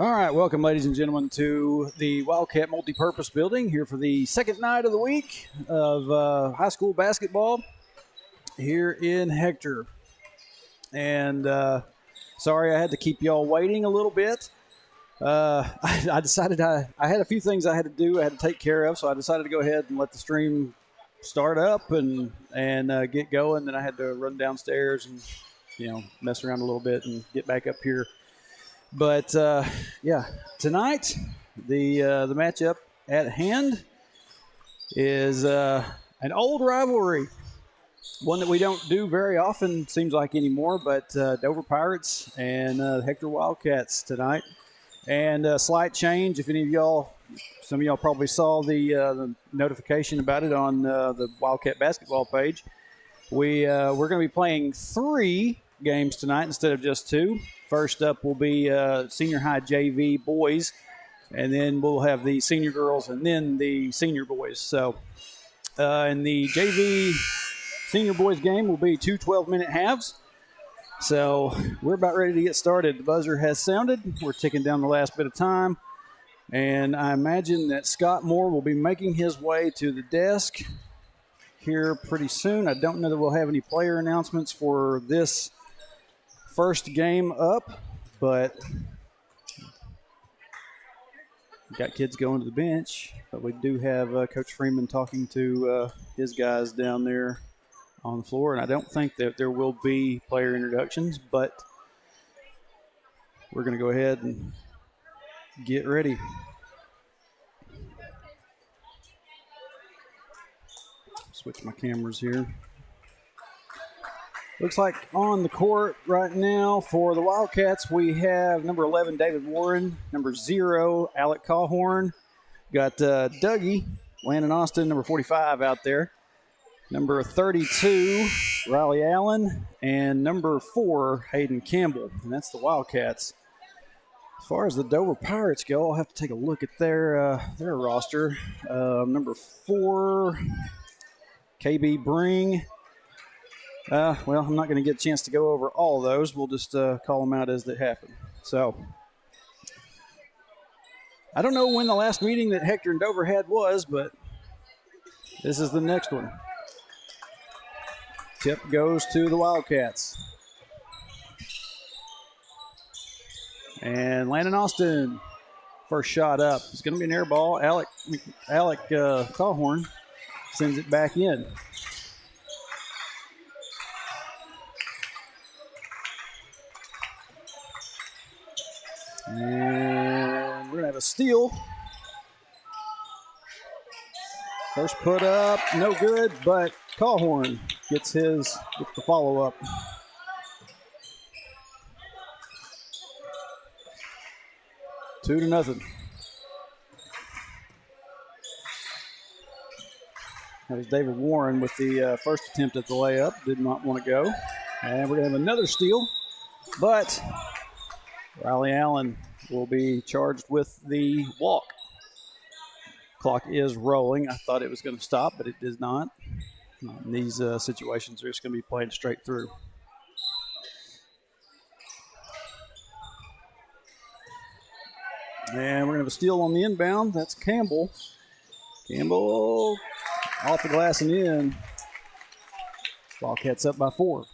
All right, welcome, ladies and gentlemen, to the Wildcat Multipurpose Building here for the second night of the week of high school basketball here in Hector. And sorry I had to keep y'all waiting a little bit. I decided I had a few things I had to do, I had to take care of, so I decided to go ahead and let the stream start up and get going. Then I had to run downstairs and, mess around a little bit and get back up here. But, tonight the matchup at hand is an old rivalry, one that we don't do very often, seems like anymore, but Dover Pirates and Hector Wildcats tonight. And a slight change, if any of y'all, some of y'all probably saw the notification about it on the Wildcat basketball page. We're going to be playing 3 games tonight instead of just 2. First up will be senior high JV boys, and then we'll have the senior girls and then the senior boys. So in the JV senior boys game will be 2 12-minute halves. So we're about ready to get started. The buzzer has sounded. We're ticking down the last bit of time. And I imagine that Scott Moore will be making his way to the desk here pretty soon. I don't know that we'll have any player announcements for this first game up, but got kids going to the bench. But we do have Coach Freeman talking to his guys down there on the floor, and I don't think that there will be player introductions, but we're going to go ahead and get ready. Switch my cameras here. Looks like on the court right now for the Wildcats, we have number 11, David Warren, number 0, Alec Cawhorn. Got Dougie, Landon Austin, number 45 out there. Number 32, Riley Allen, and number 4, Hayden Campbell. And that's the Wildcats. As far as the Dover Pirates go, I'll have to take a look at their roster. Number 4, KB Bring. Well, I'm not going to get a chance to go over all of those. We'll just call them out as they happen. So, I don't know when the last meeting that Hector and Dover had was, but this is the next one. Tip goes to the Wildcats. And Landon Austin, first shot up. It's going to be an air ball. Alec Cawhorn sends it back in. And we're going to have a steal. First put up, no good, but Cawhorn gets the follow-up. Two to nothing. That was David Warren with the first attempt at the layup. Did not want to go. And we're going to have another steal, but Riley Allen will be charged with the walk. Clock is rolling. I thought it was going to stop, but it does not. In these situations, they're just going to be played straight through. And we're going to have a steal on the inbound. That's Campbell. Campbell off the glass and in. Wildcats up by 4.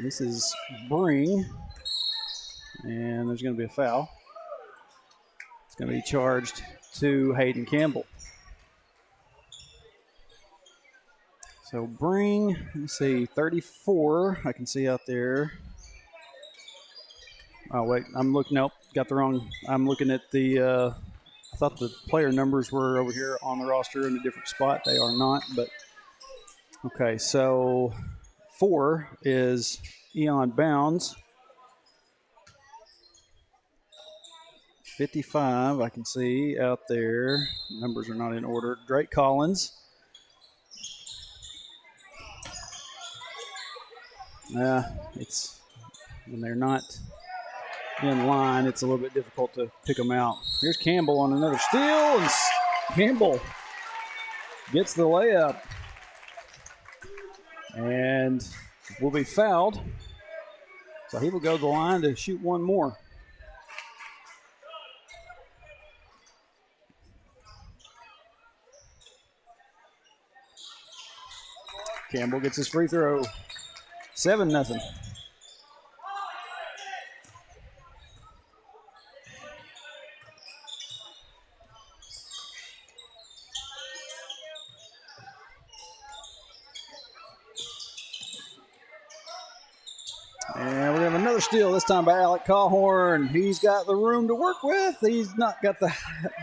This is Bring. And there's going to be a foul. It's going to be charged to Hayden Campbell. So Bring, let me see, 34, I can see out there. Oh, wait, nope, got the wrong, I'm looking at the, I thought the player numbers were over here on the roster in a different spot. They are not, but, okay, so 4 is Eon Bounds. 55, I can see out there. Numbers are not in order. Drake Collins. It's when they're not in line, it's a little bit difficult to pick them out. Here's Campbell on another steal, and Campbell gets the layup and will be fouled. So he will go to the line to shoot one more. Campbell gets his free throw. 7-0. And we're going to have another steal, this time by Alec Cawhorn. He's got the room to work with. He's not got the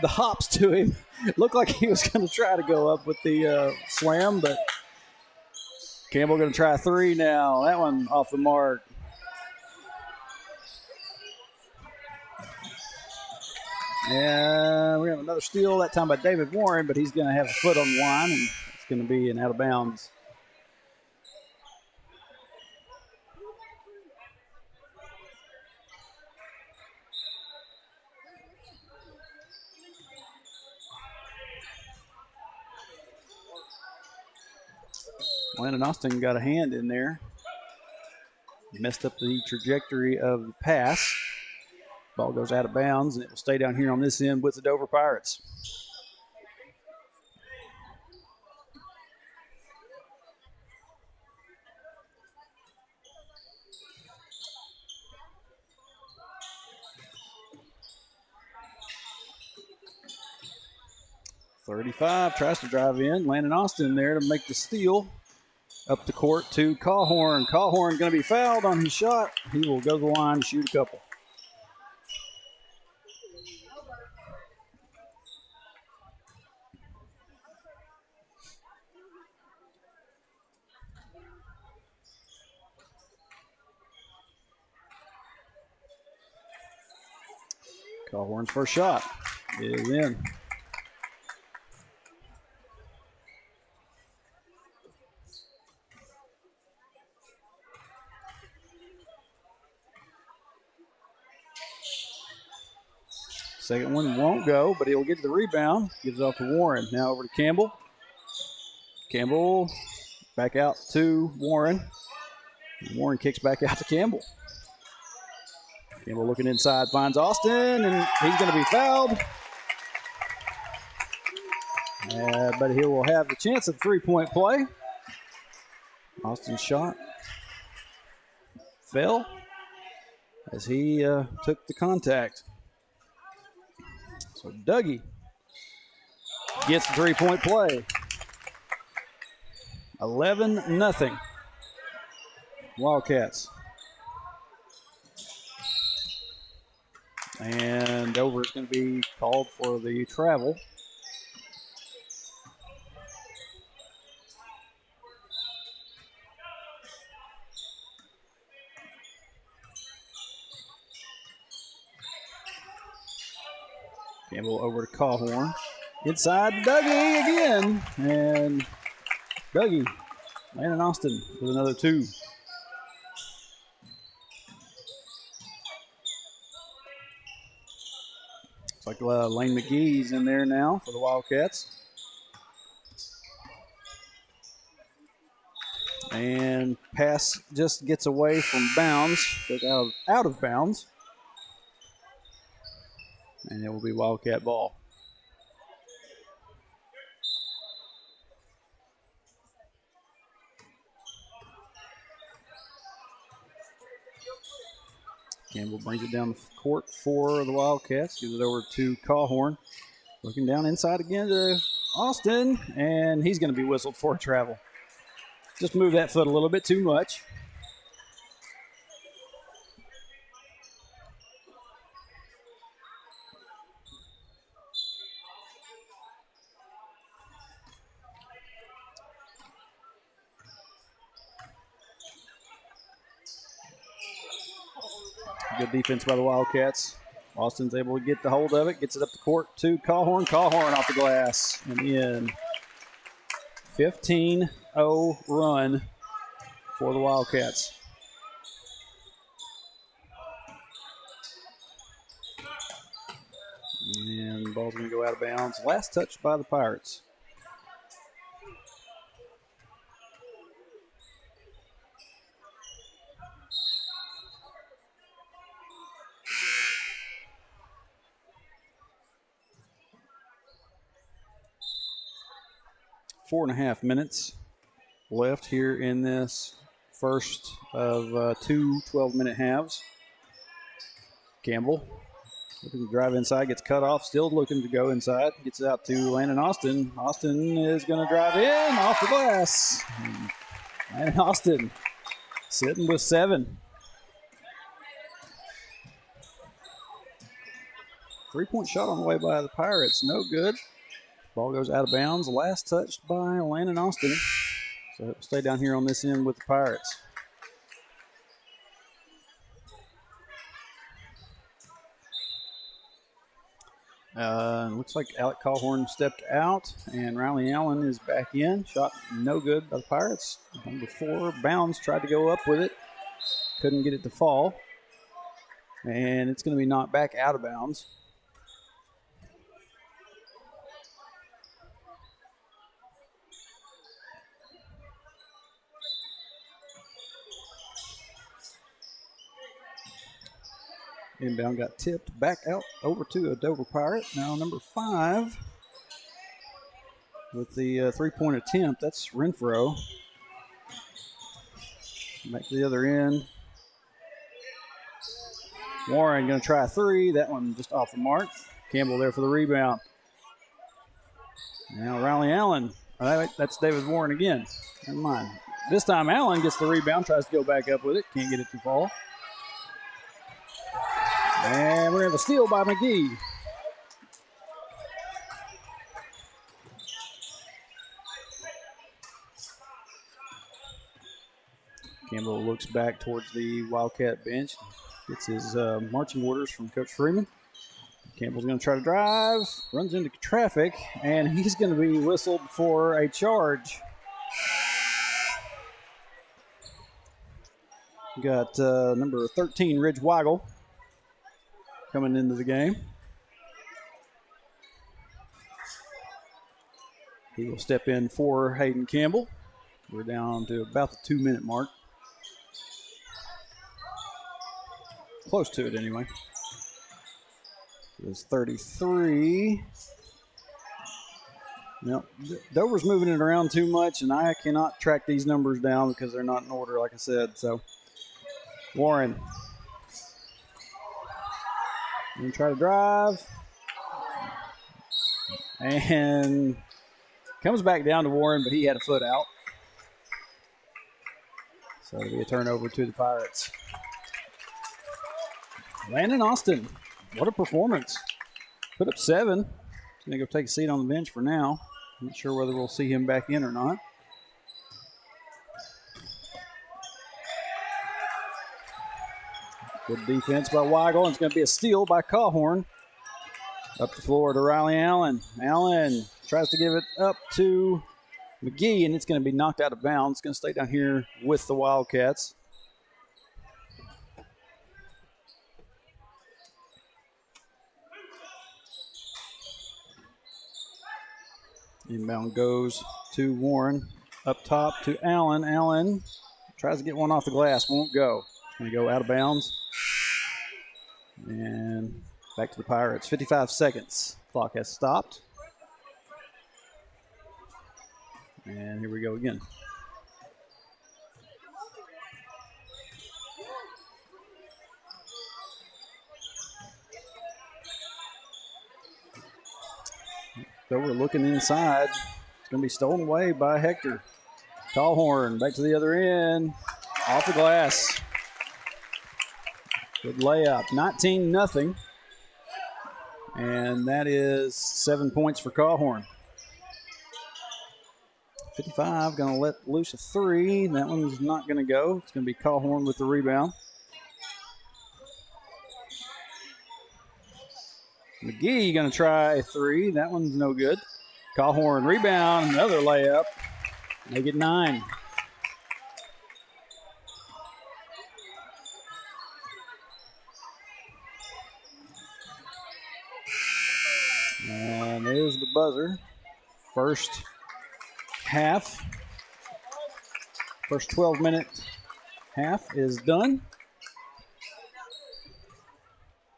hops to him. It looked like he was going to try to go up with the slam, but Campbell going to try a three now. That one off the mark. And we're going to have another steal, that time by David Warren, but he's going to have a foot on the line, and it's going to be an out of bounds. Landon Austin got a hand in there. Messed up the trajectory of the pass. Ball goes out of bounds, and it will stay down here on this end with the Dover Pirates. .35 tries to drive in. Landon Austin there to make the steal. Up the court to Cawhorn. Cawhorn going to be fouled on his shot. He will go to the line to shoot a couple. Cawhorn's first shot is in. Second one won't go, but he'll get the rebound. Gives it off to Warren. Now over to Campbell. Campbell back out to Warren. Warren kicks back out to Campbell. Campbell looking inside, finds Austin, and he's going to be fouled. But he will have the chance of three-point play. Austin's shot fell as he took the contact. So Dougie gets the three-point play. 11-0. Wildcats. And Dover is going to be called for the travel. Campbell over to Cawhorn. Inside Dougie again. And Dougie, Landon Austin with another two. Looks like Lane McGee's in there now for the Wildcats. And pass just gets away from bounds, goes out of bounds. And it will be Wildcat ball. Campbell brings it down the court for the Wildcats. Gives it over to Cawhorn. Looking down inside again to Austin. And he's going to be whistled for a travel. Just move that foot a little bit too much. Good defense by the Wildcats. Austin's able to get the hold of it. Gets it up the court to Cawhorn. Cawhorn off the glass and in. 15-0 run for the Wildcats. And the ball's going to go out of bounds. Last touch by the Pirates. 4.5 minutes left here in this first of two 12-minute halves. Campbell looking to drive inside, gets cut off, still looking to go inside. Gets it out to Landon Austin. Austin is going to drive in off the glass. And Austin sitting with 7. 3-point shot on the way by the Pirates. No good. Ball goes out of bounds. Last touched by Landon Austin. So it'll stay down here on this end with the Pirates. Looks like Alec Calhorn stepped out, and Riley Allen is back in. Shot no good by the Pirates. Number 4, Bounds, tried to go up with it. Couldn't get it to fall. And it's going to be knocked back out of bounds. Inbound got tipped back out over to a Dover Pirate. Now number 5 with the 3-point attempt. That's Renfro. Back to the other end. Warren going to try a 3. That one just off the mark. Campbell there for the rebound. Now Riley Allen. That's David Warren again. Never mind. This time Allen gets the rebound, tries to go back up with it. Can't get it to fall. And we're going to have a steal by McGee. Campbell looks back towards the Wildcat bench. Gets his marching orders from Coach Freeman. Campbell's going to try to drive. Runs into traffic. And he's going to be whistled for a charge. We got number 13, Ridge Weigel, coming into the game. He will step in for Hayden Campbell. We're down to about the 2-minute mark. Close to it anyway. It's 33. Now, Dover's moving it around too much, and I cannot track these numbers down because they're not in order, like I said. So, Warren. Going to try to drive. And comes back down to Warren, but he had a foot out. So it'll be a turnover to the Pirates. Landon Austin, what a performance. Put up 7. He's going to go take a seat on the bench for now. Not sure whether we'll see him back in or not. Good defense by Weigel. It's going to be a steal by Calhorn. Up the floor to Riley Allen. Allen tries to give it up to McGee, and it's going to be knocked out of bounds. It's going to stay down here with the Wildcats. Inbound goes to Warren. Up top to Allen. Allen tries to get one off the glass. Won't go. It's going to go out of bounds. And back to the Pirates. 55 seconds. Clock has stopped. And here we go again. So we're looking inside. It's going to be stolen away by Hector. Calhorn back to the other end. Off the glass. Good layup. 19-0. And that is 7 points for Calhorn. 55, going to let loose a 3. That one's not going to go. It's going to be Calhorn with the rebound. McGee going to try a 3. That one's no good. Calhorn rebound, another layup. Make it 9. And there's the buzzer. First half. First 12-minute half is done.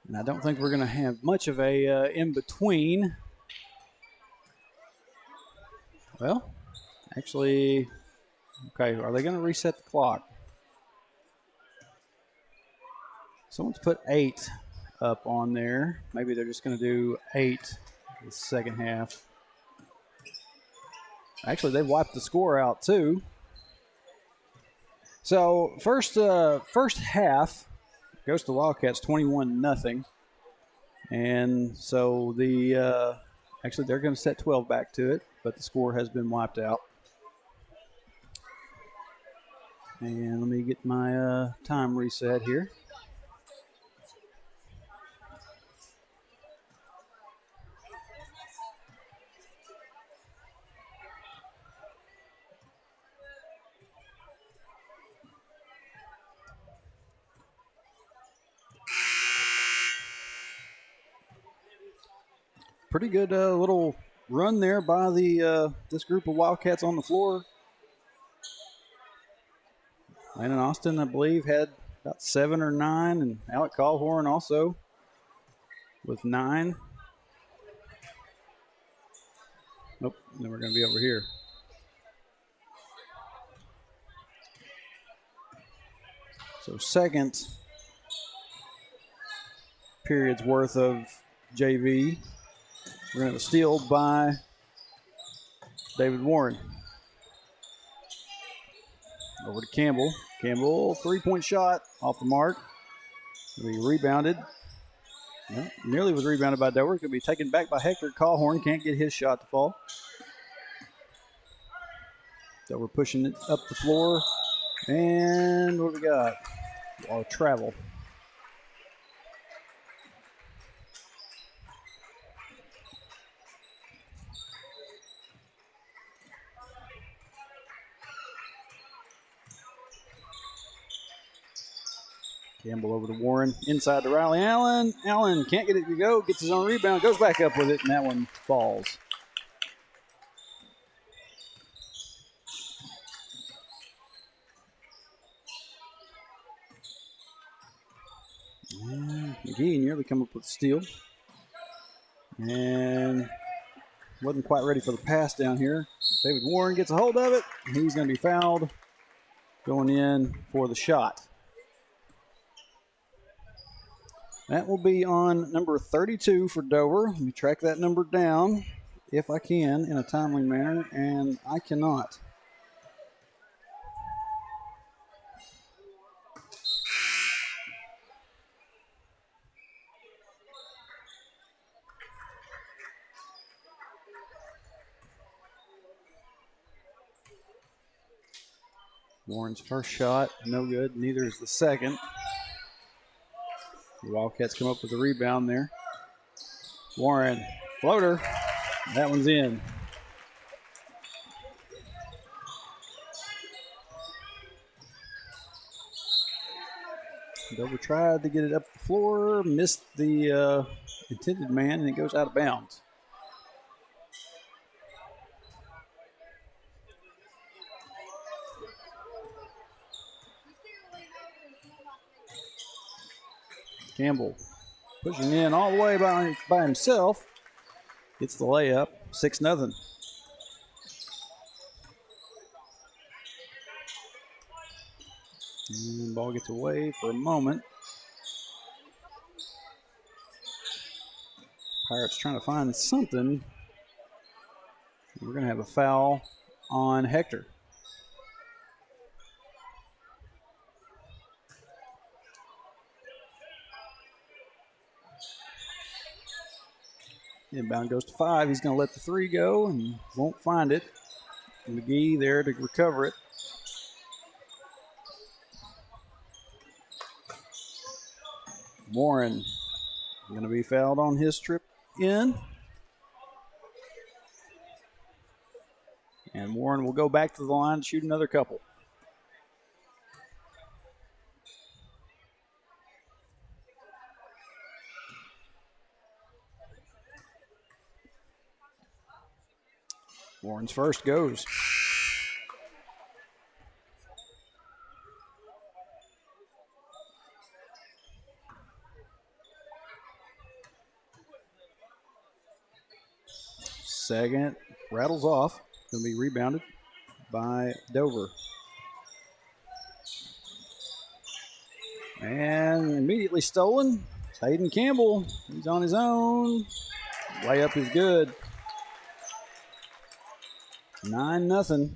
And I don't think we're going to have much of a in-between. Well, Actually, okay, are they going to reset the clock? Someone's put 8 up on there. Maybe they're just going to do 8 the second half. Actually, they wiped the score out too. So first half goes to Wildcats 21-0. And so actually they're going to set 12 back to it, but the score has been wiped out. And let me get my time reset here. Pretty good little run there by this group of Wildcats on the floor. Landon Austin, I believe, had about 7 or 9, and Alec Calhorn also with 9. Nope, then we're going to be over here. So second period's worth of JV. We're going to have a steal by David Warren. Over to Campbell. Campbell, 3-point shot off the mark. Will be rebounded. Well, nearly was rebounded by Dover. Could be taken back by Hector. Calhorn can't get his shot to fall. Dover pushing it up the floor. And what do we got? Our travel. Campbell over to Warren. Inside to Riley Allen. Allen can't get it to go. Gets his own rebound. Goes back up with it, and that one falls. And McGee nearly come up with a steal. And wasn't quite ready for the pass down here. David Warren gets a hold of it. He's going to be fouled going in for the shot. That will be on number 32 for Dover. Let me track that number down if I can in a timely manner, and I cannot. Warren's first shot, no good. Neither is the second. The Wildcats come up with a rebound there. Warren, floater. That one's in. Dover tried to get it up the floor, missed the intended man, and it goes out of bounds. Campbell pushing in all the way by himself. Gets the layup, 6-0. And the ball gets away for a moment. Pirates trying to find something. We're going to have a foul on Hector. Inbound goes to 5. He's going to let the 3 go and won't find it. McGee there to recover it. Warren going to be fouled on his trip in. And Warren will go back to the line to shoot another couple. Warren's first goes. Second rattles off. Going to be rebounded. by Dover. And immediately stolen. It's Hayden Campbell. He's on his own. Layup is good. 9-0.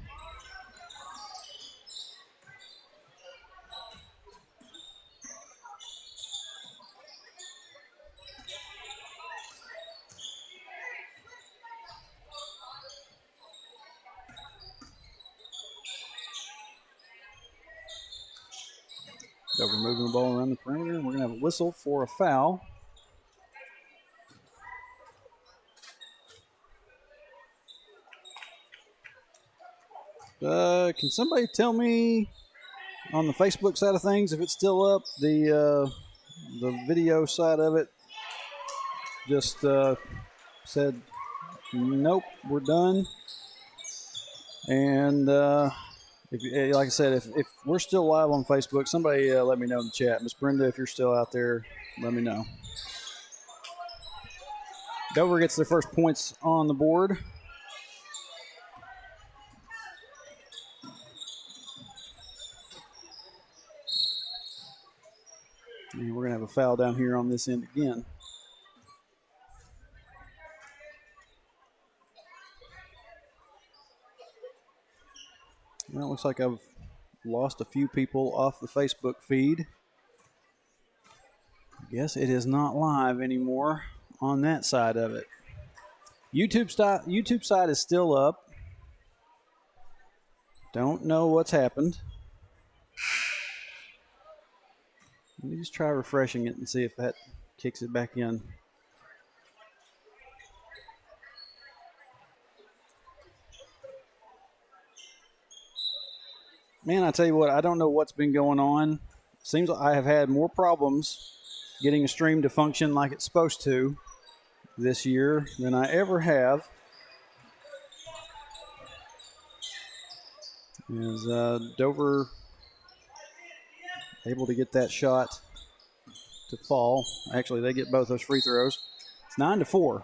Dover moving the ball around the perimeter. We're going to have a whistle for a foul. Can somebody tell me on the Facebook side of things if it's still up? The video side of it just said, nope, we're done. And if, like I said, if we're still live on Facebook, somebody let me know in the chat. Miss Brenda, if you're still out there, let me know. Dover gets their first points on the board. And we're going to have a foul down here on this end again. Well, it looks like I've lost a few people off the Facebook feed. I guess it is not live anymore on that side of it. YouTube side is still up. Don't know what's happened. Let me just try refreshing it and see if that kicks it back in. Man, I tell you what, I don't know what's been going on. Seems like I have had more problems getting a stream to function like it's supposed to this year than I ever have. Is Dover able to get that shot to fall? Actually, they get both those free throws. It's 9-4.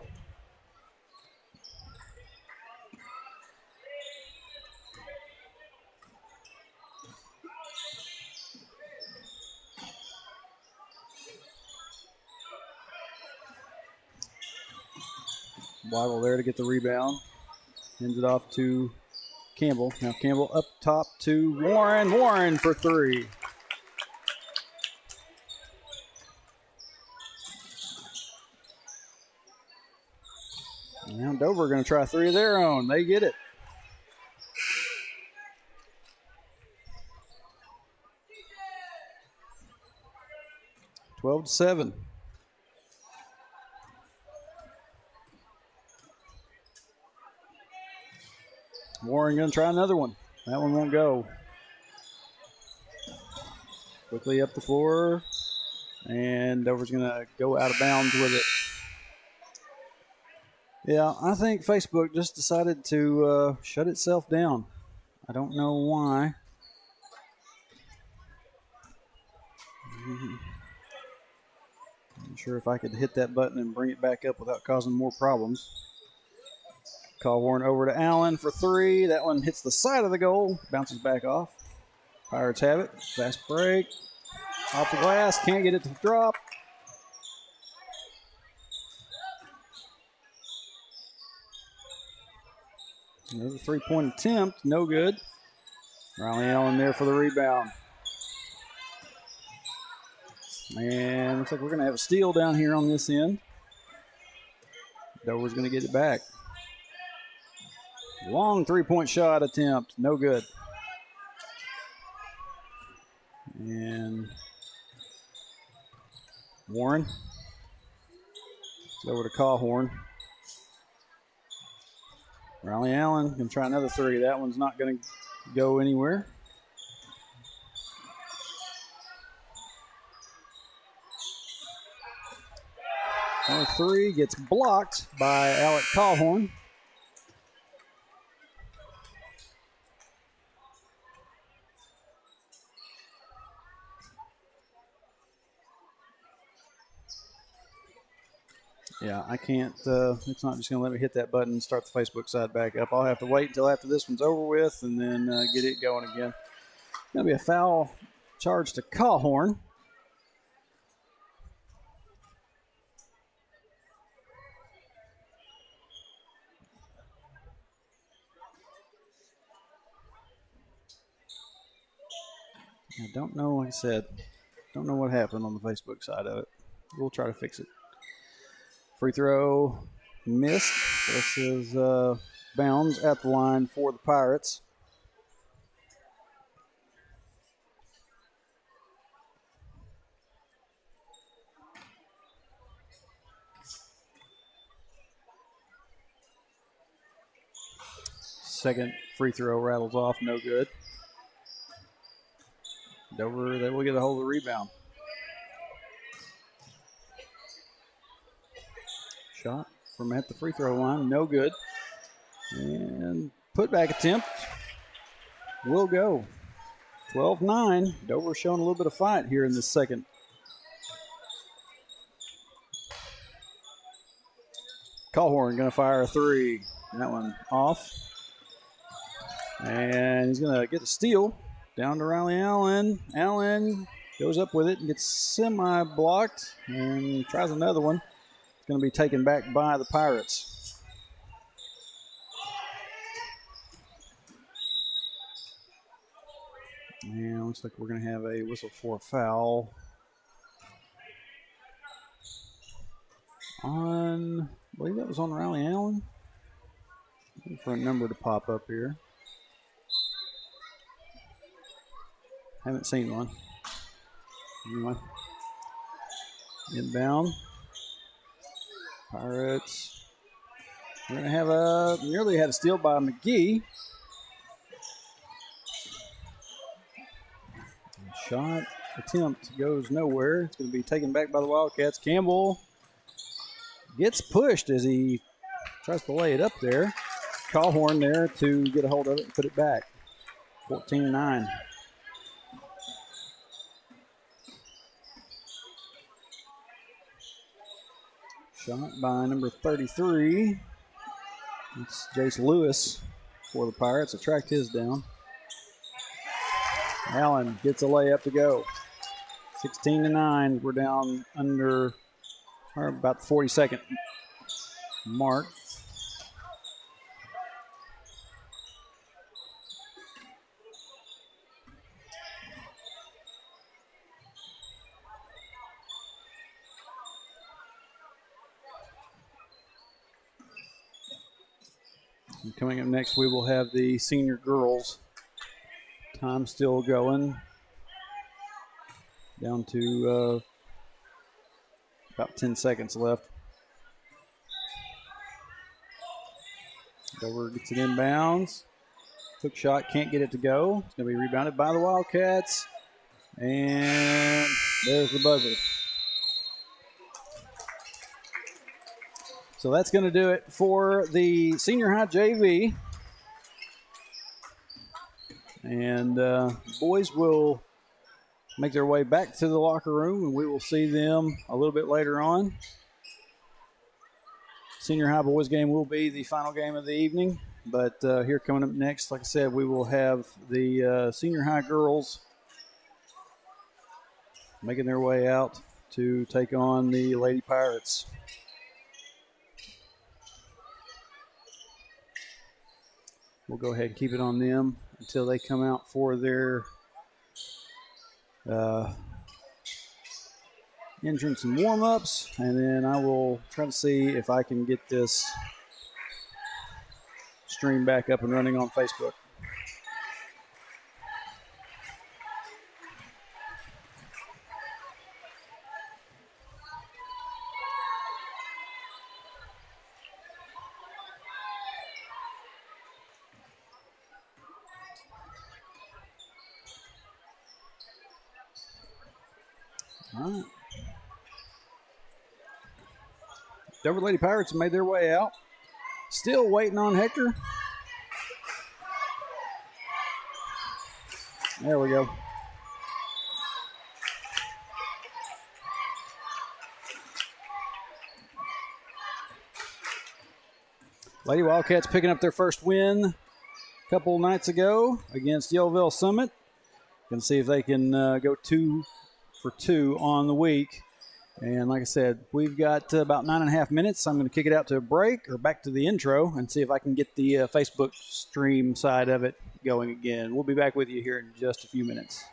Waddle there to get the rebound. Hands it off to Campbell. Now Campbell up top to Warren. Warren for three. Now Dover going to try three of their own. They get it. Twelve to 7. Warren going to try another one. That one won't go. Quickly up the floor. And Dover's going to go out of bounds with it. Yeah, I think Facebook just decided to shut itself down. I don't know why. I'm not sure if I could hit that button and bring it back up without causing more problems. Call Warren over to Allen for three. That one hits the side of the goal. Bounces back off. Pirates have it. Fast break. Off the glass. Can't get it to drop. Another three-point attempt. No good. Riley Allen there for the rebound. And looks like we're going to have a steal down here on this end. Dover's going to get it back. Long three-point shot attempt. No good. And Warren. It's over to Cawhorn. Riley Allen going to try another three. That one's not going to go anywhere. Number three gets blocked by Alec Cawhorn. Yeah, I can't. It's not just going to let me hit that button and start the Facebook side back up. I'll have to wait until after this one's over with and then get it going again. Going to be a foul charge to Callhorn. I don't know, like I said, don't know what happened on the Facebook side of it. We'll try to fix it. Free throw missed. This is bounds at the line for the Pirates. Second free throw rattles off, no good. Dover, they will get a hold of the rebound. Shot from at the free throw line, no good. And putback attempt will go. 12-9. Dover showing a little bit of fight here in this second. Callhorn going to fire a three. That one off. And he's going to get the steal down to Riley Allen. Allen goes up with it and gets semi-blocked and tries another one. It's going to be taken back by the Pirates. And looks like we're going to have a whistle for a foul on, I believe that was on Riley Allen. Looking for a number to pop up here. Haven't seen one. Anyway, inbound. Pirates. We're going to have nearly had a steal by McGee. Shot attempt goes nowhere. It's going to be taken back by the Wildcats. Campbell gets pushed as he tries to lay it up there. Callhorn there to get a hold of it and put it back. 14-9. Shot by number 33. It's Jace Lewis for the Pirates. I tracked his down. Allen gets a layup to go. 16-9. We're down under about the 40-second mark. And coming up next, we will have the senior girls. Time still going. Down to about 10 seconds left. Dover gets it inbounds. Quick shot, can't get it to go. It's going to be rebounded by the Wildcats. And there's the buzzer. So that's going to do it for the senior high JV. And boys will make their way back to the locker room, and we will see them a little bit later on. Senior high boys game will be the final game of the evening. But here coming up next, like I said, we will have the senior high girls making their way out to take on the Lady Pirates. We'll go ahead and keep it on them until they come out for their entrance and warm-ups, and then I will try to see if I can get this stream back up and running on Facebook. All right. Dover Lady Pirates made their way out. Still waiting on Hector. There we go. Lady Wildcats picking up their first win a couple nights ago against Yellville Summit. Going to see if they can go 2 for 2 on the week. And like I said, we've got about 9.5 minutes. I'm going to kick it out to a break or back to the intro and see if I can get the Facebook stream side of it going again. We'll be back with you here in just a few minutes.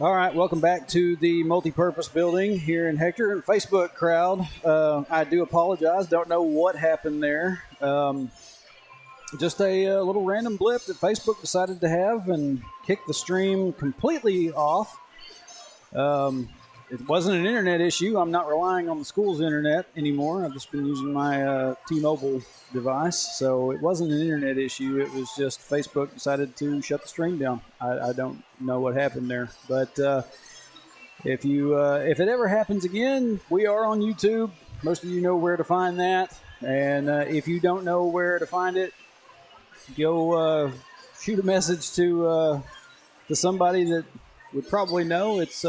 All right, welcome back to the multi-purpose building here in Hector. And Facebook crowd, I do apologize. Don't know what happened there. Just a little random blip that Facebook decided to have and kicked the stream completely off. It wasn't an internet issue. I'm not relying on the school's internet anymore. I've just been using my T-Mobile device. So it wasn't an internet issue. It was just Facebook decided to shut the stream down. I don't know what happened there. But if it ever happens again, we are on YouTube. Most of you know where to find that. And if you don't know where to find it, go shoot a message to somebody that would probably know. It's,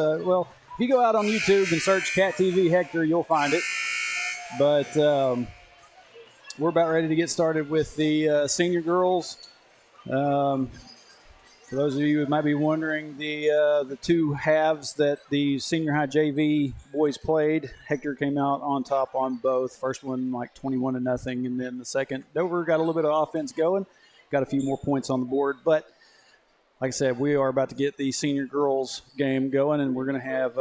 if you go out on YouTube and search Cat TV Hector, you'll find it. But we're about ready to get started with the senior girls. For those of you who might be wondering, the two halves that the senior high JV boys played, Hector came out on top on both. First one like 21-0, and then the second, Dover got a little bit of offense going, got a few more points on the board. But like I said, we are about to get the senior girls game going, and we're going to have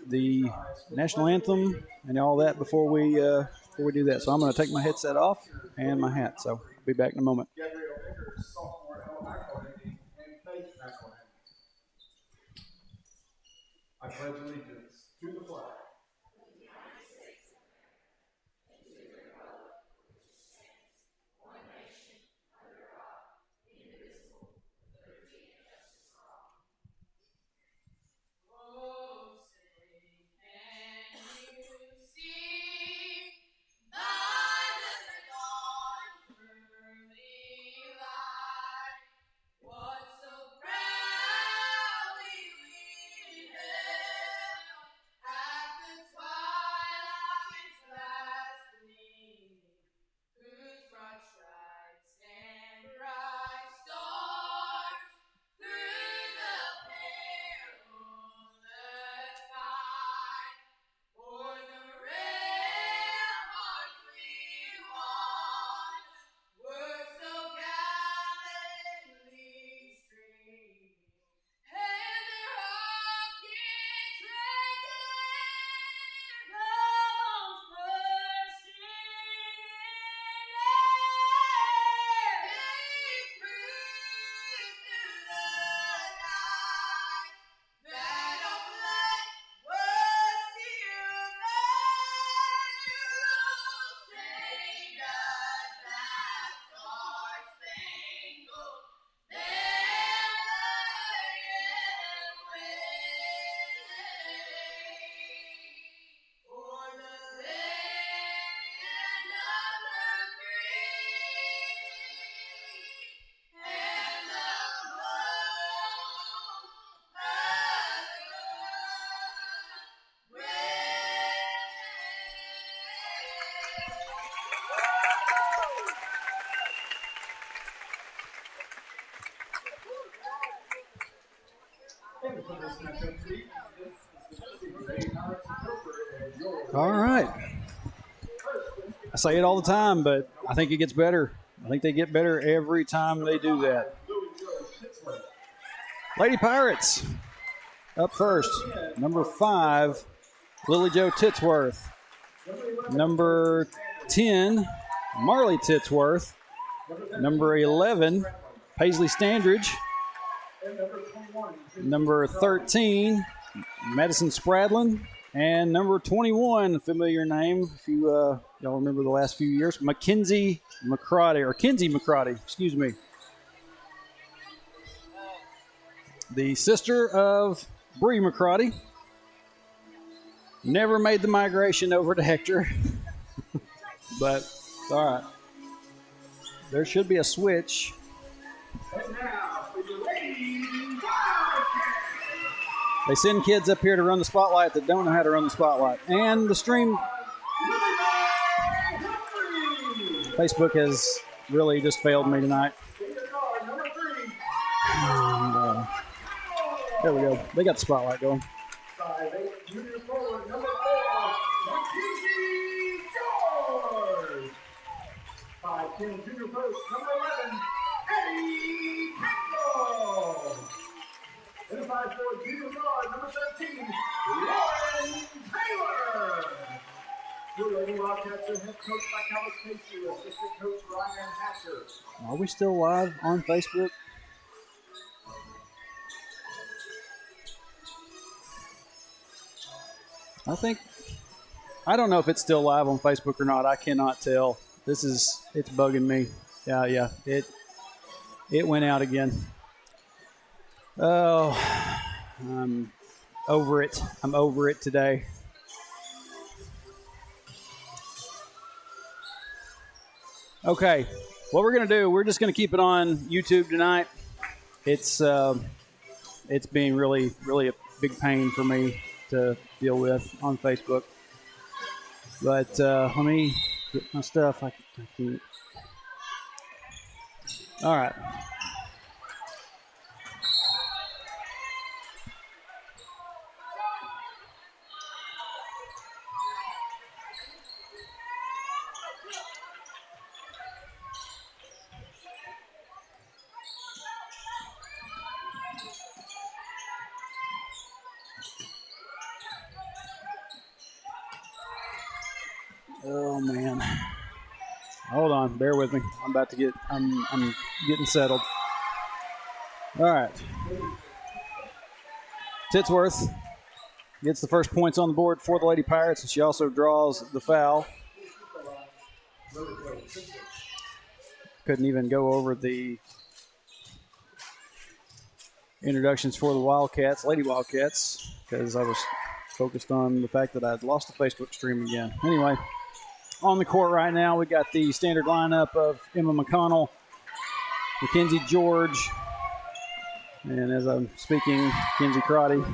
the national anthem and all that before we do that. So I'm going to take my headset off and my hat. So I'll be back in a moment. I pledge allegiance to the flag. All right. I say it all the time, but I think it gets better. I think they get better every time they do that. Lady Pirates up first. Number 5, Lily Jo Titsworth. Number 10, Marley Titsworth. Number 11, Paisley Standridge. Number 13, Madison Spradlin. And number 21, a familiar name, if you y'all remember the last few years, Kinsey McCrotty, excuse me. The sister of Bree McCrotty. Never made the migration over to Hector, but it's all right. There should be a switch. They send kids up here to run the spotlight that don't know how to run the spotlight. And the stream, Facebook has really just failed me tonight. There we go. They got the spotlight going. 5'8" junior forward, number 4, Mackenzie George. 5'10" junior post, number 11, Eddie Campbell. And a 5'4" junior guard, number 13, Lauren Taylor. Your Lady Wildcats are head coached by Calvin Casey, assistant coach Ryan Hatcher. Are we still live on Facebook? I don't know if it's still live on Facebook or not. I cannot tell. It's bugging me. Yeah, it went out again. Oh, I'm over it. I'm over it today. Okay, what we're gonna do? We're just gonna keep it on YouTube tonight. It's being really a big pain for me to deal with on Facebook. But let me get my stuff. I can't. All right. Oh man, hold on, bear with me. I'm getting settled. All right, Titsworth gets the first points on the board for the Lady Pirates, and she also draws the foul. Couldn't even go over the introductions for the Wildcats, Lady Wildcats, because I was focused on the fact that I'd lost the Facebook stream again. Anyway. On the court right now, we got the standard lineup of Emma McConnell, Mackenzie George, and as I'm speaking, Kinsey McCrotty.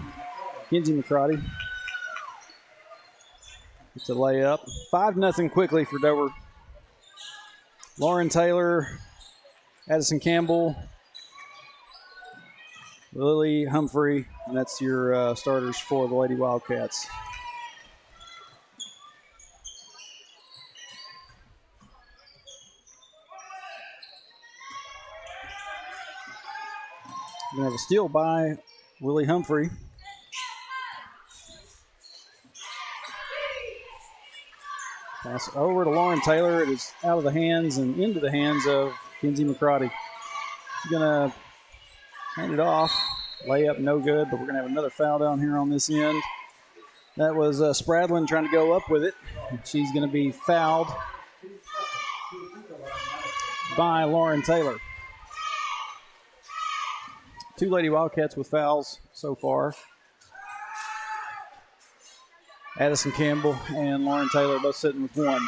It's a layup. 5-0 quickly for Dover. Lauren Taylor, Addison Campbell, Lily Humphrey, and that's your starters for the Lady Wildcats. We're going to have a steal by Lily Humphrey. Pass over to Lauren Taylor. It is out of the hands and into the hands of Kinsey McCrotty. She's going to hand it off. Layup no good, but we're going to have another foul down here on this end. That was Spradlin trying to go up with it. She's going to be fouled by Lauren Taylor. 2 Lady Wildcats with fouls so far. Addison Campbell and Lauren Taylor both sitting with 1.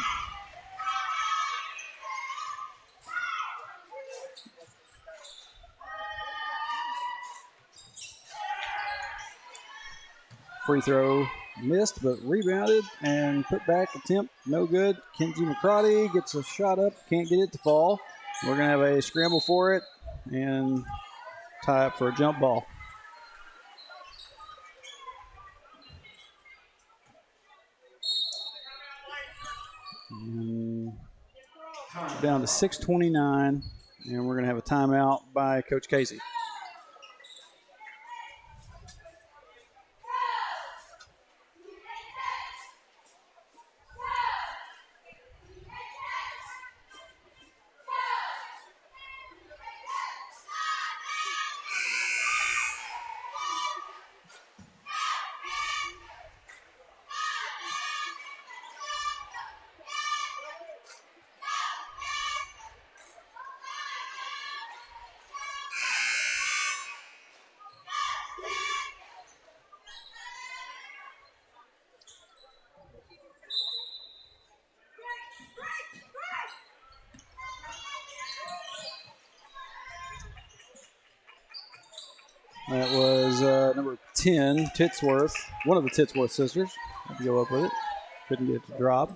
Free throw missed, but rebounded and put back attempt no good. Kinsey McCrotty gets a shot up, can't get it to fall. We're going to have a scramble for it and tie up for a jump ball. And Down to 6:29, and we're going to have a timeout by Coach Casey. That was number 10, Titsworth, one of the Titsworth sisters. Had to go up with it. Couldn't get it to drop.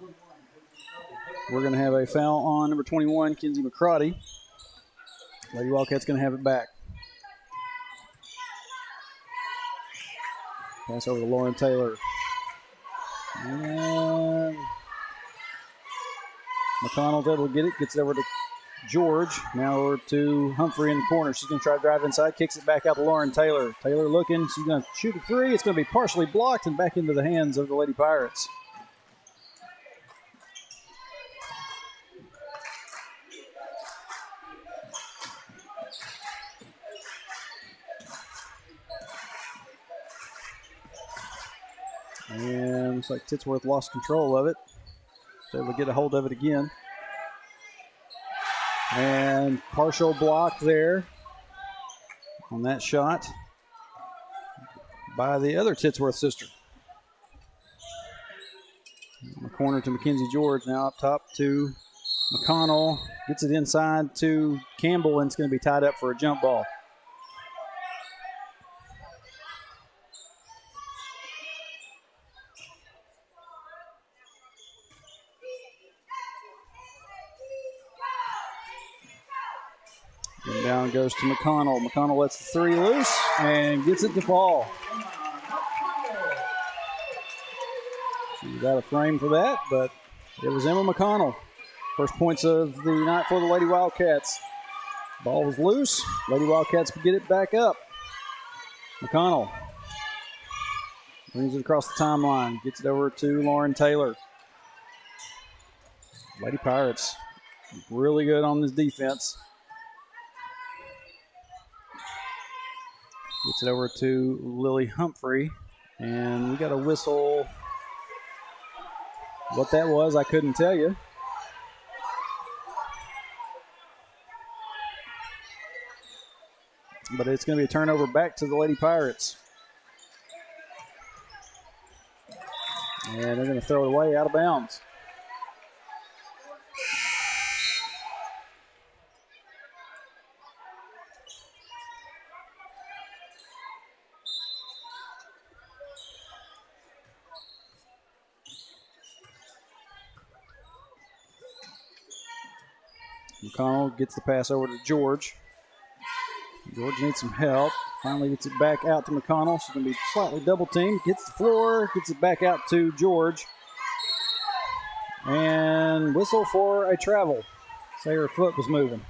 We're going to have a foul on number 21, Kenzie McCrotty. Lady Wildcats going to have it back. Pass over to Lauren Taylor. And McConnell's able to get it. Gets it over to George. Now over to Humphrey in the corner. She's going to try to drive inside. Kicks it back out to Lauren Taylor. Taylor looking. She's going to shoot a three. It's going to be partially blocked and back into the hands of the Lady Pirates. And looks like Titsworth lost control of it. So able to get a hold of it again. And partial block there on that shot by the other Titsworth sister. In the corner to Mackenzie George, now up top to McConnell. Gets it inside to Campbell, and it's going to be tied up for a jump ball. And down goes to McConnell. McConnell lets the three loose and gets it to fall. She got a frame for that, but it was Emma McConnell. First points of the night for the Lady Wildcats. Ball was loose. Lady Wildcats get it back up. McConnell brings it across the timeline. Gets it over to Lauren Taylor. Lady Pirates really good on this defense. Gets it over to Lily Humphrey. And we got a whistle. What that was, I couldn't tell you. But it's going to be a turnover back to the Lady Pirates. And they're going to throw it away out of bounds. McConnell gets the pass over to George. George needs some help. Finally gets it back out to McConnell. She's going to be slightly double teamed. Gets the floor. Gets it back out to George. And whistle for a travel. Say her foot was moving.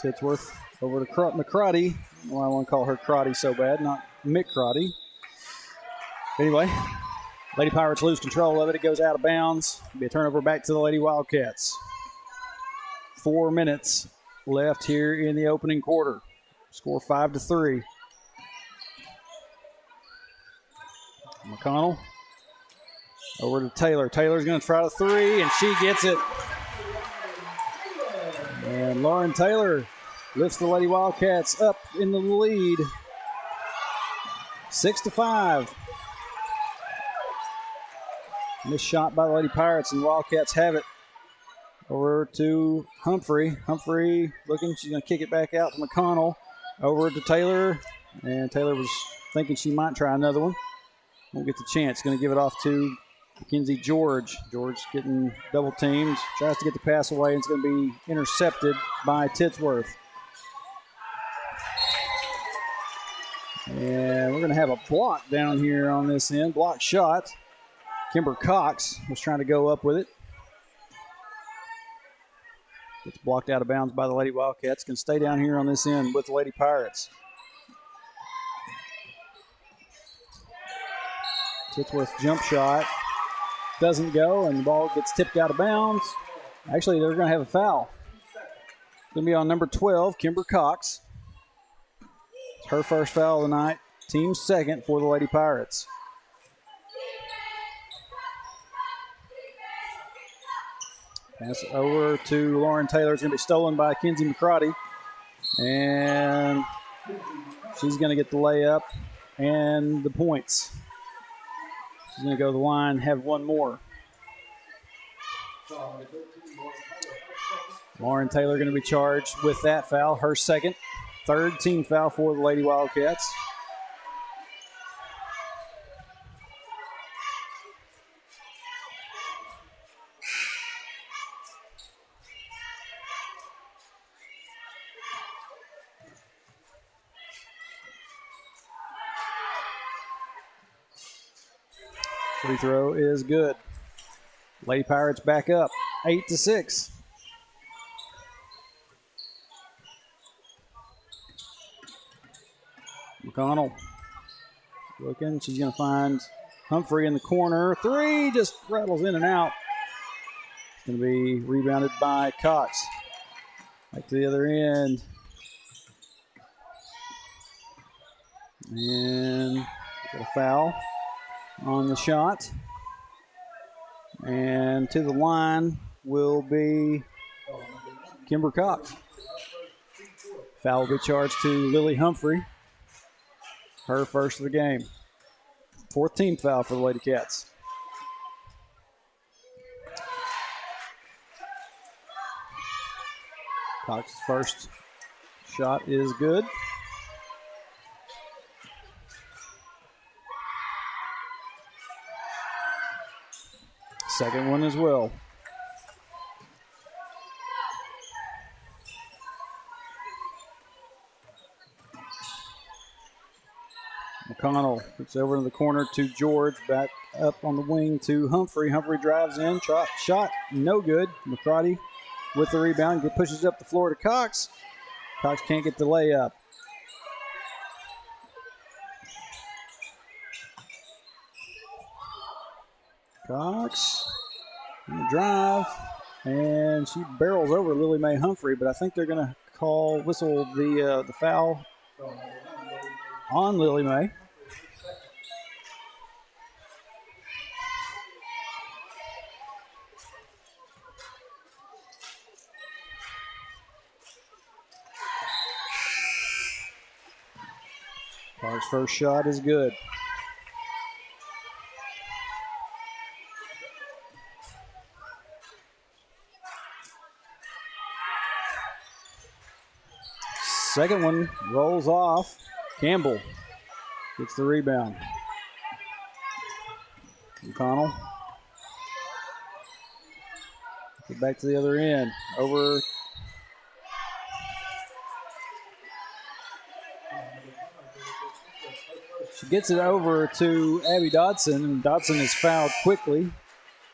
Titsworth over to McCrotty. Well, I want to call her Crotty so bad, not McCrotty. Anyway, Lady Pirates lose control of it. It goes out of bounds. It'll be a turnover back to the Lady Wildcats. 4 minutes left here in the opening quarter. Score 5-3. McConnell over to Taylor. Taylor's going to try the three, and she gets it. And Lauren Taylor lifts the Lady Wildcats up in the lead. 6-5. Missed shot by the Lady Pirates, and the Wildcats have it. Over to Humphrey. Humphrey looking. She's going to kick it back out to McConnell. Over to Taylor. And Taylor was thinking she might try another one. Won't get the chance. Going to give it off to Mackenzie George. George getting double teamed. Tries to get the pass away, and it's going to be intercepted by Titsworth. And we're going to have a block down here on this end. Block shot. Kimber Cox was trying to go up with it. Gets blocked out of bounds by the Lady Wildcats. Can stay down here on this end with the Lady Pirates. Titsworth jump shot doesn't go, and the ball gets tipped out of bounds. Actually, they're going to have a foul. It's going to be on number 12, Kimber Cox. It's her first foul of the night. Team second for the Lady Pirates. Pass over to Lauren Taylor. It's going to be stolen by Kenzie McCarty. And she's going to get the layup and the points. She's going to go to the line, have one more. Lauren Taylor going to be charged with that foul, her second. Third team foul for the Lady Wildcats. Free throw is good. Lady Pirates back up, 8-6. McConnell looking. She's going to find Humphrey in the corner. Three just rattles in and out. It's going to be rebounded by Cox. Back to the other end. And got a foul on the shot. And to the line will be Kimber Cox. Foul will be charged to Lily Humphrey. Her first of the game. Fourth team foul for the Lady Cats. Cox's first shot is good. Second one as well. McConnell gets over to the corner to George, back up on the wing to Humphrey. Humphrey drives in, shot no good. McCarty with the rebound, pushes up the floor to Cox. Cox can't get the layup. Cox in the drive, and she barrels over Lily Mae Humphrey, but I think they're going to whistle the foul on Lily Mae. Clark's first shot is good. Second one rolls off. Campbell gets the rebound. McConnell. Get back to the other end. Over. She gets it over to Abby Dodson, and Dodson is fouled quickly.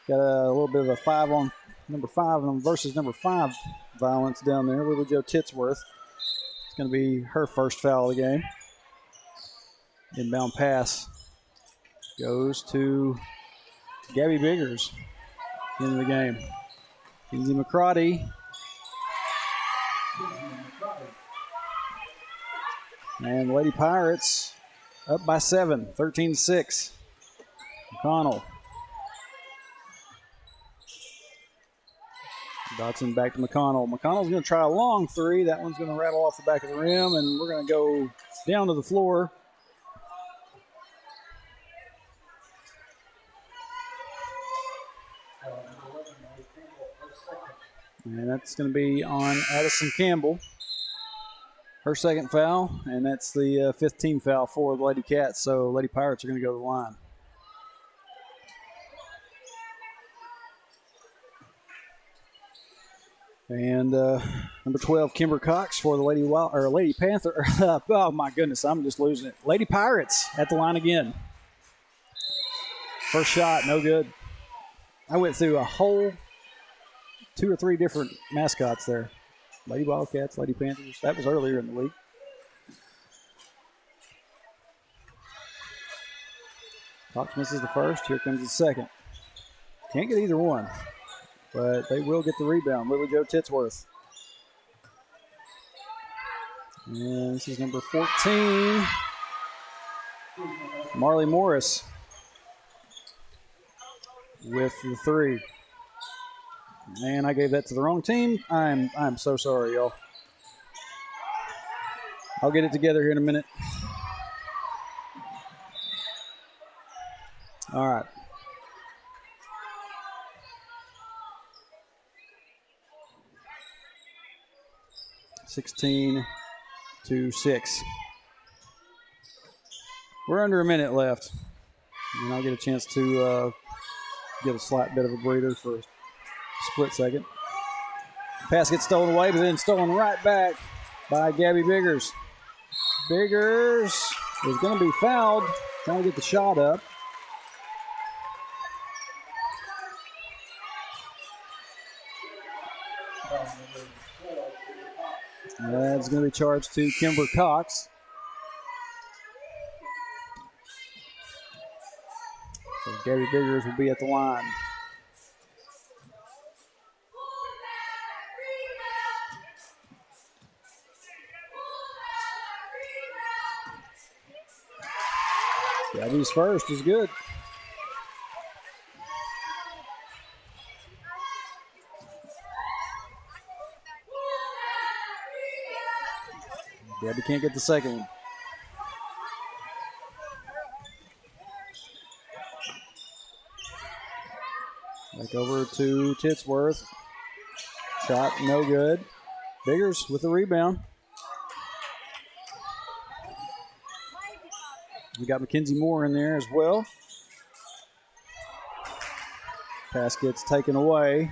Got a little bit of a 5 on number 5 and versus number 5 violence down there. Lily Jo Titsworth. It's going to be her first foul of the game. Inbound pass goes to Gabby Biggers. Into the game. Kinsey McCarty. And Lady Pirates up by 7, 13-6. McConnell. Dodson back to McConnell. McConnell's going to try a long three. That one's going to rattle off the back of the rim, and we're going to go down to the floor. And that's going to be on Addison Campbell. Her second foul, and that's the 5th team foul for the Lady Cats. So Lady Pirates are going to go to the line. And number 12, Kimber Cox for the Lady Panther. Oh my goodness, I'm just losing it. Lady Pirates at the line again. First shot, no good. I went through a whole 2 or 3 different mascots there. Lady Wildcats, Lady Panthers. That was earlier in the week. Cox misses the first. Here comes the second. Can't get either one, but they will get the rebound. Lily Jo Titsworth. And this is number 14, Marley Morris with the 3. And I gave that to the wrong team. I'm so sorry, y'all. I'll get it together here in a minute. All right. (16-6). We're under a minute left, and I'll get a chance to get a slight bit of a breather for a split second. Pass gets stolen away, but then stolen right back by Gabby Biggers. Biggers is going to be fouled, trying to get the shot up. That's going to be charged to Kimber Cox. So Gabby Biggers will be at the line. Gabby's first is good. Gabby can't get the second one. Back over to Titsworth. Shot no good. Biggers with the rebound. We got Mackenzie Moore in there as well. Pass gets taken away.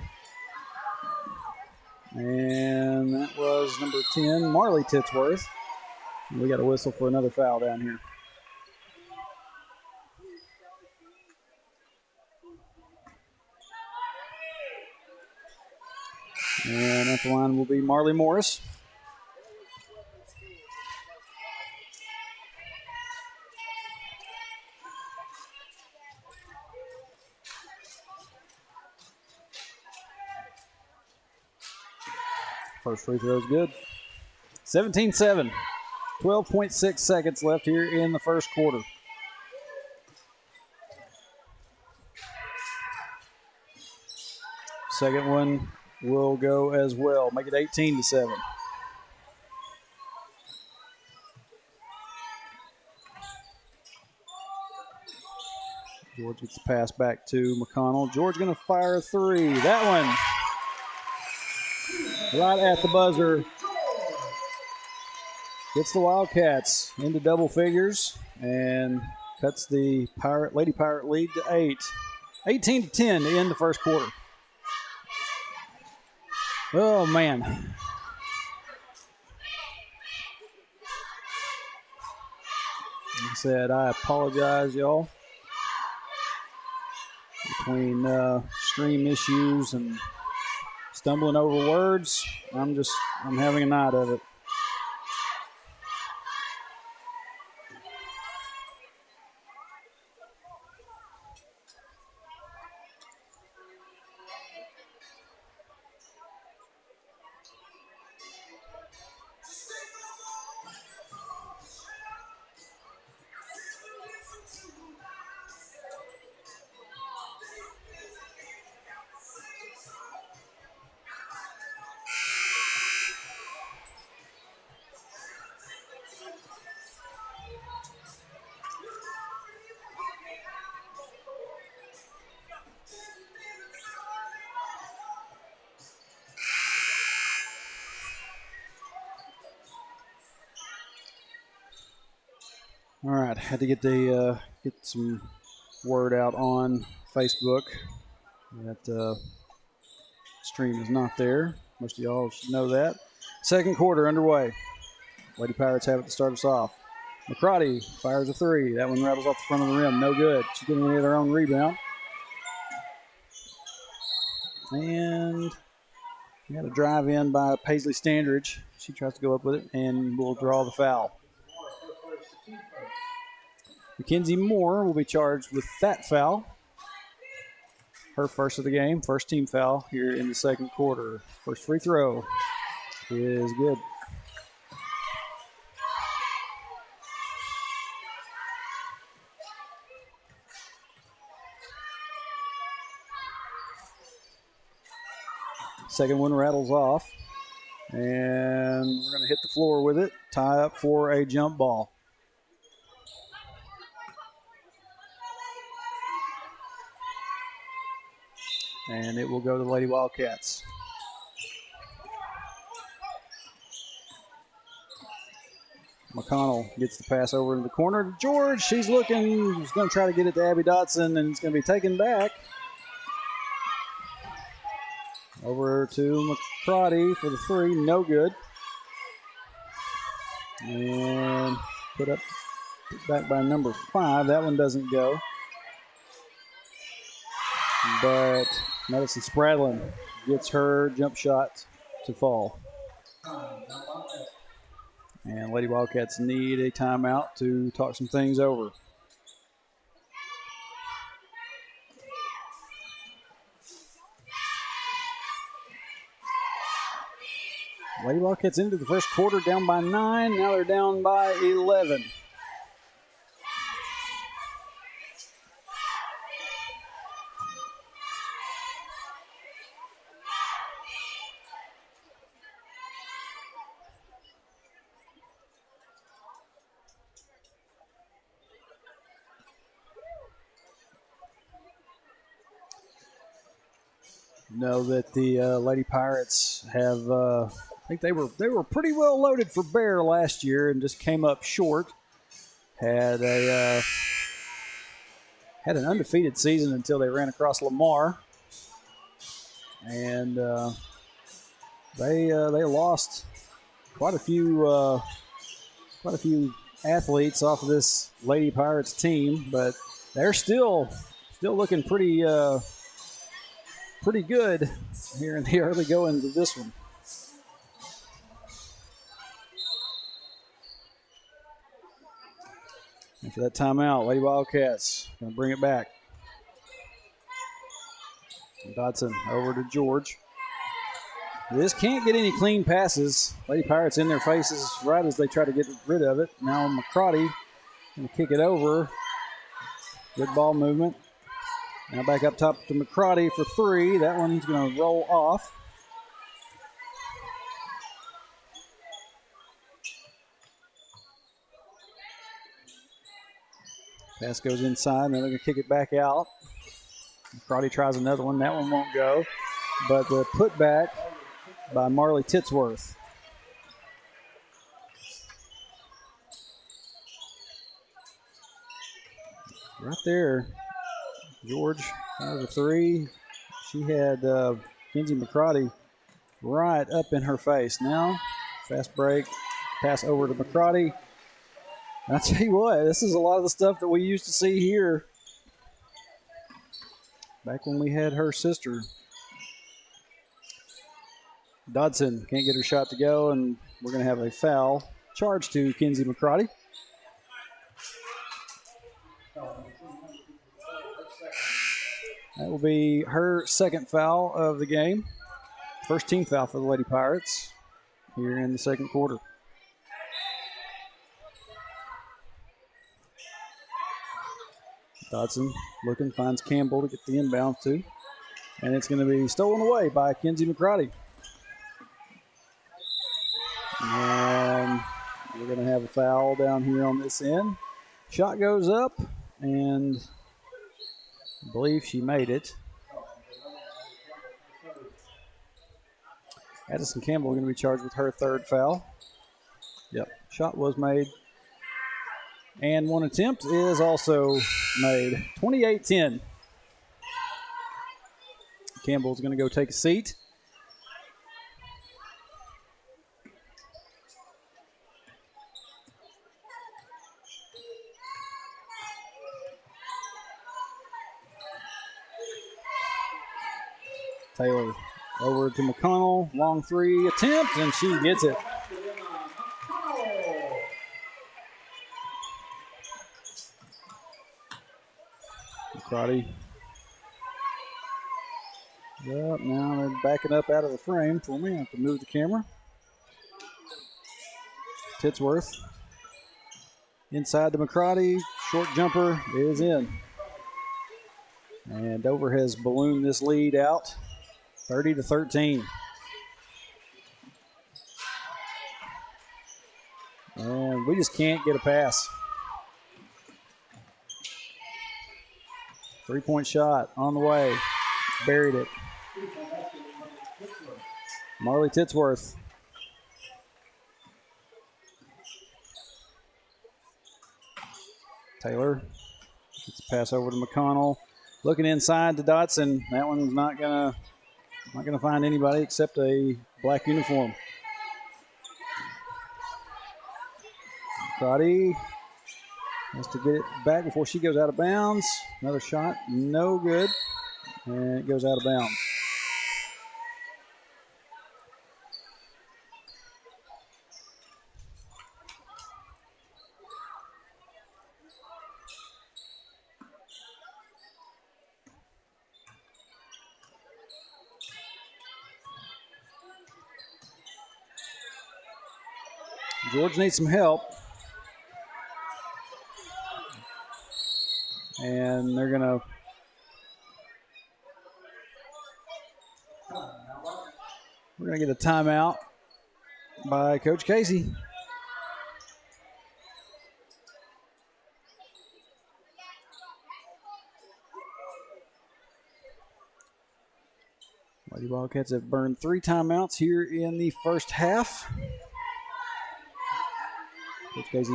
And that was number 10, Marley Titsworth. We got a whistle for another foul down here. And at the line will be Marley Morris. First free throw is good. 17-7. 12.6 seconds left here in the first quarter. Second one will go as well. Make it 18-7. George gets the pass back to McConnell. George going to fire a 3. That one right at the buzzer. Gets the Wildcats into double figures and cuts the Lady Pirate lead to 8. 18-10 to end the first quarter. Oh, man. Like I said, I apologize, y'all. Between stream issues and stumbling over words, I'm having a night of it. All right, had to get some word out on Facebook that stream is not there. Most of y'all should know that. Second quarter underway. Lady Pirates have it to start us off. McCrotty fires a three. That one rattles off the front of the rim. No good. She's getting her own rebound. And we got a drive in by Paisley Standridge. She tries to go up with it and will draw the foul. Mackenzie Moore will be charged with that foul. Her first of the game, first team foul here in the second quarter. First free throw is good. Second one rattles off. And we're going to hit the floor with it. Tie up for a jump ball. And it will go to the Lady Wildcats. McConnell gets the pass over to the corner to George. She's looking. She's going to try to get it to Abby Dotson, and it's going to be taken back. Over to McCrotty for the three. No good. And put back by number 5. That one doesn't go. But Madison Spradlin gets her jump shot to fall. And Lady Wildcats need a timeout to talk some things over. Lady Wildcats into the first quarter down by 9. Now they're down by 11. Know that the Lady Pirates have, I think they were pretty well loaded for Bear last year and just came up short. Had an undefeated season until they ran across Lamar, and they lost quite a few athletes off of this Lady Pirates team, but they're still looking pretty good here in the early goings of this one. And for that timeout, Lady Wildcats going to bring it back. Dodson over to George. This can't get any clean passes. Lady Pirates in their faces right as they try to get rid of it. Now McCrotty going to kick it over. Good ball movement. Now back up top to McCrotty for 3. That one's going to roll off. Pass goes inside, and they're going to kick it back out. McCrotty tries another one. That one won't go. But the putback by Marley Titsworth. Right there. George has a 3. She had Kenzie McCrotty right up in her face. Now, fast break, pass over to McCrotty. And I tell you what, this is a lot of the stuff that we used to see here back when we had her sister. Dodson can't get her shot to go, and we're going to have a foul charged to Kenzie McCrotty. That will be her second foul of the game. First team foul for the Lady Pirates here in the second quarter. Dodson looking, finds Campbell to get the inbound to. And it's going to be stolen away by Kenzie McCrotty. And we're going to have a foul down here on this end. Shot goes up, and I believe she made it. Addison Campbell going to be charged with her third foul. Yep, shot was made. And one attempt is also made. 28-10. Campbell's going to go take a seat. Taylor over to McConnell. Long three attempt, and she gets it. McCarty. Yep, now they're backing up out of the frame for me. I have to move the camera. Titsworth. Inside to McCarty. Short jumper is in. And Dover has ballooned this lead out 30-13. And we just can't get a pass. 3-point shot on the way. Buried it. Marley Titsworth. Taylor gets a pass over to McConnell. Looking inside to Dotson. That one's not gonna find anybody except a black uniform. Crotty has to get it back before she goes out of bounds. Another shot, no good. And it goes out of bounds. George needs some help. And we're gonna get a timeout by Coach Casey. Lady Wildcats have burned 3 timeouts here in the first half. Coach Casey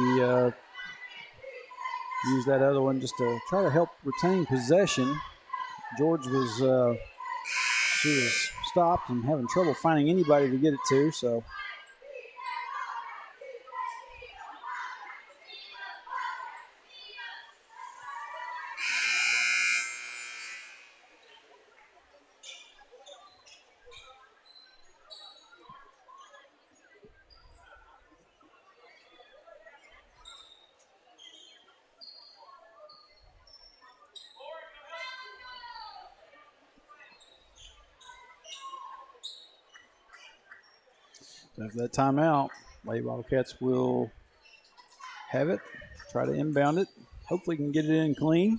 used that other one just to try to help retain possession. George was she was stopped and having trouble finding anybody to get it to, so after that timeout, Lady Wildcats will have it, try to inbound it. Hopefully can get it in clean.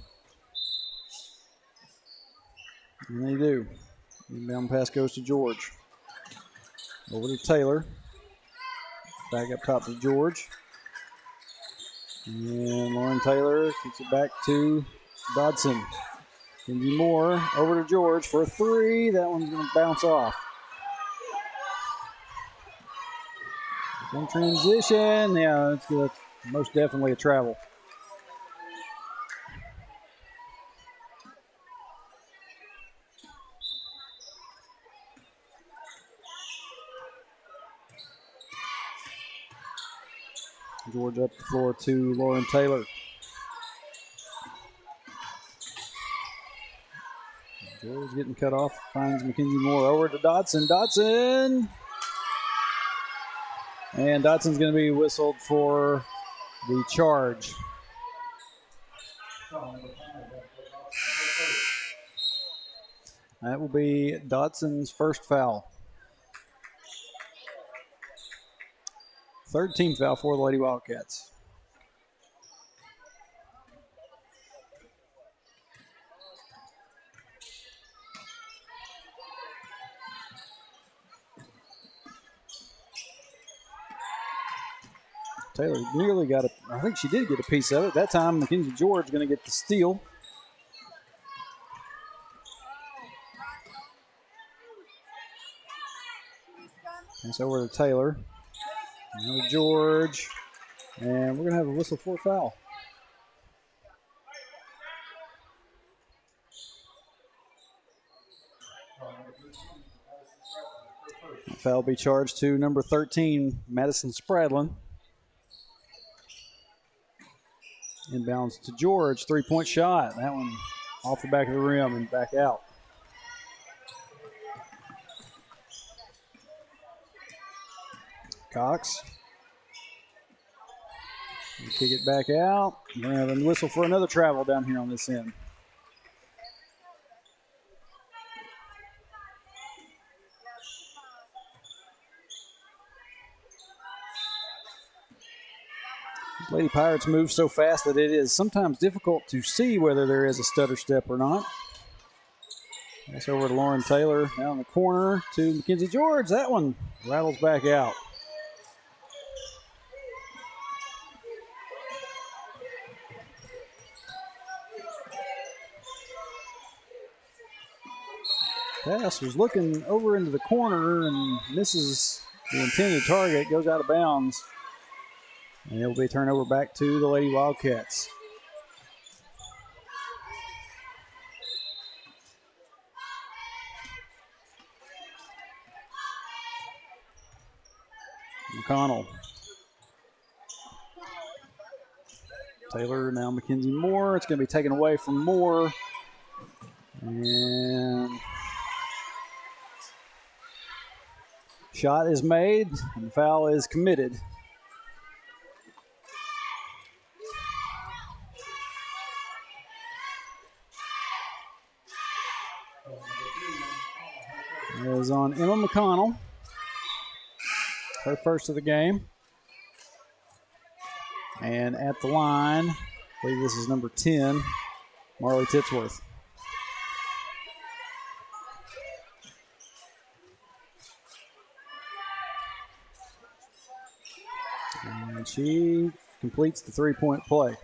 And they do. Inbound pass goes to George. Over to Taylor. Back up top to George. And Lauren Taylor kicks it back to Dodson. Kenzie Moore over to George for a 3. That one's going to bounce off. In transition, yeah, it's good. Most definitely a travel. George up the floor to Lauren Taylor. George getting cut off, finds Mackenzie Moore over to Dotson. Dotson! And Dotson's going to be whistled for the charge. That will be Dotson's first foul. Third team foul for the Lady Wildcats. Taylor nearly got it. I think she did get a piece of it. That time, Mackenzie George going to get the steal. Pass over to Taylor. Now to George. And we're going to have a whistle for a foul. The foul will be charged to number 13, Madison Spradlin. Inbounds to George, 3-point shot. That one off the back of the rim and back out. Cox. Kick it back out. We're going to have a whistle for another travel down here on this end. Lady Pirates move so fast that it is sometimes difficult to see whether there is a stutter step or not. That's over to Lauren Taylor down the corner to Mackenzie George. That one rattles back out. Pass was looking over into the corner and misses the intended target, goes out of bounds. And it will be turned over back to the Lady Wildcats. McConnell. Taylor, now Mackenzie Moore. It's going to be taken away from Moore. And shot is made, and the foul is committed. It is on Emma McConnell. Her first of the game. And at the line, I believe this is number 10, Marley Titsworth. And she completes the three-point play.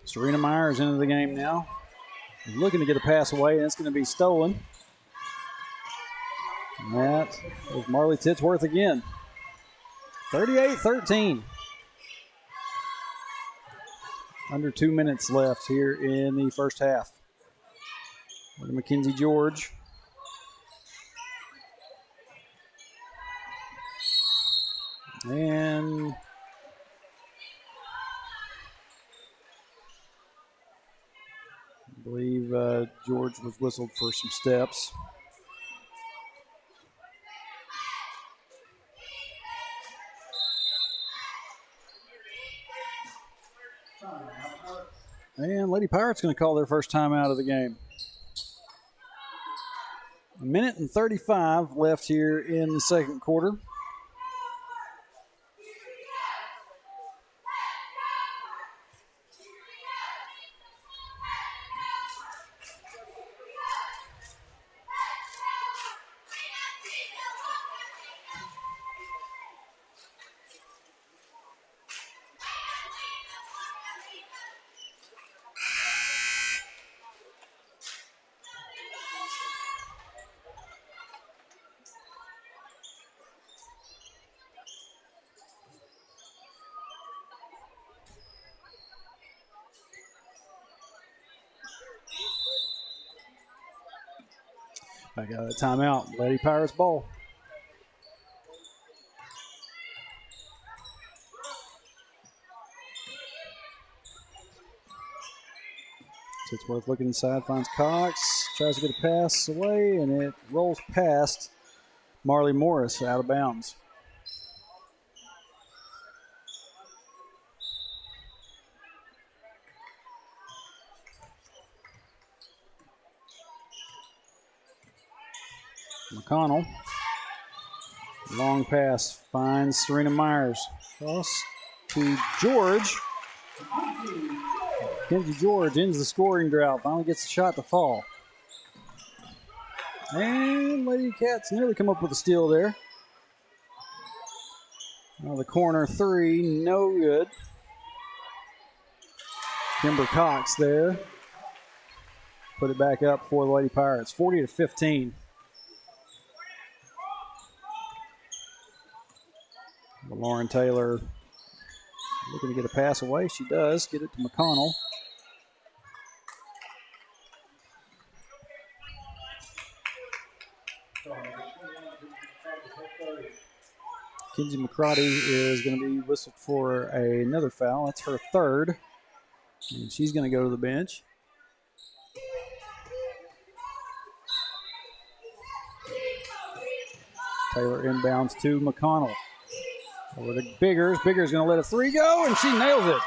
Serena Myers into the game now. Looking to get a pass away, and it's going to be stolen. And that is Marley Titsworth again. 38-13. Under 2 minutes left here in the first half. Mackenzie George. And I believe George was whistled for some steps. And Lady Pirates going to call their first time out of the game. 1:35 left here in the second quarter. Back out of the timeout. Lady Pirates ball. Titsworth looking inside, finds Cox, tries to get a pass away, and it rolls past Marley Morris out of bounds. McConnell. Long pass finds Serena Myers. Cross to George. Mackenzie George ends the scoring drought. Finally gets the shot to fall. And Lady Cats nearly come up with a steal there. Now the corner three, no good. Kimber Cox there. Put it back up for the Lady Pirates. 40-15. Lauren Taylor looking to get a pass away. She does. Get it to McConnell. Kinsey McCarty is going to be whistled for another foul. That's her third. And she's going to go to the bench. Taylor inbounds to McConnell. Over to Biggers. Biggers going to let a three go, and she nails it.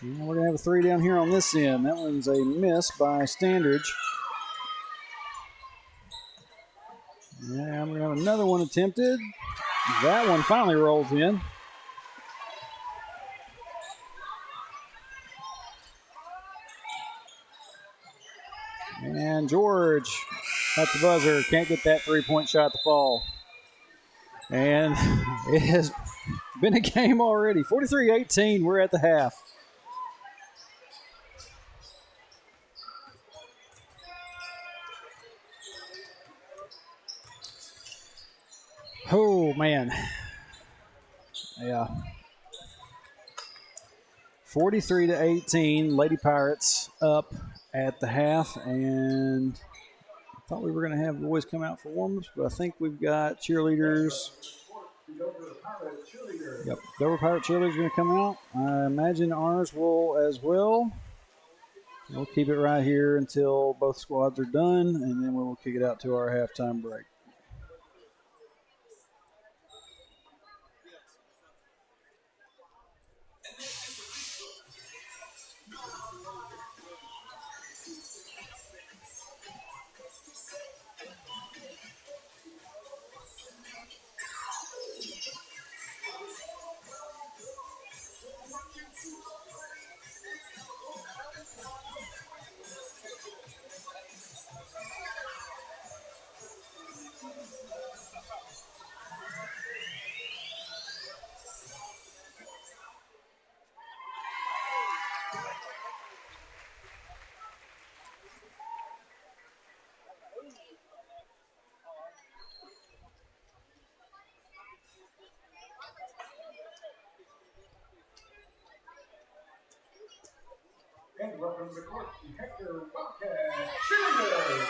And we're going to have a three down here on this end. That one's a miss by Standridge. Yeah, we're going to have another one attempted. That one finally rolls in. And George at the buzzer. Can't get that three-point shot to fall. And it has been a game already. 43-18. We're at the half. Oh, man. Yeah. 43-18. Lady Pirates up at the half. And I thought we were going to have boys come out for warm-ups, but I think we've got cheerleaders. Yep, Dover Pirate cheerleaders going to come out. I imagine ours will as well. We'll keep it right here until both squads are done, and then we will kick it out to our halftime break. And welcome to the court, the Hector Wildcat cheerleaders.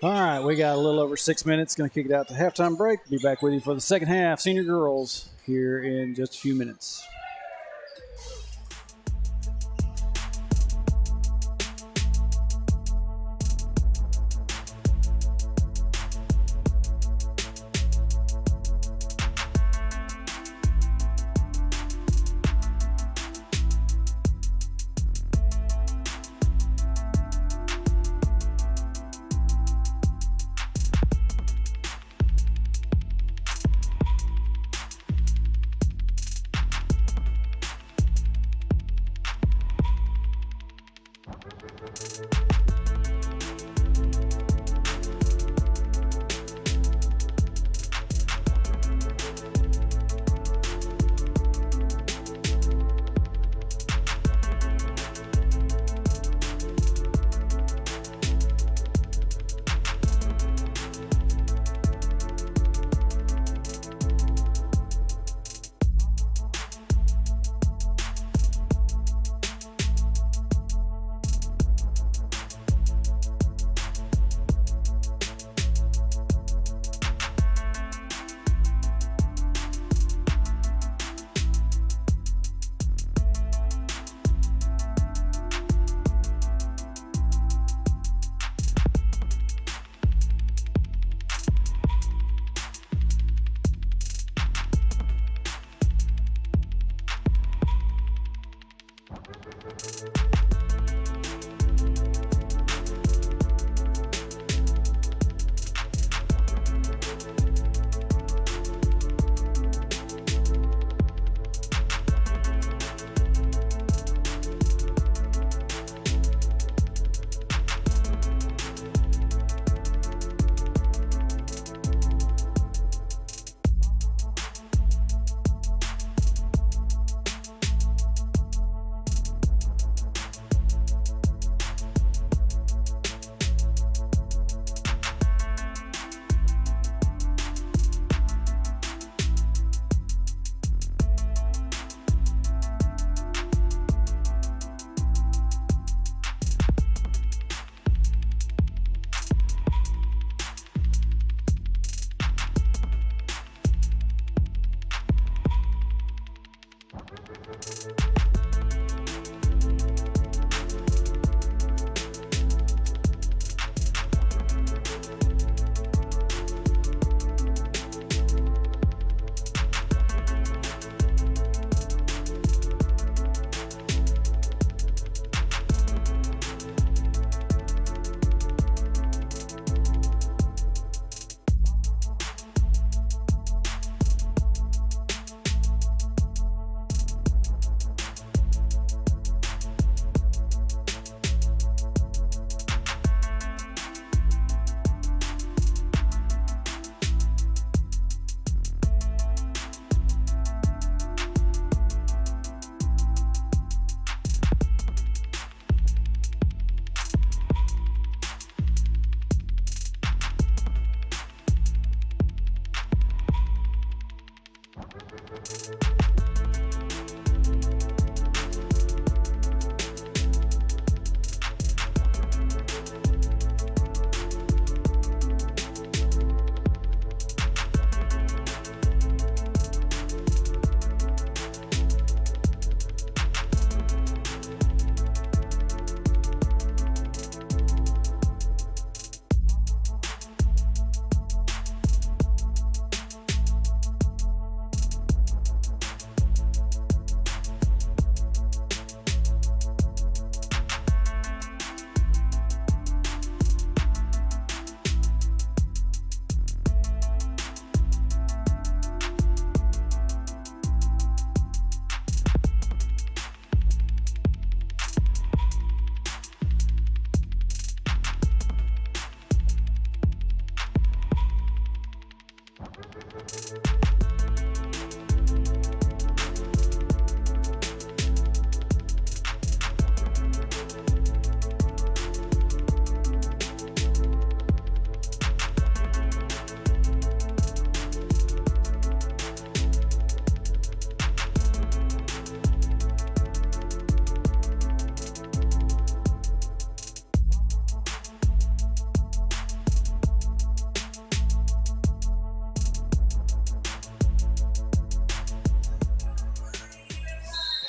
All right, we got a little over 6 minutes. Going to kick it out to halftime break. Be back with you for the second half. Senior girls here in just a few minutes.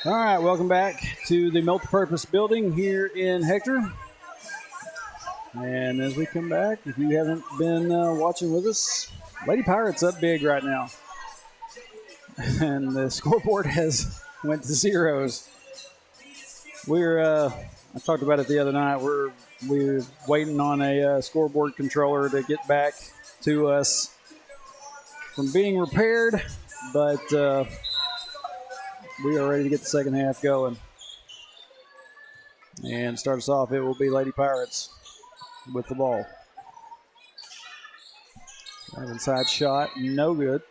All right, welcome back to the multi-purpose building here in Hector. And as we come back, if you haven't been watching with us, Lady Pirates up big right now. And the scoreboard has went to zeros. I talked about it the other night. We're waiting on a scoreboard controller to get back to us from being repaired, but we are ready to get the second half going. And start us off, it will be Lady Pirates with the ball. Inside shot, no good.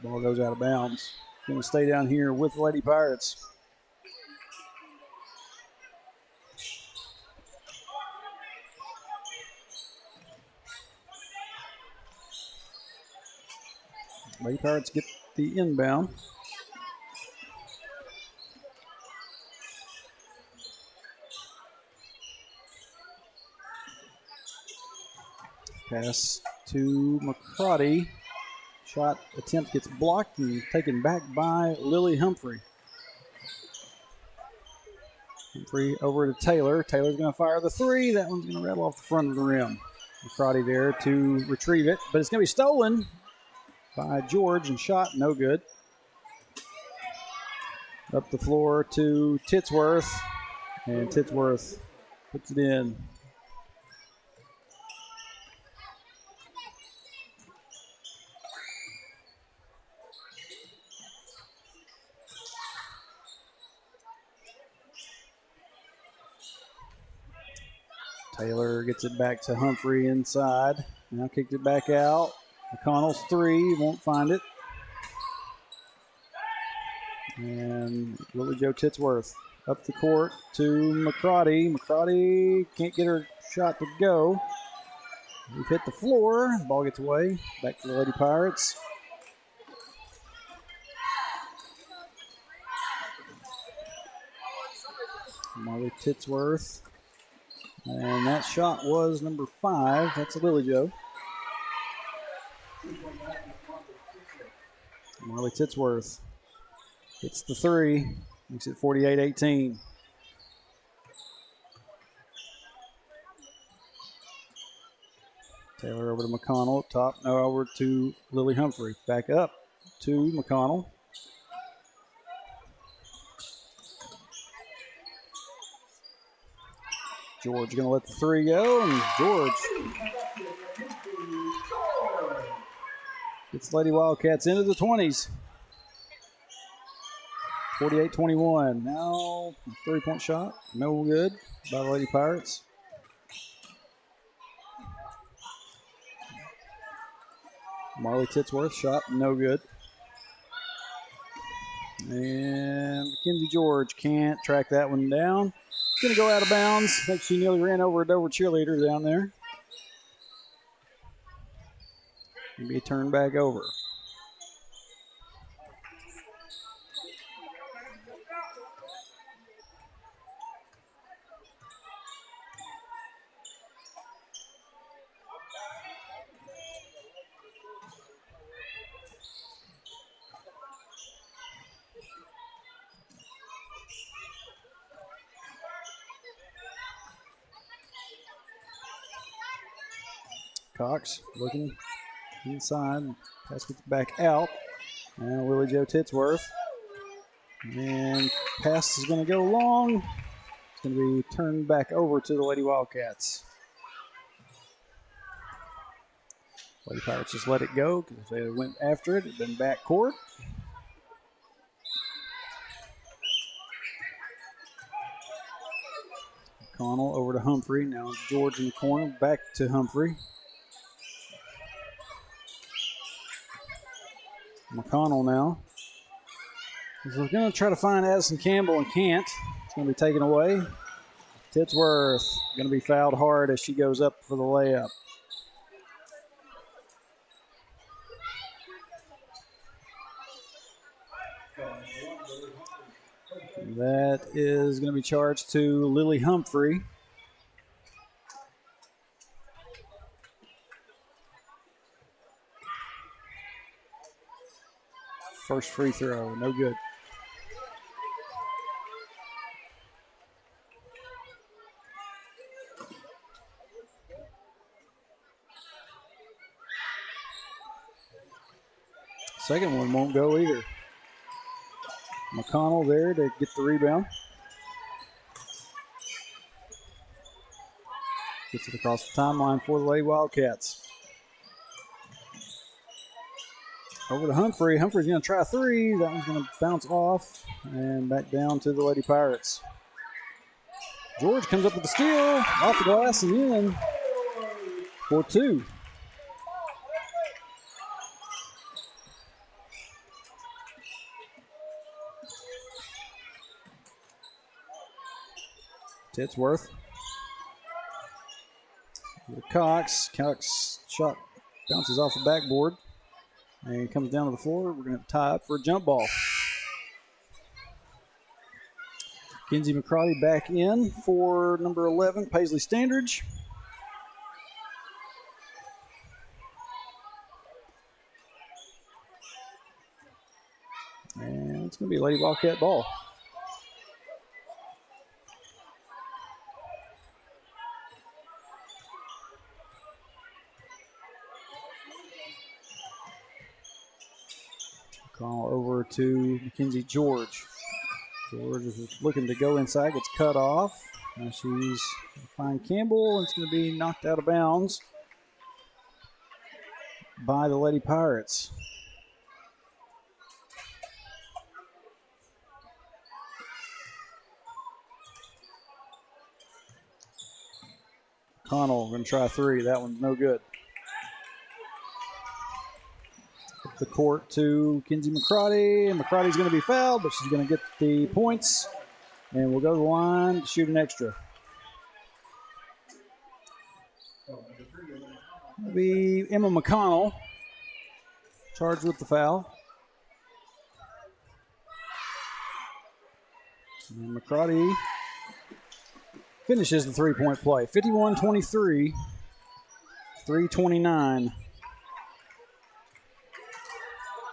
Ball goes out of bounds. Going to stay down here with the Lady Pirates. Lady Pirates get the inbound. Pass to McCrotty. Shot attempt gets blocked and taken back by Lily Humphrey. Humphrey over to Taylor. Taylor's going to fire the three. That one's going to rattle off the front of the rim. McCrotty there to retrieve it, but it's going to be stolen by George and shot no good. Up the floor to Titsworth, and Titsworth puts it in. Taylor gets it back to Humphrey inside. Now kicked it back out. McConnell's three, won't find it. And Lily Jo Titsworth up the court to McCrotty. McCrotty can't get her shot to go. We've hit the floor. Ball gets away. Back to the Lady Pirates. Molly Titsworth. And that shot was number 5. That's a Lily Jo. Marley Titsworth It's the three. Makes it 48-18. Taylor over to McConnell up top. Now over to Lily Humphrey. Back up to McConnell. George going to let the three go, and George gets Lady Wildcats into the 20s. 48-21. Now, three-point shot. No good by the Lady Pirates. Marley Titsworth shot. No good. And Mackenzie George can't track that one down. Going to go out of bounds. I think she nearly ran over a Dover cheerleader down there. Going to be a turn back over. Cox looking inside. Pass gets back out. Now Willie Joe Titsworth. And pass is going to go long. It's going to be turned back over to the Lady Wildcats. Lady Pirates just let it go because if they went after it, it'd been back court. McConnell over to Humphrey. Now it's George in the corner. Back to Humphrey. McConnell now. He's going to try to find Addison Campbell and can't. It's going to be taken away. Titsworth going to be fouled hard as she goes up for the layup. That is going to be charged to Lily Humphrey. First free throw, no good. Second one won't go either. McConnell there to get the rebound. Gets it across the timeline for the Lady Wildcats. Over to Humphrey. Humphrey's going to try a three. That one's going to bounce off and back down to the Lady Pirates. George comes up with the steal, off the glass and in for two. Titsworth. Cox. Cox shot bounces off the backboard and comes down to the floor. We're going to tie up for a jump ball. Kenzie McCarty back in for number 11, Paisley Standridge. And it's going to be a Lady Wildcat ball. Call over to Mackenzie George. George is looking to go inside, gets cut off. Now she's going to find Campbell, and it's going to be knocked out of bounds by the Lady Pirates. Connell going to try three. That one's no good. Up the court to Kenzie McCarty, and McCarty's going to be fouled, but she's going to get the points, and we'll go to the line to shoot an extra. It'll be Emma McConnell charged with the foul. And McCarty finishes the three-point play. 51-23, 3:29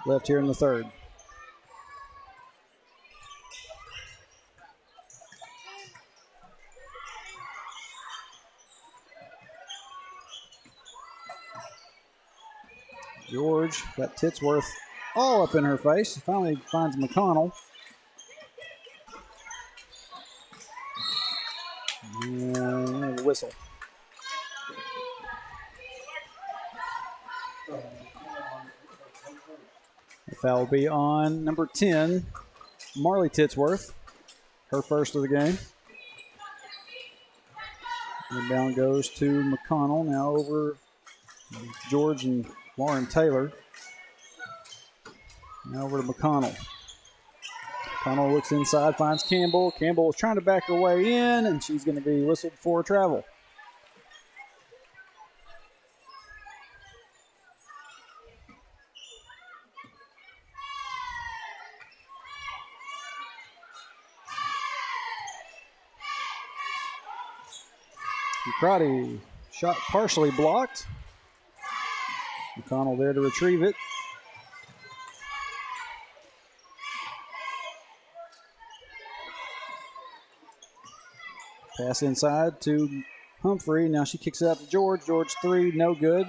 left here in the third. George got Titsworth all up in her face. Finally finds McConnell. And a whistle. The foul will be on number 10, Marley Titsworth. Her first of the game. Inbound goes to McConnell. Now over George and Lauren Taylor. Now over to McConnell. McConnell looks inside, finds Campbell. Campbell is trying to back her way in, and she's going to be whistled for travel. McCarty shot partially blocked. McConnell there to retrieve it. Pass inside to Humphrey. Now she kicks it out to George. George three, no good.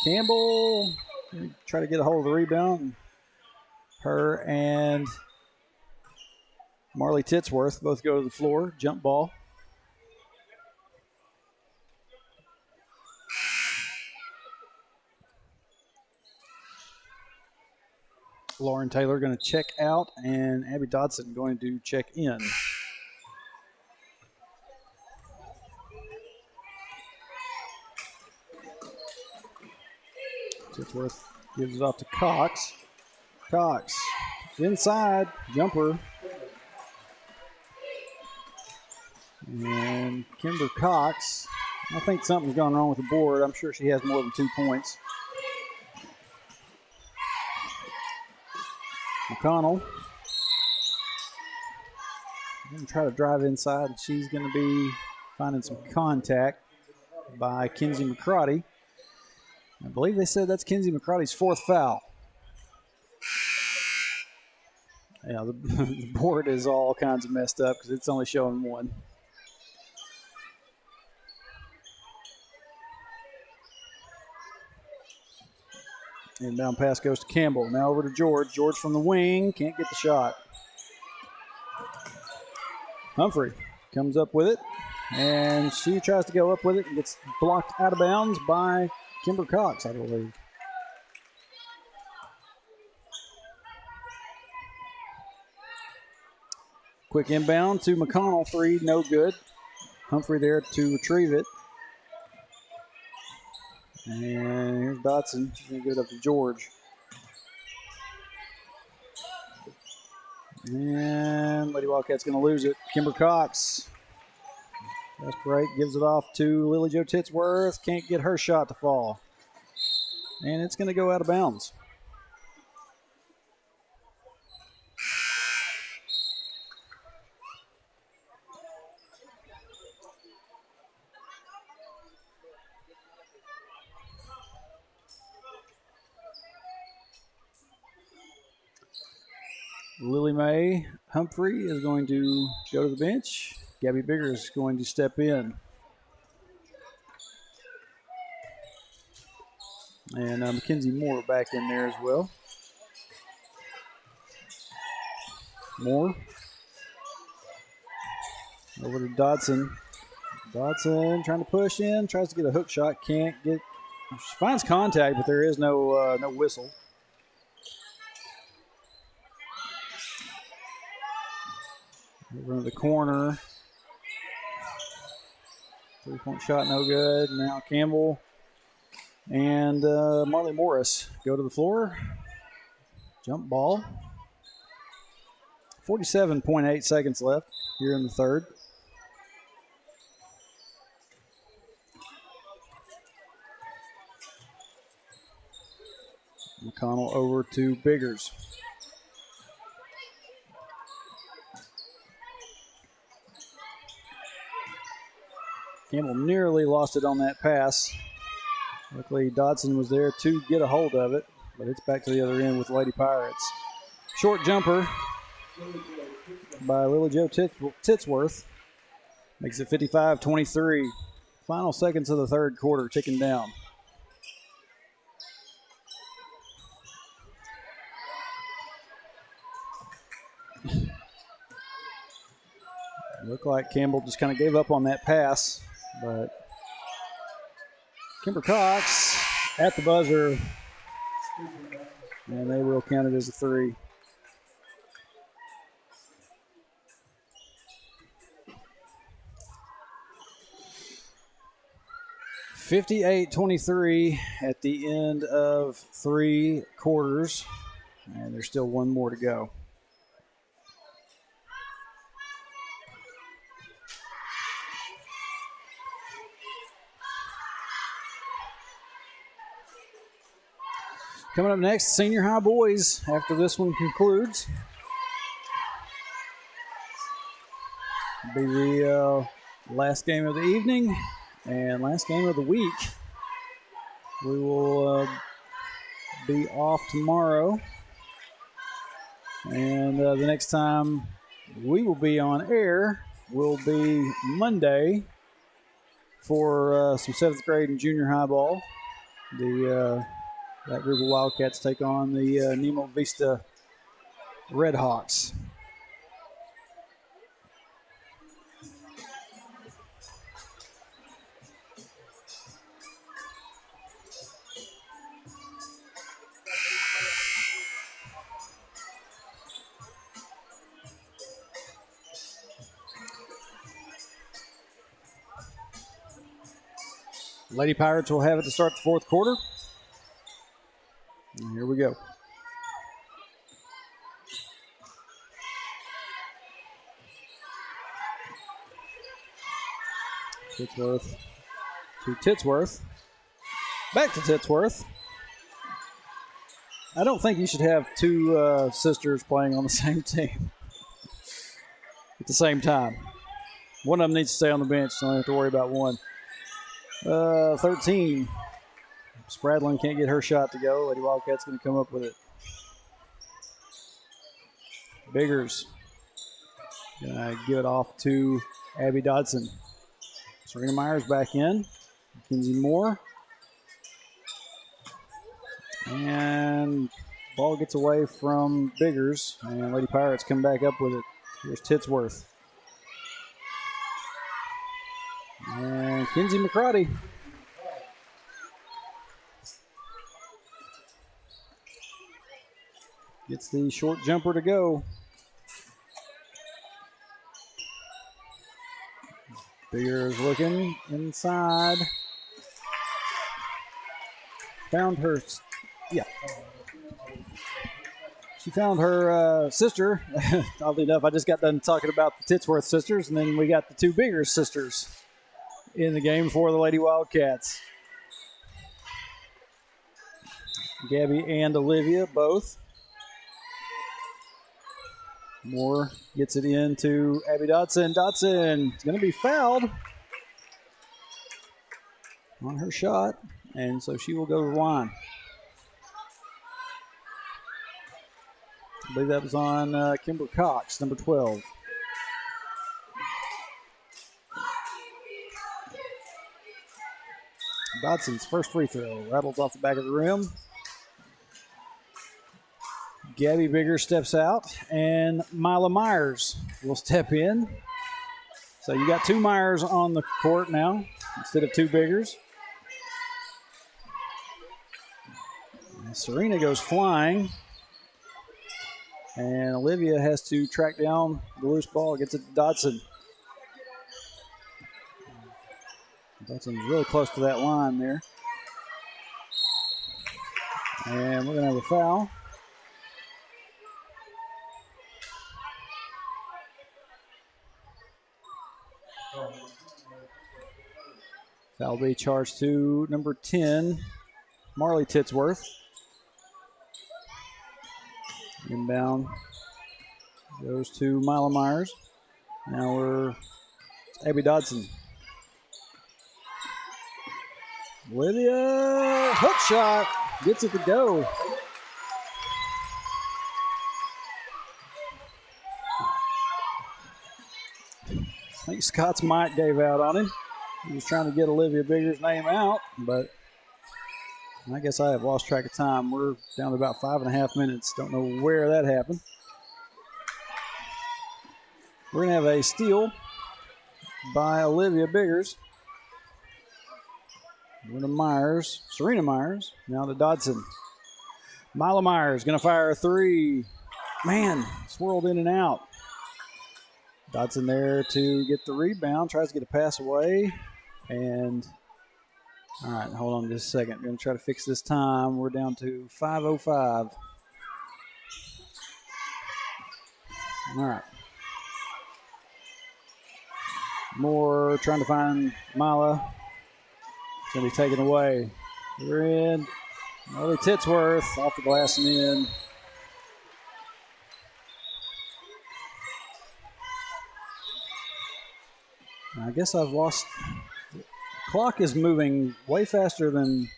Campbell try to get a hold of the rebound. Her and Marley Titsworth both go to the floor. Jump ball. Lauren Taylor going to check out, and Abby Dodson going to check in. Titsworth gives it off to Cox. Cox inside, jumper. And Kimber Cox, I think something's gone wrong with the board. I'm sure she has more than 2 points. McConnell going to try to drive inside. She's going to be finding some contact by Kinsey McCarty. I believe they said that's Kinsey McCarty's 4th foul. Yeah, the board is all kinds of messed up because it's only showing 1. Inbound pass goes to Campbell. Now over to George. George from the wing. Can't get the shot. Humphrey comes up with it. And she tries to go up with it and gets blocked out of bounds by Kimber Cox, I believe. Quick inbound to McConnell. 3, no good. Humphrey there to retrieve it. And here's Dotson. She's going to give it up to George. And Lady Wildcat's going to lose it. Kimber Cox. Fast break, gives it off to Lily Jo Titsworth. Can't get her shot to fall. And it's going to go out of bounds. Lily Mae Humphrey is going to go to the bench. Gabby Bigger is going to step in. And Mackenzie Moore back in there as well. Moore. Over to Dodson. Dodson trying to push in, tries to get a hook shot, can't get. She finds contact, but there is no whistle. Over into the corner. 3-point shot, no good. Now Campbell and Marley Morris go to the floor. Jump ball. 47.8 seconds left here in the third. McConnell over to Biggers. Campbell nearly lost it on that pass. Luckily, Dodson was there to get a hold of it, but it's back to the other end with Lady Pirates. Short jumper by Lily Jo Titsworth. Makes it 55-23. Final seconds of the third quarter ticking down. Looked like Campbell just kind of gave up on that pass, but Kimber Cox at the buzzer, and they will count it as a 3. (58-23) at the end of 3 quarters, and there's still one more to go. Coming up next, senior high boys after this one concludes. It'll be the last game of the evening and last game of the week. We will be off tomorrow. And the next time we will be on air will be Monday for some 7th grade and junior high ball. That group of Wildcats take on the Nemo Vista Redhawks. Lady Pirates will have it to start the 4th quarter. And here we go. Titsworth to Titsworth. Back to Titsworth. I don't think you should have 2 sisters playing on the same team at the same time. One of them needs to stay on the bench, so I don't have to worry about one. 13. Spradlin can't get her shot to go. Lady Wildcat's going to come up with it. Biggers going to give it off to Abby Dodson. Serena Myers back in. Mackenzie Moore. And ball gets away from Biggers. And Lady Pirates come back up with it. Here's Titsworth. And Kinsey McCarty. Gets the short jumper to go. Biggers looking inside. Found her, she found her sister. Oddly enough, I just got done talking about the Titsworth sisters, and then we got the 2 Biggers sisters in the game for the Lady Wildcats. Gabby and Olivia both. Moore gets it into Abby Dodson. Dodson is going to be fouled on her shot, and so she will go to the line. I believe that was on Kimber Cox, number 12. Dodson's first free throw rattles off the back of the rim. Gabby Bigger steps out, and Mila Myers will step in. So you got 2 Myers on the court now instead of 2 Biggers. And Serena goes flying, and Olivia has to track down the loose ball, gets it to Dodson. Dodson's really close to that line there. And we're going to have a foul. Foul be charged to number 10, Marley Titsworth. Inbound goes to Mila Myers. Now we're Abby Dodson. Olivia, hook shot, gets it to go. I think Scott's mic gave out on him. He was trying to get Olivia Bigger's name out, but I guess I have lost track of time. We're down to about 5.5 minutes. Don't know where that happened. We're going to have a steal by Olivia Biggers. Serena Myers, now to Dodson. Mila Myers going to fire a three. Man, swirled in and out. Dodson there to get the rebound, tries to get a pass away. And, all right, hold on just a second. We're going to try to fix this time. We're down to 5:05. All right. Moore trying to find Mila. It's going to be taken away. We're in. Molly Titsworth off the glass and in. I guess I've lost. The clock is moving way faster than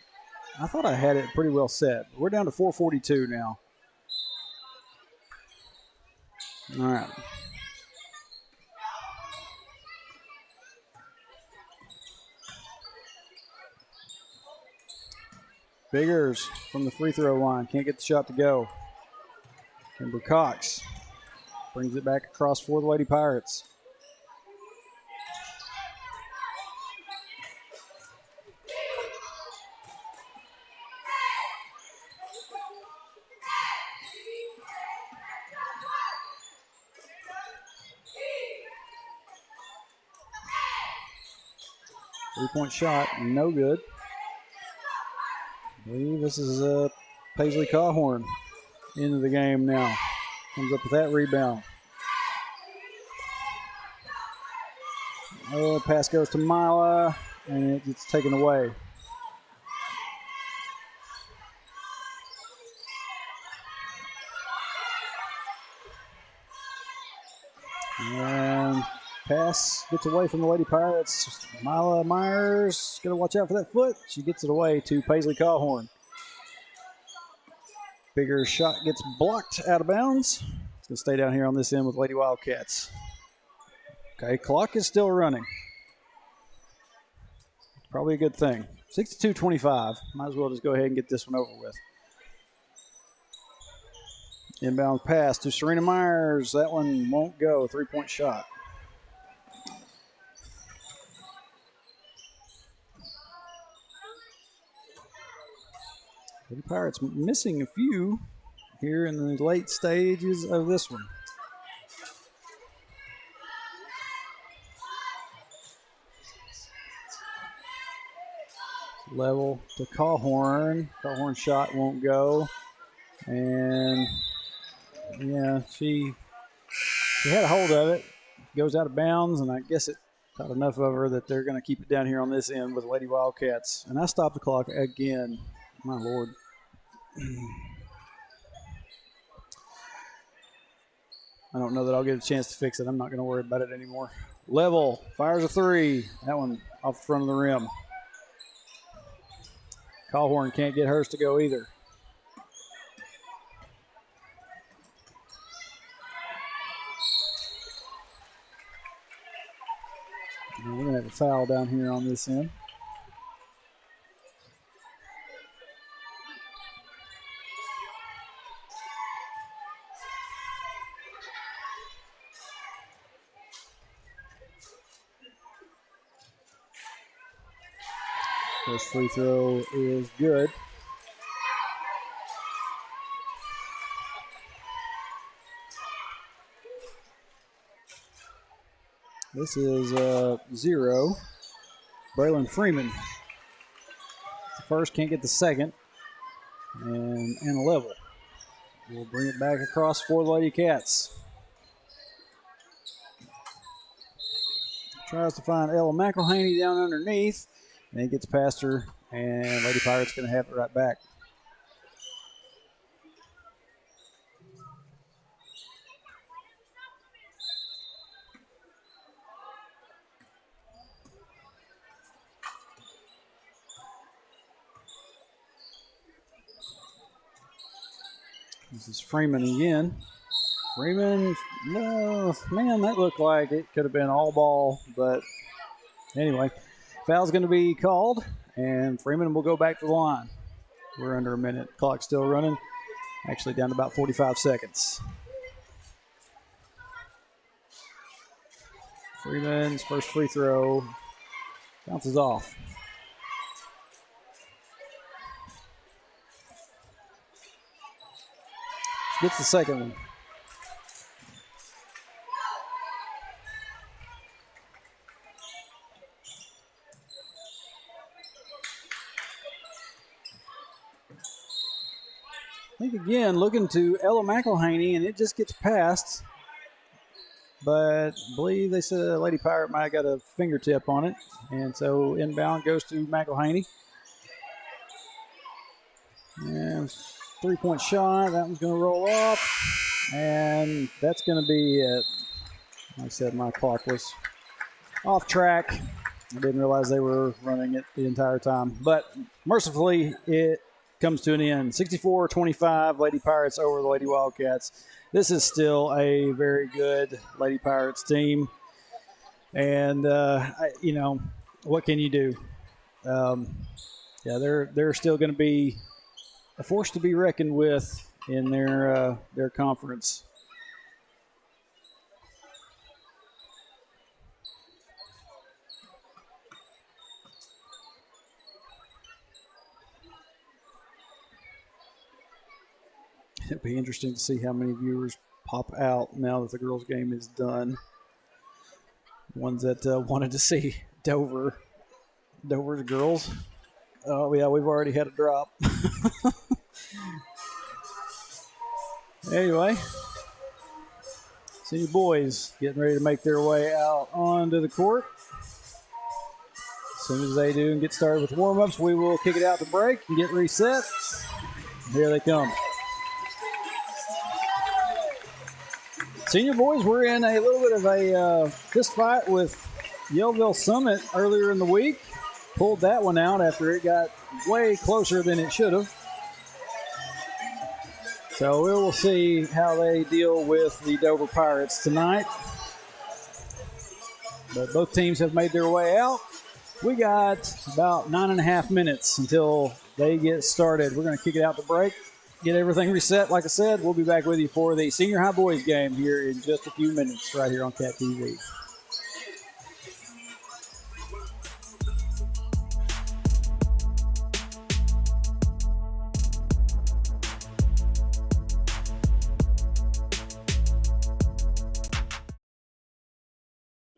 I thought. I had it pretty well set. We're down to 4:42 now. All right. Biggers from the free throw line. Can't get the shot to go. Kimber Cox brings it back across for the Lady Pirates. Three-point shot, no good. I believe this is Paisley Cawhorn into the game now. Comes up with that rebound. Pass goes to Mila, and it gets taken away. And pass gets away from the Lady Pirates. Mila Myers going to watch out for that foot. She gets it away to Paisley Cawhorn. Bigger shot gets blocked out of bounds. It's going to stay down here on this end with Lady Wildcats. Okay, clock is still running. Probably a good thing. 62-25. Might as well just go ahead and get this one over with. Inbound pass to Serena Myers. That one won't go. Three-point shot. The Pirates missing a few here in the late stages of this one. Level to Cawhorn. Cawhorn's shot won't go. And, yeah, she had a hold of it. Goes out of bounds, and I guess it caught enough of her that they're going to keep it down here on this end with Lady Wildcats. And I stopped the clock again. My Lord. I don't know that I'll get a chance to fix it. I'm not going to worry about it anymore. Level fires a three. That one off the front of the rim. Cawhorn can't get hers to go either. And we're going to have a foul down here on this end. First free throw is good. This is 0. Braylon Freeman. The first, can't get the second. And a level. We'll bring it back across for the Lady Cats. Tries to find Ella McElhaney down underneath. And it gets past her, and Lady Pirates going to have it right back. This is Freeman again. Freeman, no, man, that looked like it could have been all ball, but anyway. Foul's going to be called, and Freeman will go back to the line. We're under a minute. Clock's still running. Actually down to about 45 seconds. Freeman's first free throw bounces off. Gets the second one. I think again, looking to Ella McElhaney, and it just gets past. But I believe they said Lady Pirate might have got a fingertip on it. And so inbound goes to McElhaney. And 3-point shot. That one's going to roll off. And that's going to be it. Like I said, my clock was off track. I didn't realize they were running it the entire time. But mercifully, it comes to an end. 64-25, Lady Pirates over the Lady Wildcats. This is still a very good Lady Pirates team. And, what can you do? They're still going to be a force to be reckoned with in their conference. It'll be interesting to see how many viewers pop out now that the girls' game is done. Ones that wanted to see Dover's girls. Oh, yeah, we've already had a drop. Anyway, senior boys getting ready to make their way out onto the court. As soon as they do and get started with warm-ups, we will kick it out to break and get reset. Here they come. Senior boys were in a little bit of a fist fight with Yellville Summit earlier in the week. Pulled that one out after it got way closer than it should have. So we will see how they deal with the Dover Pirates tonight. But both teams have made their way out. We got about 9.5 minutes until they get started. We're going to kick it out to break. Get everything reset. Like I said, we'll be back with you for the senior high boys game here in just a few minutes right here on Cat TV.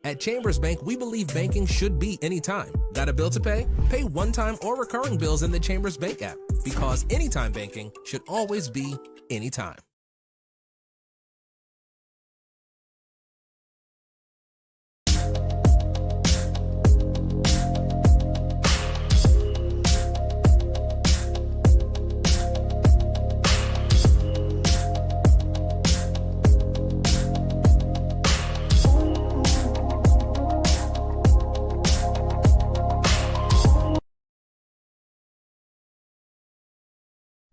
At Chambers Bank, we believe banking should be anytime. Got a bill to pay? Pay one-time or recurring bills in the Chambers Bank app, because anytime banking should always be anytime.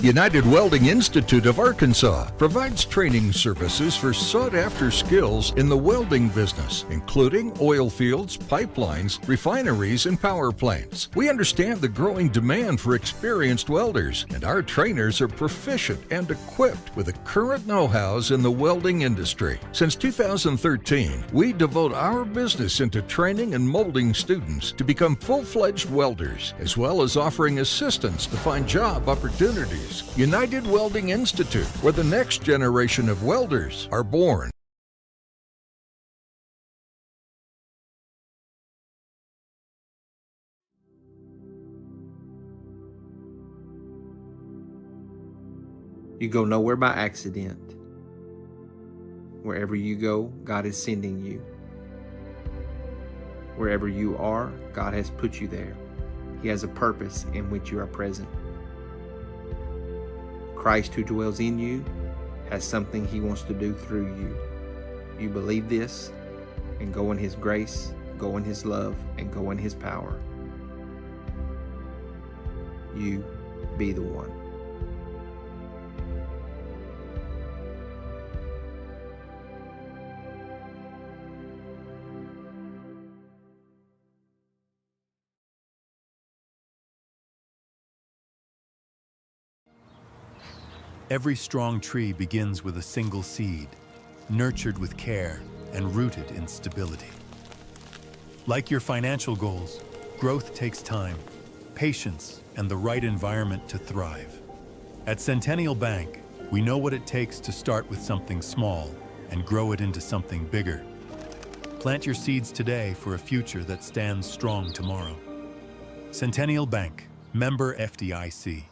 United Welding Institute of Arkansas provides training services for sought-after skills in the welding business, including oil fields, pipelines, refineries, and power plants. We understand the growing demand for experienced welders, and our trainers are proficient and equipped with the current know-hows in the welding industry. Since 2013, we devote our business into training and molding students to become full-fledged welders, as well as offering assistance to find job opportunities. United Welding Institute, where the next generation of welders are born. You go nowhere by accident. Wherever you go, God is sending you. Wherever you are, God has put you there. He has a purpose in which you are present. Christ who dwells in you has something He wants to do through you. You believe this, and go in His grace, go in His love, and go in His power. You be the one. Every strong tree begins with a single seed, nurtured with care and rooted in stability. Like your financial goals, growth takes time, patience, and the right environment to thrive. At Centennial Bank, we know what it takes to start with something small and grow it into something bigger. Plant your seeds today for a future that stands strong tomorrow. Centennial Bank, member FDIC.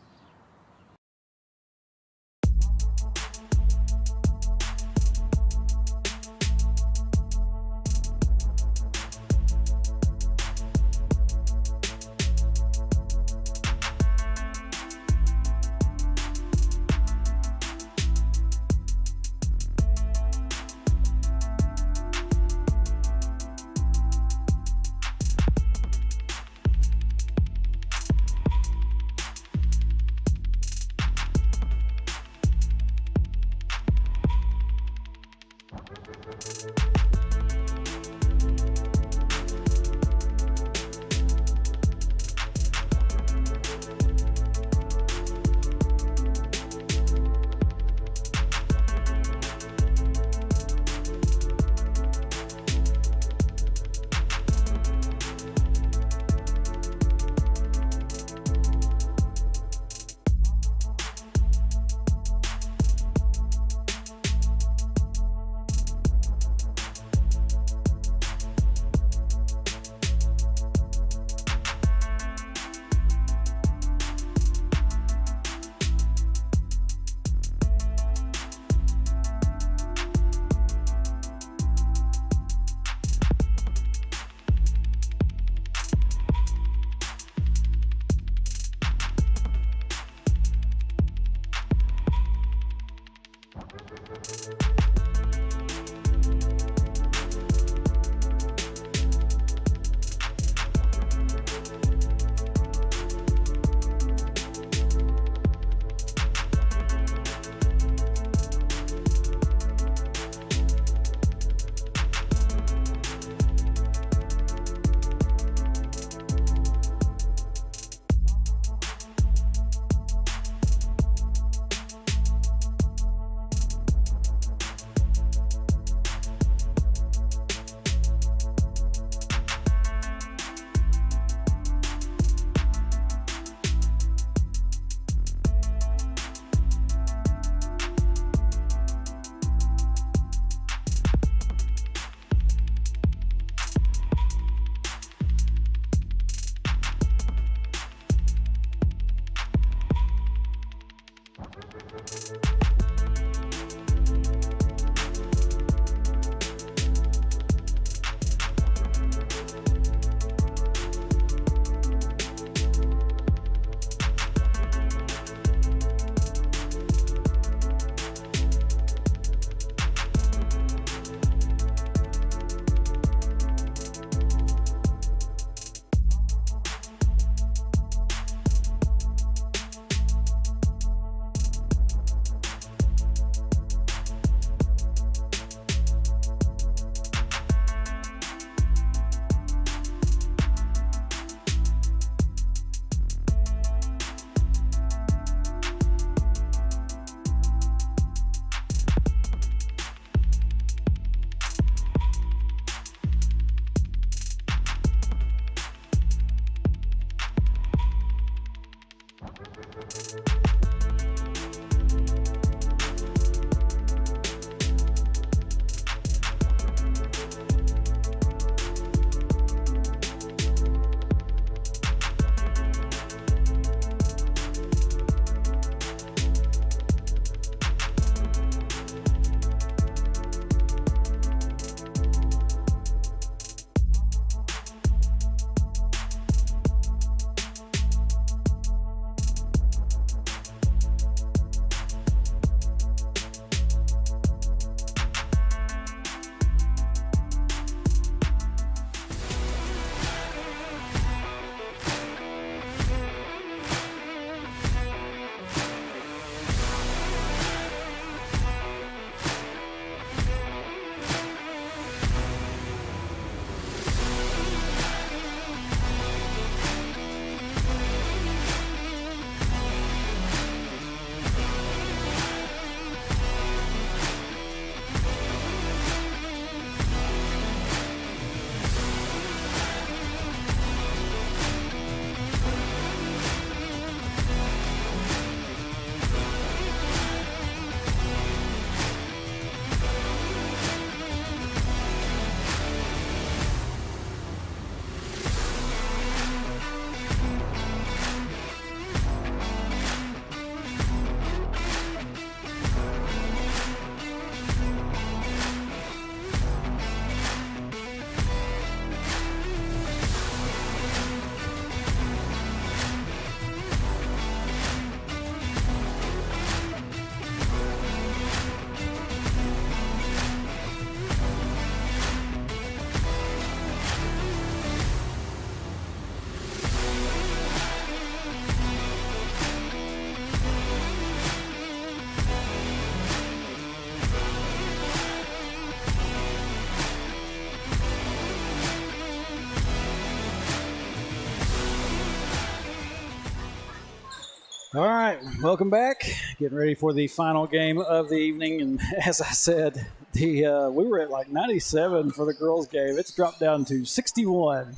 All right, welcome back. Getting ready for the final game of the evening, and as I said, we were at like 97 for the girls' game. It's dropped down to 61.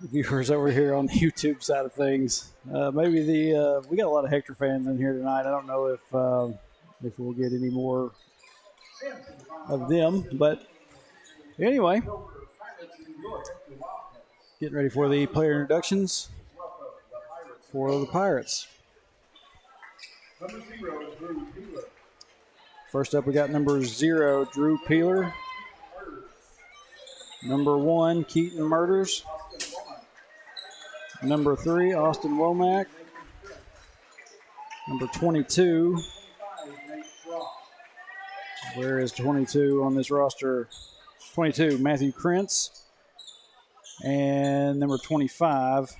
Viewers over here on the YouTube side of things. Maybe we got a lot of Hector fans in here tonight. I don't know if we'll get any more of them, but anyway, getting ready for the player introductions for the Pirates. First up, we got number 0, Drew Peeler. Number 1, Keaton Murders. Number 3, Austin Womack. Number 22. Where is 22 on this roster? 22, Matthew Krentz. And number 25,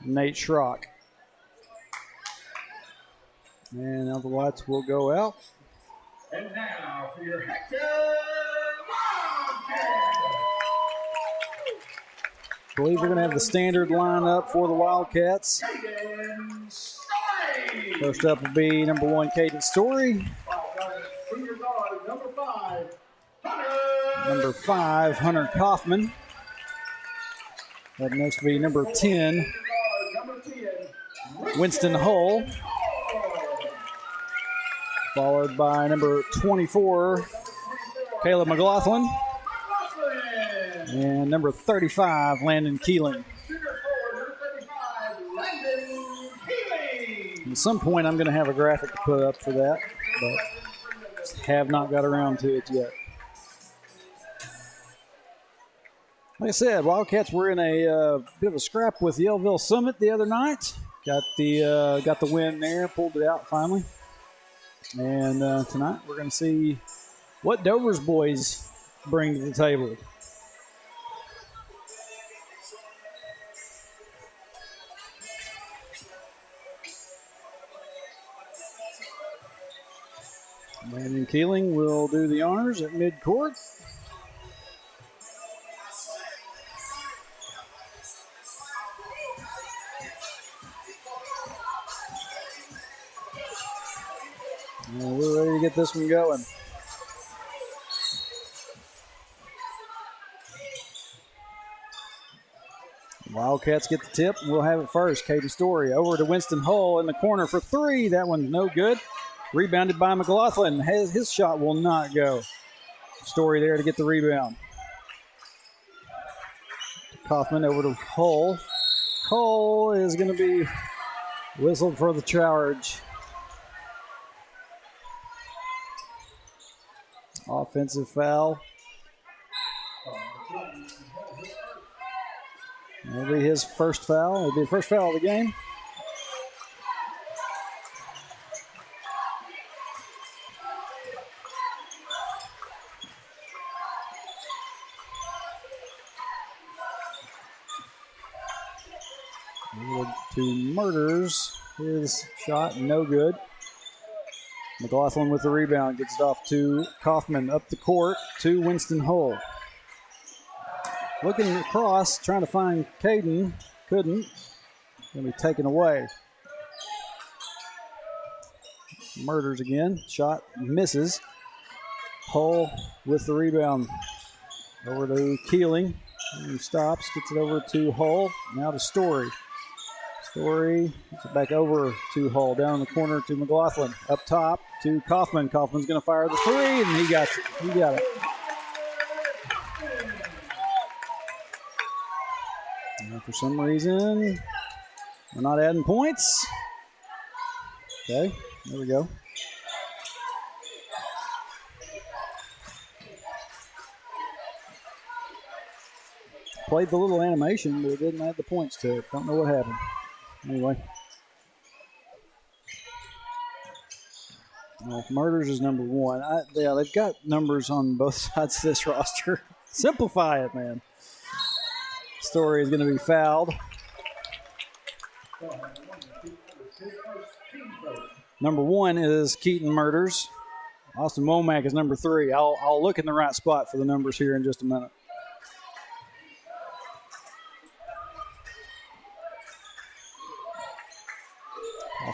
Nate Schrock. And now the lights will go out. And now for your Hector Wildcat. I believe we're going to have the standard lineup for the Wildcats. First up will be number 1, Caden Story. Number 5, Hunter Kaufman. Up next will be number 10, Winston Hull. Followed by number 24, Caleb McLaughlin. And number 35, Landon Keeling. At some point, I'm going to have a graphic to put up for that, but have not got around to it yet. Like I said, Wildcats were in a bit of a scrap with Yellville Summit the other night. Got the win there, pulled it out finally. And tonight we're going to see what Dover's boys bring to the table. Landon Keeling will do the honors at midcourt. And we're ready to get this one going. Wildcats get the tip, and we'll have it first. Katie Story over to Winston Hull in the corner for 3. That one's no good. Rebounded by McLaughlin. His shot will not go. Story there to get the rebound. Kaufman over to Hull. Hull is going to be whistled for the charge. Offensive foul. That'll be his first foul. It'll be the first foul of the game. To Murders. His shot, no good. McLaughlin with the rebound. Gets it off to Kaufman up the court to Winston Hull. Looking across, trying to find Caden. Couldn't. Going to be taken away. Murders again. Shot misses. Hull with the rebound. Over to Keeling. He stops. Gets it over to Hull. Now to Story. Story gets it back over to Hull. Down in the corner to McLaughlin. Up top to Kaufman. Kaufman's going to fire the 3, and he got it. He got it. And for some reason, we're not adding points. Okay, there we go. Played the little animation, but it didn't add the points to it. Don't know what happened. Anyway. Well, Murders is number 1. Yeah, they've got numbers on both sides of this roster. Simplify it, man. Story is going to be fouled. Number 1 is Keaton Murders. Austin Womack is number 3. I'll look in the right spot for the numbers here in just a minute.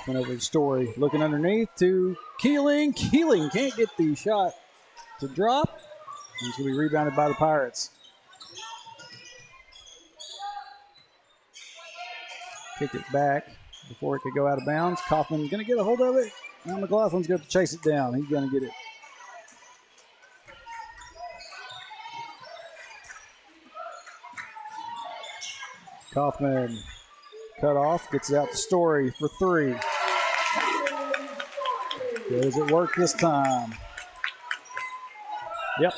Kaufman over the Story. Looking underneath to Keeling. Keeling can't get the shot to drop. He's going to be rebounded by the Pirates. Kick it back before it could go out of bounds. Kaufman's going to get a hold of it. Now McLaughlin's going to chase it down. He's going to get it. Kaufman cut off, gets it out to Story for three. Does it work this time? Yep.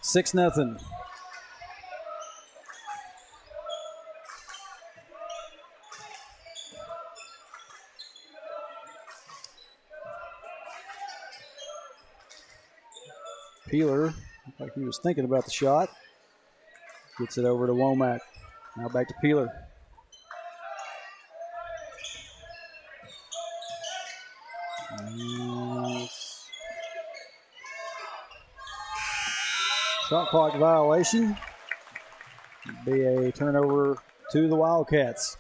6-0. Peeler, looked like he was thinking about the shot. Gets it over to Womack. Now back to Peeler. Shot clock violation. Be a turnover to the Wildcats.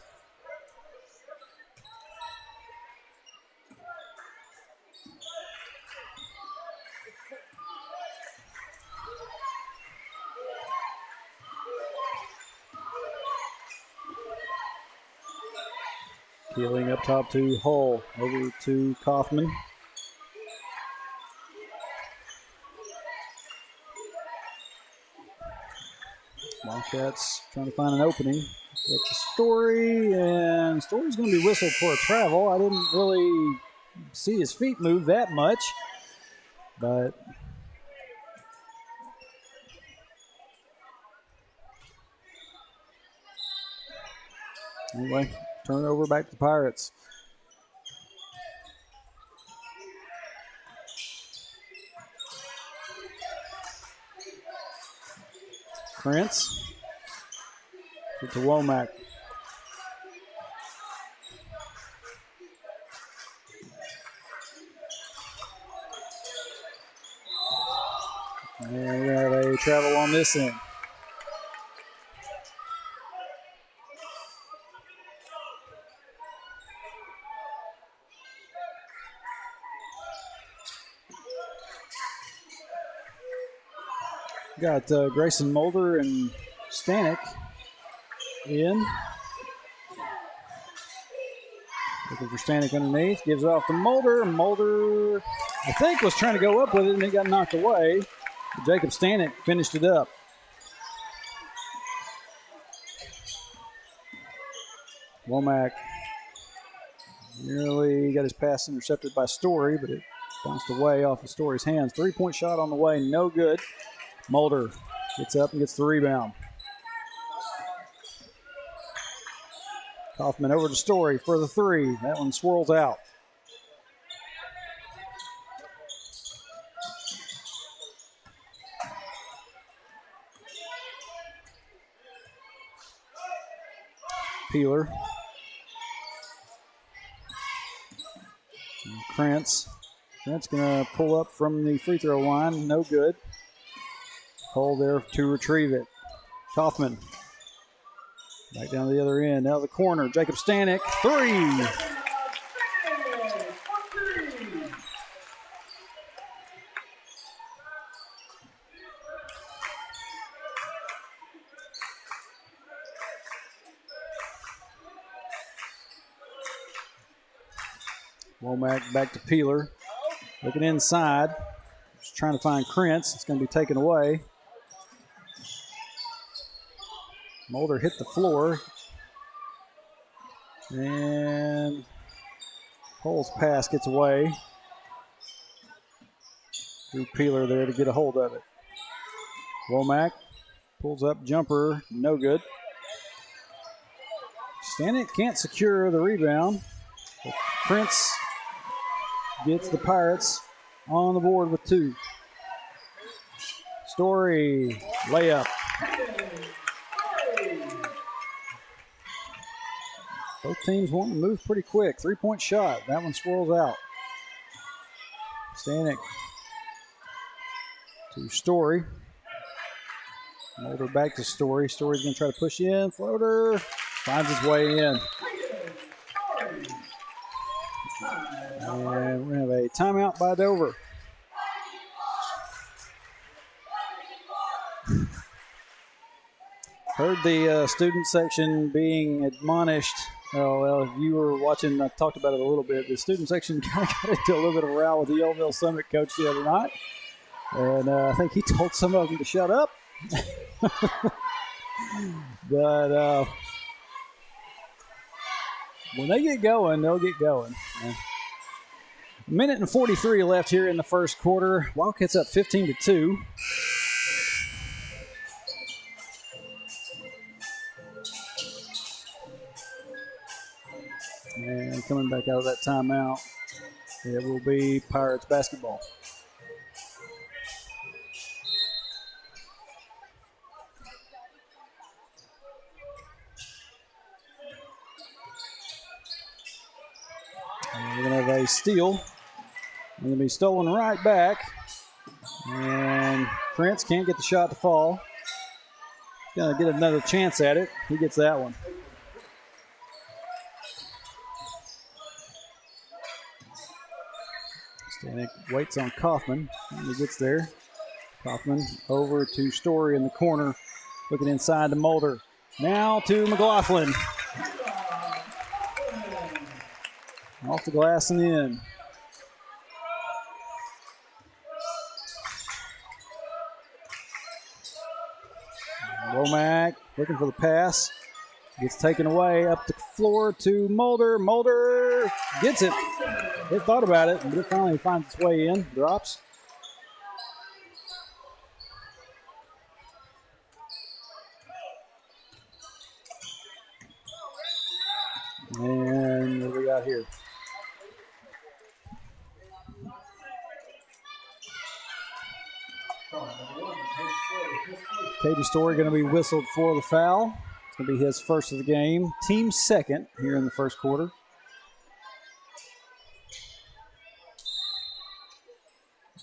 Keeling up top to Hull, over to Kaufman. Wildcats trying to find an opening. That's the Story, and Story's going to be whistled for a travel. I didn't really see his feet move that much, but anyway, turnover back to the Pirates. Prince to Womack. And we have a travel on this end. Got Grayson Mulder and Stanek in. Looking for Stanek underneath. Gives it off to Mulder. Mulder, I think, was trying to go up with it and it got knocked away. Jacob Stanek finished it up. Womack nearly got his pass intercepted by Story, but it bounced away off of Story's hands. 3-point shot on the way, no good. Mulder gets up and gets the rebound. Kaufman over to Story for the three. That one swirls out. Peeler. And Krantz. Krantz going to pull up from the free throw line. No good. Hold there to retrieve it. Kaufman. Back down to the other end. Now the corner. Jacob Stanek. Three. Womack back to Peeler. Looking inside. Just trying to find Krantz. It's going to be taken away. Mulder hit the floor. And Hull's pass gets away. Drew Peeler there to get a hold of it. Womack pulls up jumper. No good. Stanek can't secure the rebound. But Prince gets the Pirates on the board with two. Story layup. Both teams want to move pretty quick. 3-point shot. That one swirls out. Stanek to Story. Mulder back to Story. Story's going to try to push in. Floater. Finds his way in. And we're going to have a timeout by Dover. Heard the student section being admonished. Well, if you were watching, I talked about it a little bit. The student section kind of got into a little bit of a row with the Yeovil Summit coach the other night. And I think he told some of them to shut up. But when they get going, they'll get going. A minute and 43 left here in the first quarter. Wildcats up 15-2. And coming back out of that timeout, it will be Pirates basketball. And we're going to have a steal. Going to be stolen right back. And Prince can't get the shot to fall. Going to get another chance at it. He gets that one. Stanek waits on Kaufman. And he gets there. Kaufman over to Story in the corner. Looking inside to Mulder. Now to McLaughlin. Off the glass and in. Womack looking for the pass. Gets taken away up the floor to Mulder. Mulder gets it. They thought about it, but it finally finds its way in. Drops. And what do we got here? Katie Story going to be whistled for the foul. It's going to be his first of the game. Team second here in the first quarter.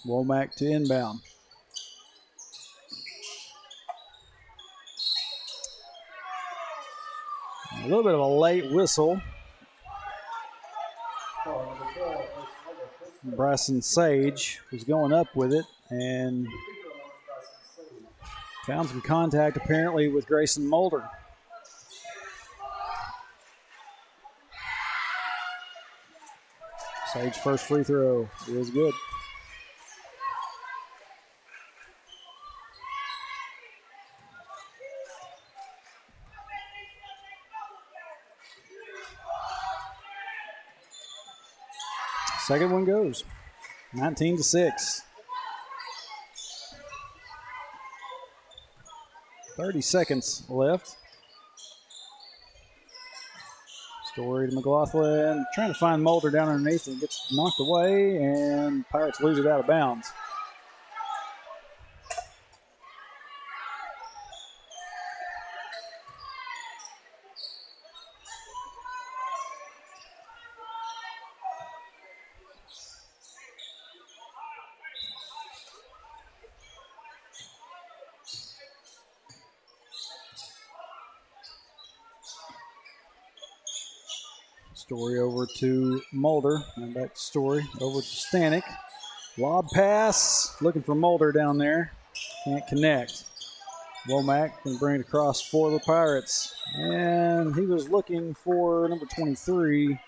Womack to inbound. A little bit of a late whistle. Bryson Sage was going up with it and found some contact apparently with Grayson Mulder. Sage first free throw is good. Second one goes. 19-6. 30 seconds left. Story to McLaughlin. Trying to find Mulder down underneath and gets knocked away, and Pirates lose it out of bounds. Story over to Mulder, and back to Story, over to Stanek. Lob pass, looking for Mulder down there. Can't connect. Womack can bring it across for the Pirates. And he was looking for number 23,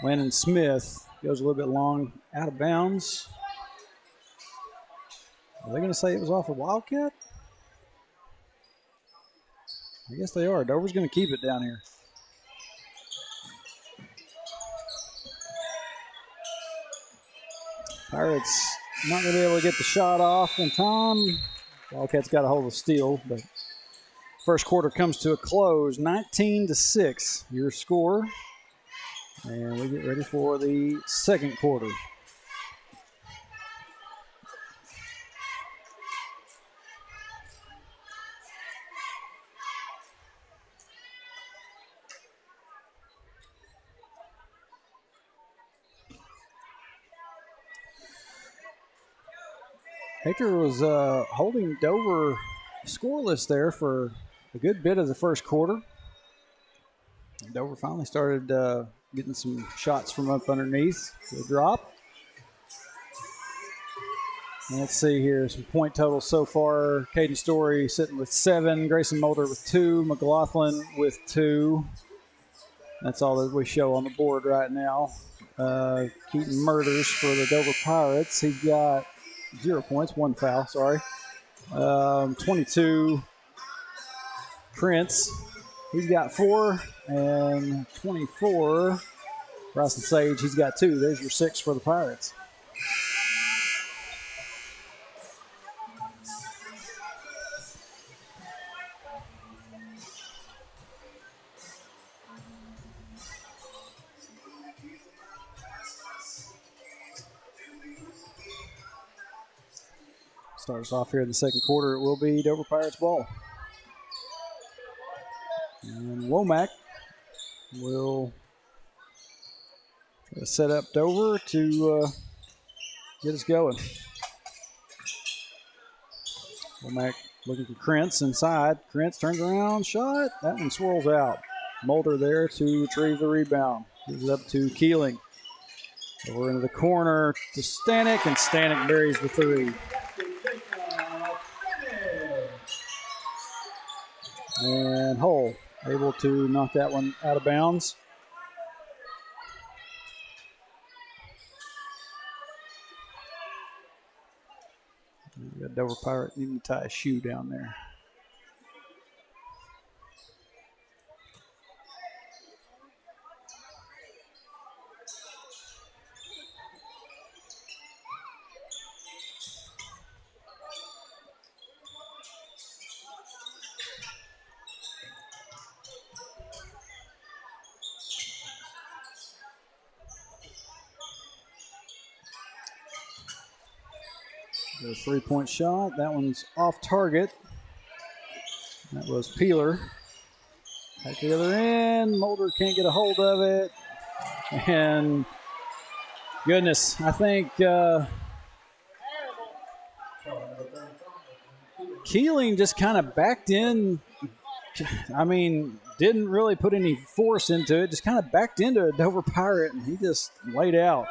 Landon Smith. Goes a little bit long, out of bounds. Are they going to say it was off a Wildcat? I guess they are. Dover's going to keep it down here. Pirates not going to be able to get the shot off in time. Wildcats got a hold of the steal, but first quarter comes to a close. 19-6, your score. And we get ready for the second quarter. Hector was holding Dover scoreless there for a good bit of the first quarter. Dover finally started getting some shots from up underneath. The drop. Let's see here, some point totals so far. Caden Story sitting with 7, Grayson Mulder with 2, McLaughlin with 2. That's all that we show on the board right now. Keaton Murders for the Dover Pirates. He's got 0 points, 1 foul, sorry. 22, Prince. He's got 4, and 24, Bryson Sage. He's got 2. There's your 6 for the Pirates. Starts off here in the second quarter. It will be Dover Pirates ball. And Womack will try to set up Dover to get us going. Womack looking for Krentz inside. Krentz turns around, shot. That one swirls out. Mulder there to retrieve the rebound. Gives it up to Keeling. Over into the corner to Stanek, and Stanek buries the 3. And Hull able to knock that one out of bounds. We got Dover Pirate needing to tie a shoe down there. The 3-point shot. That one's off target. That was Peeler. At the other end, Mulder can't get a hold of it. And goodness, I think Keeling just kind of backed in. I mean, didn't really put any force into it. Just kind of backed into a Dover Pirate, and he just laid out.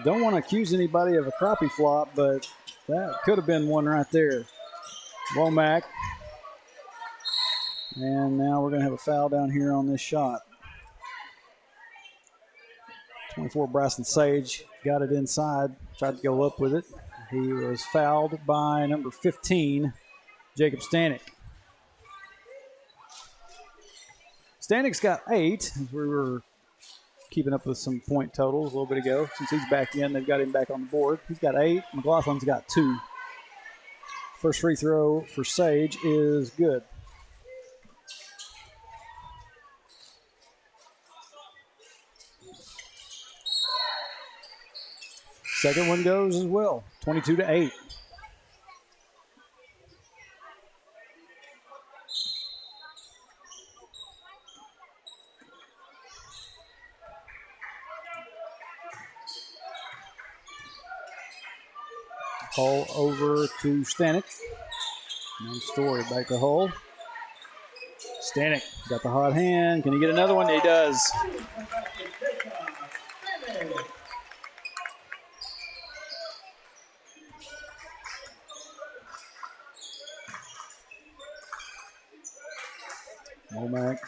Don't want to accuse anybody of a crappie flop, but that could have been one right there. Womack. And now we're going to have a foul down here on this shot. 24, Bryson Sage got it inside, tried to go up with it. He was fouled by number 15, Jacob Stanek. Stanek's got 8, as we were keeping up with some point totals a little bit ago. Since he's back in, they've got him back on the board. He's got 8. McLaughlin's got 2. First free throw for Sage is good. Second one goes as well, 22-8. Hull over to Stanek. And Story back to Hull. Stanek got the hot hand. Can he get another one? He does. Womack.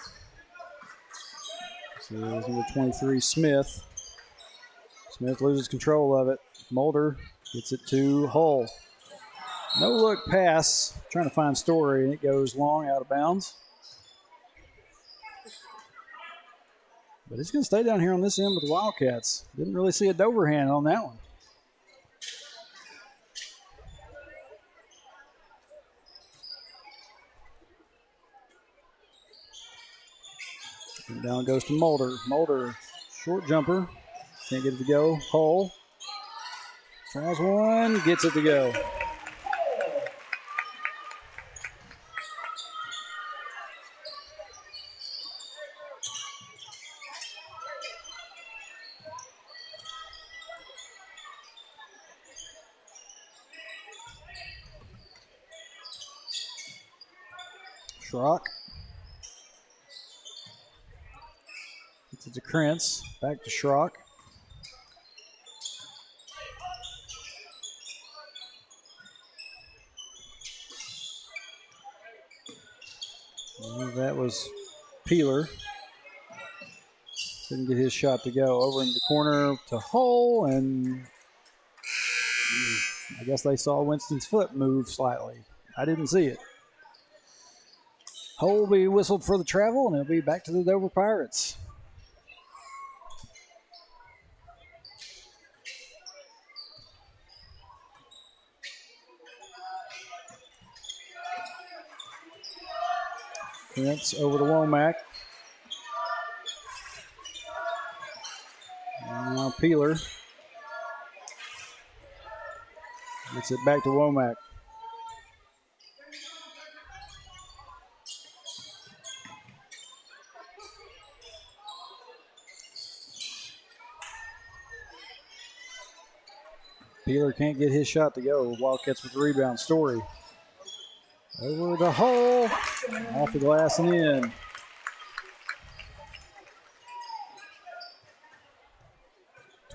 So number 23, Smith. Smith loses control of it. Mulder gets it to Hull. No look pass. Trying to find Story, and it goes long out of bounds. But it's going to stay down here on this end with the Wildcats. Didn't really see a Dover hand on that one. And down goes to Mulder. Mulder, short jumper. Can't get it to go. Hull tries one, gets it to go. Schrock. it to Krentz. Back to Schrock. That was Peeler. Didn't get his shot to go. Over in the corner to Hull, and I guess they saw Winston's foot move slightly. I didn't see it. Hull will be whistled for the travel, and it'll be back to the Dover Pirates. Krentz over to Womack. And now Peeler gets it back to Womack. Peeler can't get his shot to go. Wildcats with the rebound. Story. Over the hole. Off the glass and in.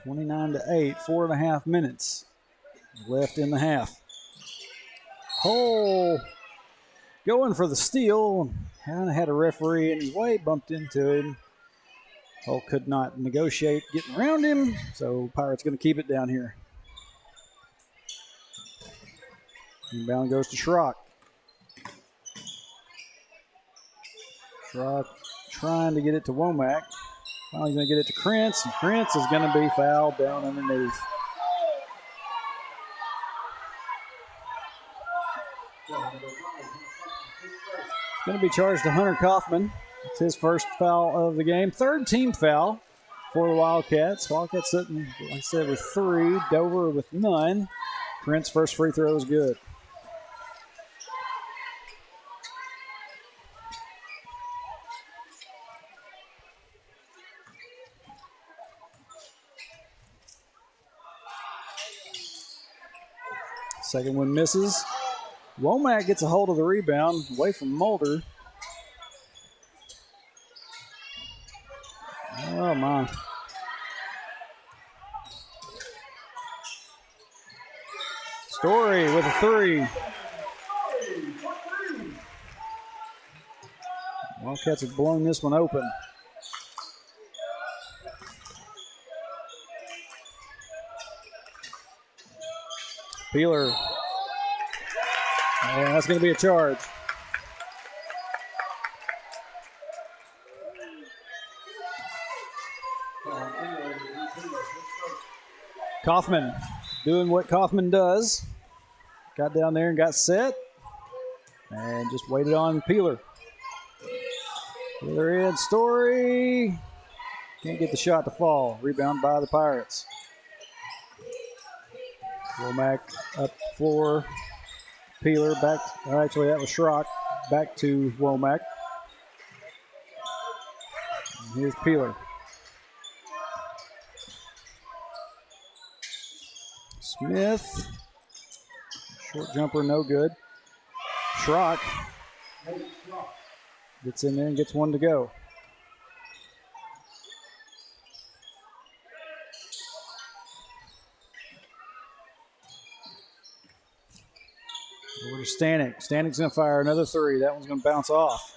(29-8). 4.5 minutes left in the half. Hole going for the steal. Kind of had a referee in his way, bumped into him. Hole could not negotiate getting around him, so Pirates going to keep it down here. Inbound goes to Schrock. Schrock trying to get it to Womack. Finally going to get it to Krentz, and Krentz is going to be fouled down underneath. It's going to be charged to Hunter Kaufman. It's his first foul of the game. Third team foul for the Wildcats. Wildcats sitting, like I said, with 3. Dover with none. Krentz first free throw is good. Second one misses. Womack gets a hold of the rebound away from Mulder. Oh, my. Story with a 3. Wildcats have blown this one open. Peeler. And that's going to be a charge. Kaufman doing what Kaufman does. Got down there and got set. And just waited on Peeler. Peeler in. Story. Can't get the shot to fall. Rebound by the Pirates. Womack up the floor. Peeler back. Actually, that was Schrock. Back to Womack. And here's Peeler. Smith. Short jumper, no good. Schrock gets in there and gets one to go. Over to Stanek. Stanek's going to fire another 3. That one's going to bounce off.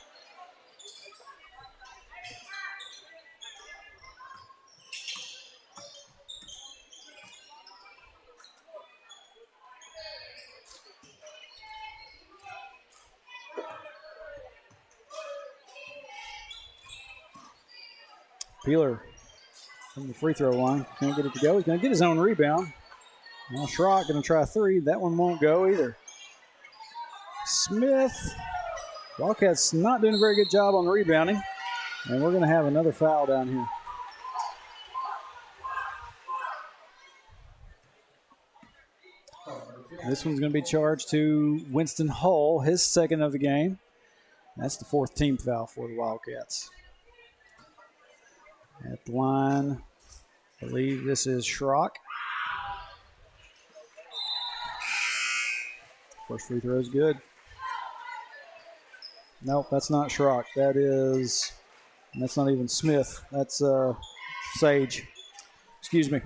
Peeler from the free throw line. Can't get it to go. He's going to get his own rebound. Now Schrock going to try a 3. That one won't go either. Smith. Wildcats not doing a very good job on the rebounding. And we're going to have another foul down here. This one's going to be charged to Winston Hull, his second of the game. That's the 4th team foul for the Wildcats. At the line, I believe this is Schrock. First free throw is good. Nope, that's not Schrock. That is And that's not even Smith. That's Sage. Excuse me.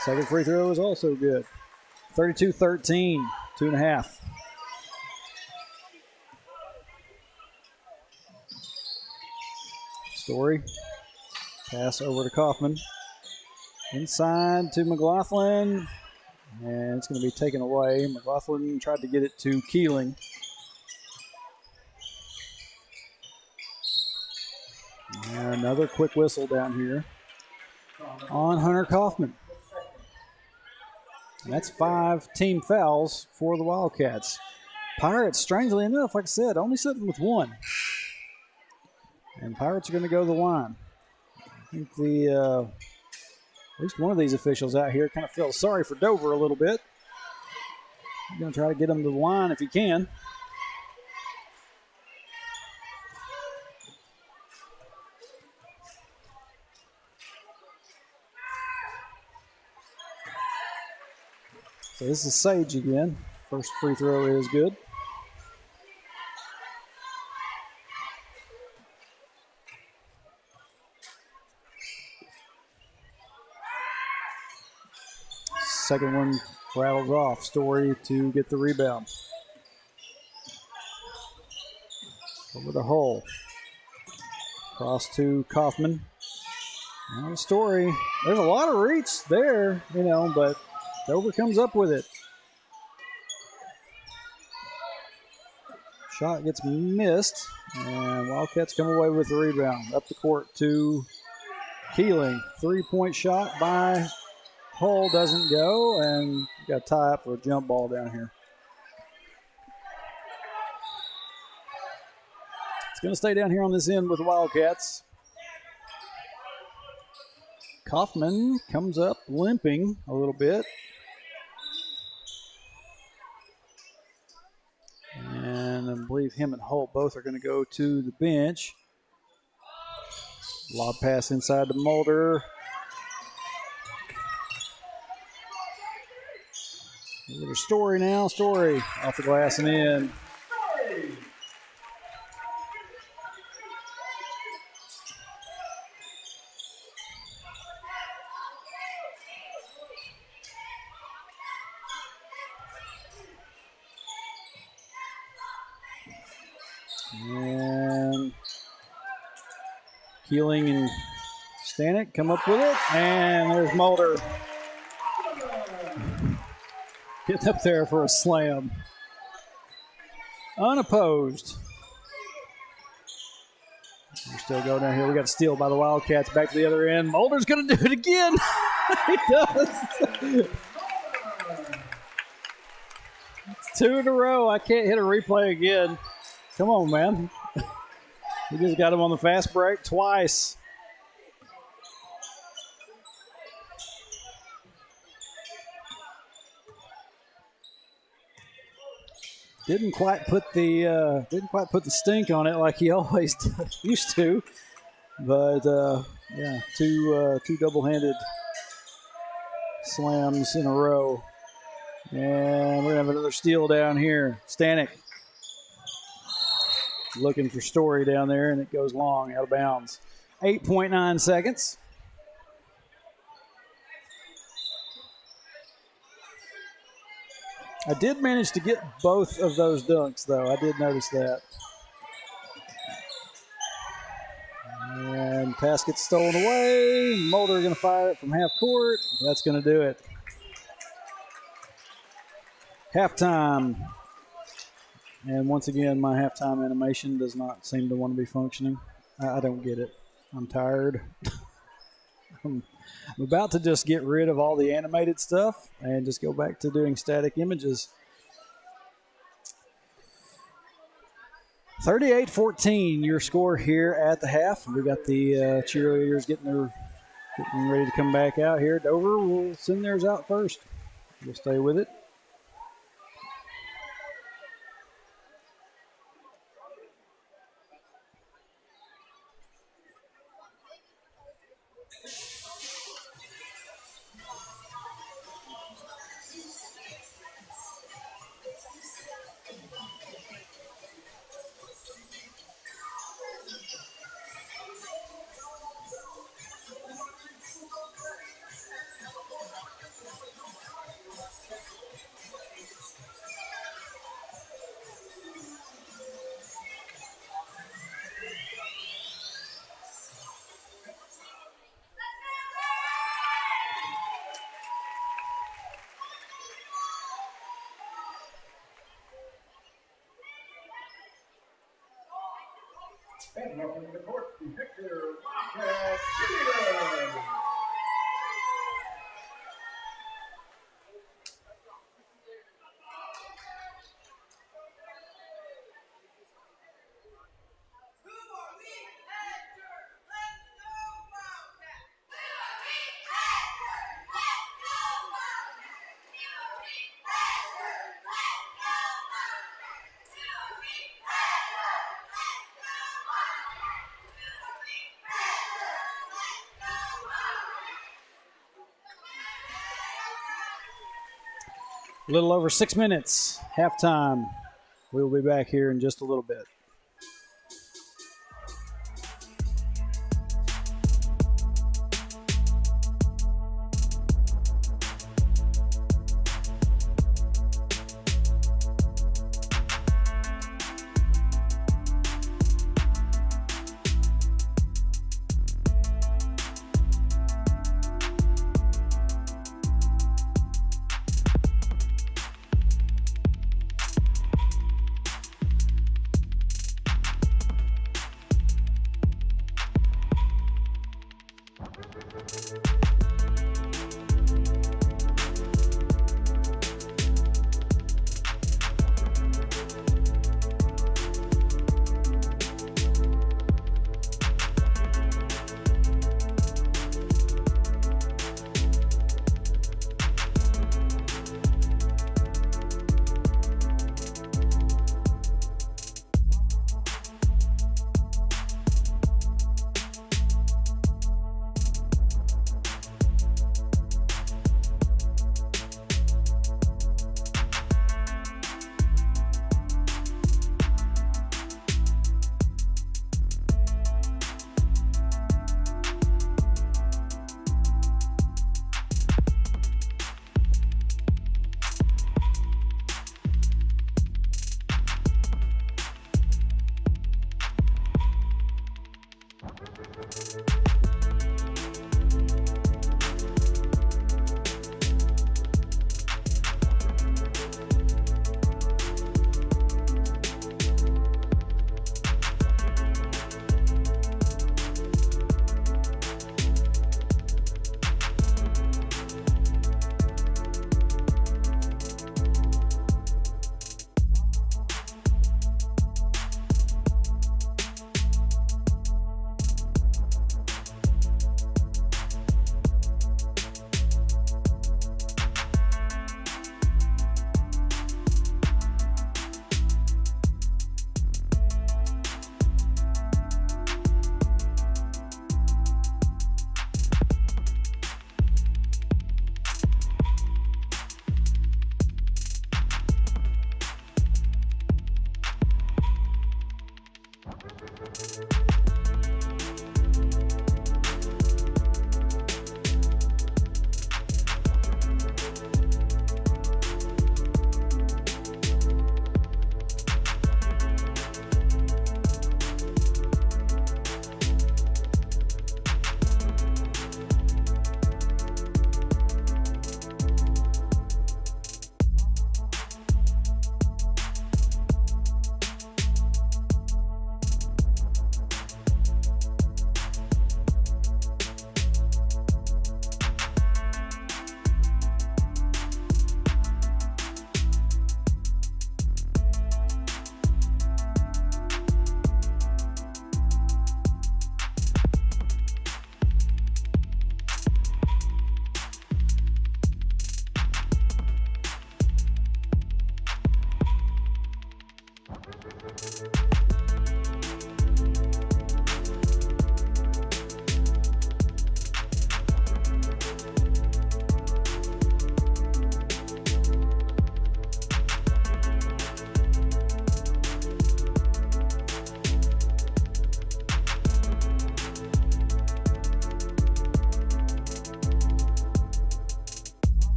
Second free throw is also good. 32-13, 2.5. Story. Pass over to Kaufman. Inside to McLaughlin. And it's going to be taken away. McLaughlin tried to get it to Keeling. And another quick whistle down here on Hunter Kaufman. And that's 5 team fouls for the Wildcats. Pirates, strangely enough, like I said, only sitting with 1. And Pirates are going to go to the line. I think at least one of these officials out here kind of feels sorry for Dover a little bit. You're going to try to get them to the line if you can. So this is Sage again. First free throw is good. Second one rattles off. Story to get the rebound. Over the hole. Cross to Kaufman. Now the Story. There's a lot of reach there, but Dover comes up with it. Shot gets missed, and Wildcats come away with the rebound. Up the court to Keeling. 3-point shot by Hull doesn't go, and got to tie up for a jump ball down here. It's going to stay down here on this end with the Wildcats. Kaufman comes up limping a little bit. And I believe him and Hull both are going to go to the bench. Lob pass inside to Mulder. Over to Story now. Story off the glass and in. And Keeling and Stanek come up with it. And there's Mulder. Getting up there for a slam. Unopposed. We're still going down here. We got a steal by the Wildcats. Back to the other end. Mulder's going to do it again. He does. It's 2 in a row. I can't hit a replay again. Come on, man. We just got him on the fast break twice. Didn't quite put the stink on it like he always used to, but yeah, two double-handed slams in a row, and we're gonna have another steal down here. Stanek looking for Story down there, and it goes long, out of bounds. 8.9 seconds. I did manage to get both of those dunks, though. I did notice that. And pass gets stolen away. Mulder going to fire it from half court. That's going to do it. Halftime. And once again, my halftime animation does not seem to want to be functioning. I don't get it. I'm tired. I'm about to just get rid of all the animated stuff and just go back to doing static images. 38-14, your score here at the half. We got the cheerleaders getting ready to come back out here. Dover will send theirs out first. We'll stay with it. And welcome to the court, Hector Wildcat Jr. A little over 6 minutes, halftime. We'll be back here in just a little bit.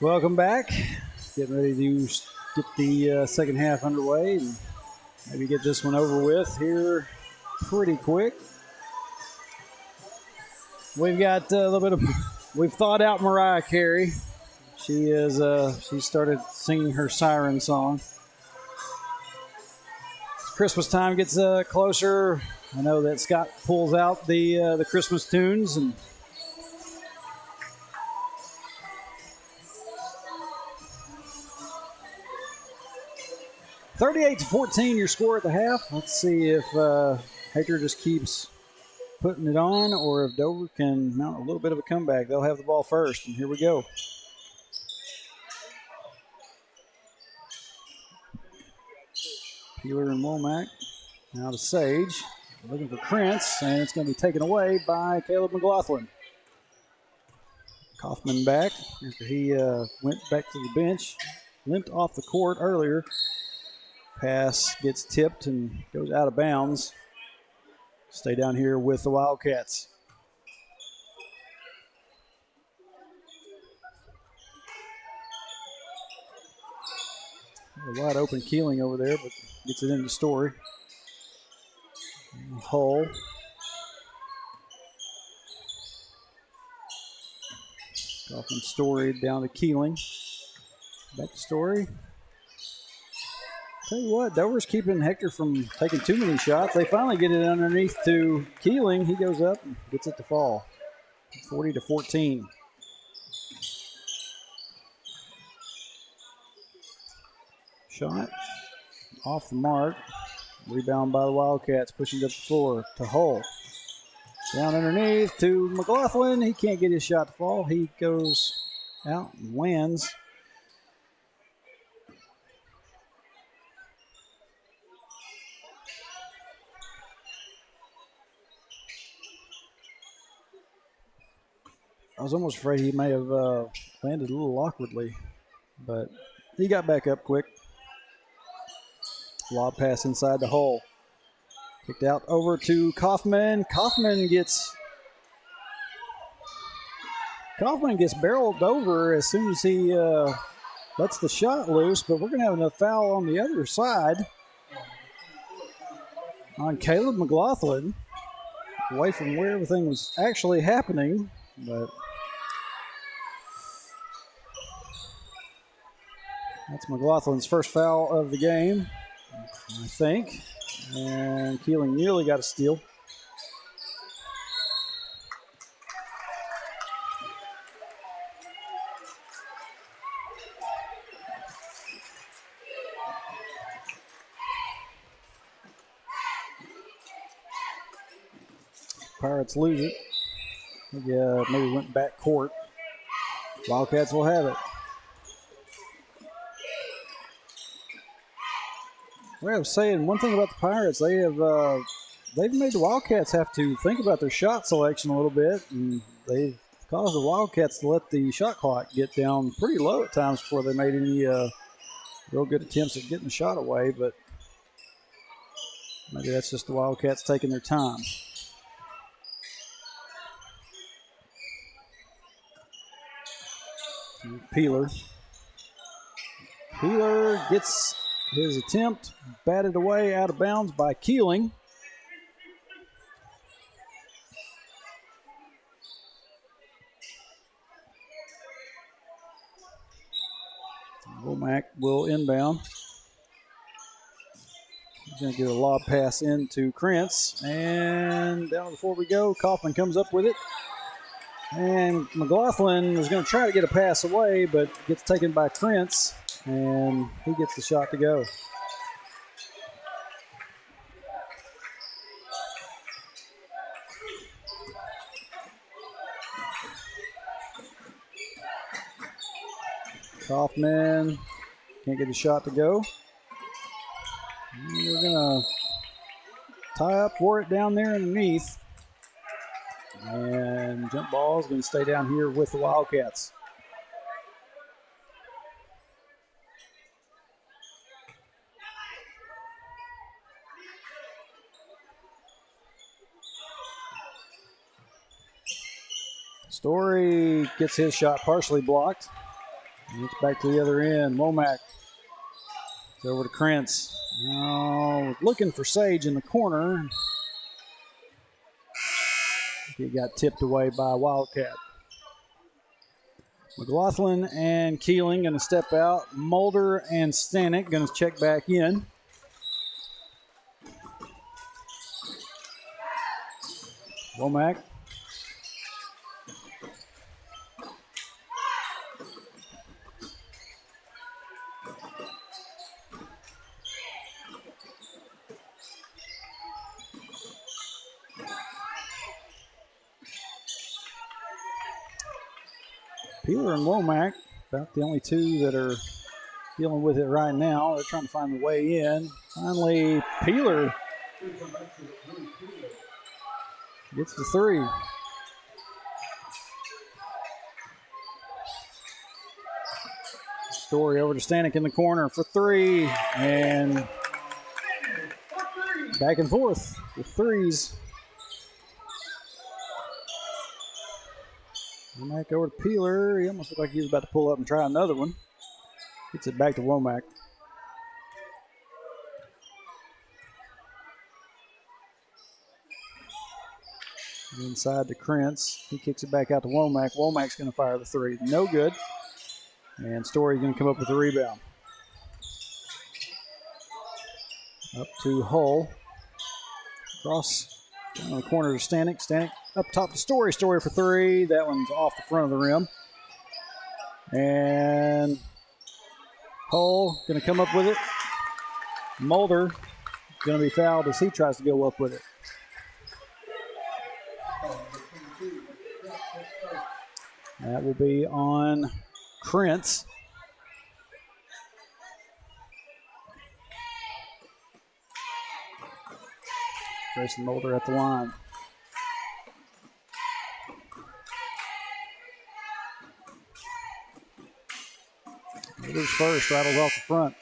Welcome back. Getting ready to get the second half underway and maybe get this one over with here pretty quick. We've got a little bit of, we've thawed out Mariah Carey. She started singing her siren song. Christmas time gets closer. I know that Scott pulls out the Christmas tunes and 38-14 your score at the half. Let's see if Hector just keeps putting it on or if Dover can mount a little bit of a comeback. They'll have the ball first, and here we go. Peeler and Womack now to Sage. Looking for Krentz, and it's going to be taken away by Caleb McLaughlin. Kaufman back after he went back to the bench. Limped off the court earlier. Pass gets tipped and goes out of bounds. Stay down here with the Wildcats. A wide open Keeling over there, but gets it into Story. Hull. Kaufman, Story down to Keeling. Back to Story. Tell you what, Dover's keeping Hector from taking too many shots. They finally get it underneath to Keeling. He goes up and gets it to fall. 40-14. Shot off the mark. Rebound by the Wildcats, pushing it up the floor to Hull. Down underneath to McLaughlin. He can't get his shot to fall. He goes out and lands. I was almost afraid he may have landed a little awkwardly, but he got back up quick. Lob pass inside the hole. Kicked out over to Kaufman. Kaufman gets barreled over as soon as he lets the shot loose, but we're going to have enough foul on the other side on Caleb McLaughlin, away from where everything was actually happening, but that's McLaughlin's first foul of the game, I think. And Keeling nearly got a steal. Pirates lose it. Maybe went back court. Wildcats will have it. Well, I was saying one thing about the Pirates, they've made the Wildcats have to think about their shot selection a little bit, and they've caused the Wildcats to let the shot clock get down pretty low at times before they made any real good attempts at getting the shot away, but maybe that's just the Wildcats taking their time. Peeler gets his attempt batted away out of bounds by Keeling. Womack will inbound. He's going to get a lob pass into Krentz. And down before we go, Kaufman comes up with it. And McLaughlin was going to try to get a pass away, but gets taken by Krentz. And he gets the shot to go. Kaufman can't get the shot to go. And we're going to tie up for it down there underneath. And jump ball is going to stay down here with the Wildcats. Story gets his shot partially blocked. It's back to the other end. Womack. It's over to Krentz. Now looking for Sage in the corner. He got tipped away by Wildcat. McLaughlin and Keeling going to step out. Mulder and Stanek going to check back in. Womack. Peeler and Womack, about the only two that are dealing with it right now. They're trying to find the way in. Finally, Peeler gets the three. Story over to Stanek in the corner for three. And back and forth with threes. Womack over to Peeler. He almost looked like he was about to pull up and try another one. Gets it back to Womack. Inside to Krentz. He kicks it back out to Womack. Womack's going to fire the three. No good. And Story's going to come up with the rebound. Up to Hull. Cross down the corner to Stanek. Stanek up top to Story. Story for three. That one's off the front of the rim. And Hull going to come up with it. Mulder going to be fouled as he tries to go up with it. That will be on Krentz. Grayson Mulder at the line. Mulder's first, rattles off the front.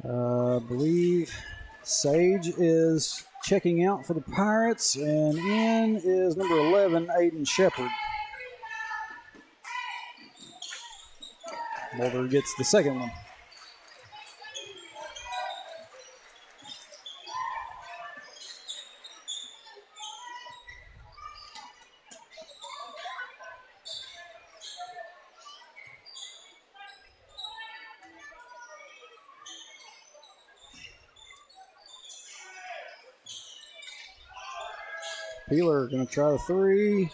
I believe Sage is checking out for the Pirates, and in is number 11, Aiden Shepard. Mulder gets the second one. Peeler going to try the three.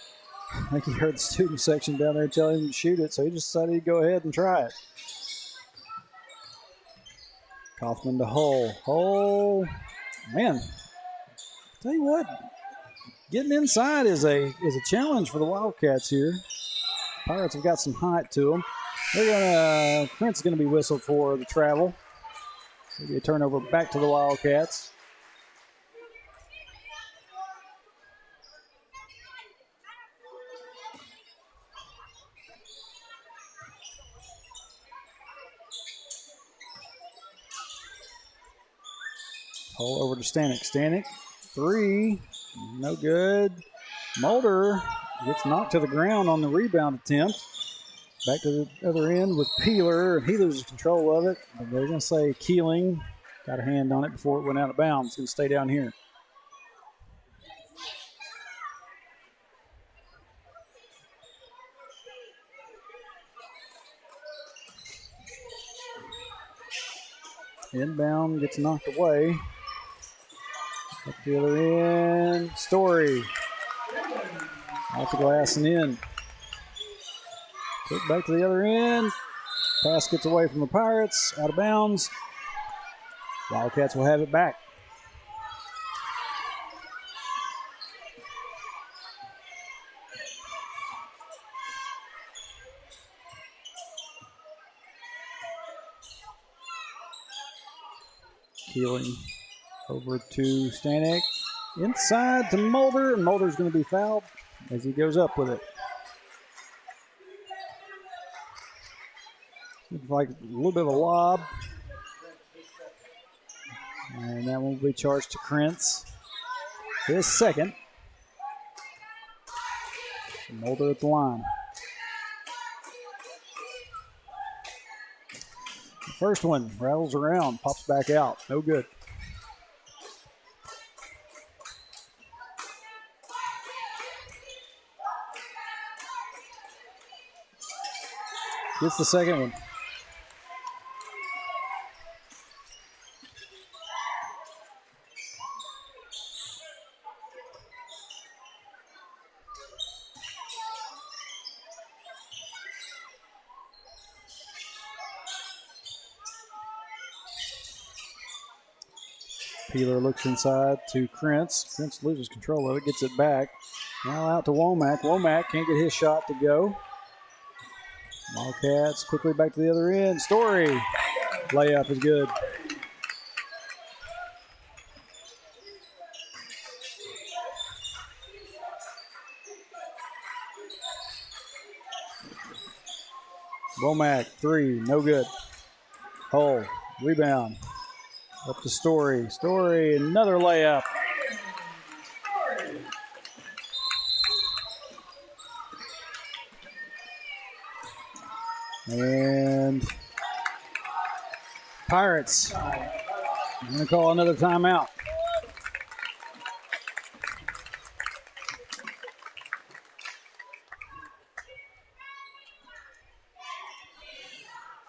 I think he heard the student section down there telling him to shoot it, so he just decided to go ahead and try it. Kaufman to Hull. Hull, man, tell you what, getting inside is a challenge for the Wildcats here. Pirates have got some height to them. Krentz is going to be whistled for the travel. Maybe a turnover back to the Wildcats. Hull over to Stanek. Stanek, three, no good. Mulder gets knocked to the ground on the rebound attempt. Back to the other end with Peeler. He loses control of it. But they're going to say Keeling got a hand on it before it went out of bounds. It's going to stay down here. Inbound gets knocked away. Up the other end. Story. Off the glass and in. Kick back to the other end. Pass gets away from the Pirates. Out of bounds. Wildcats will have it back. Keeling over to Stanek. Inside to Mulder, and Mulder's going to be fouled as he goes up with it. Looks like a little bit of a lob. And that one will be charged to Krentz. His second. Mulder at the line. First one rattles around, pops back out. No good. Gets the second one. Peeler looks inside to Krentz. Krentz loses control of it, gets it back. Now out to Womack. Womack can't get his shot to go. Wildcats quickly back to the other end. Story. Layup is good. Womack, three, no good. Hull, rebound. Up to Story. Story, another layup. And Pirates. I'm going to call another timeout.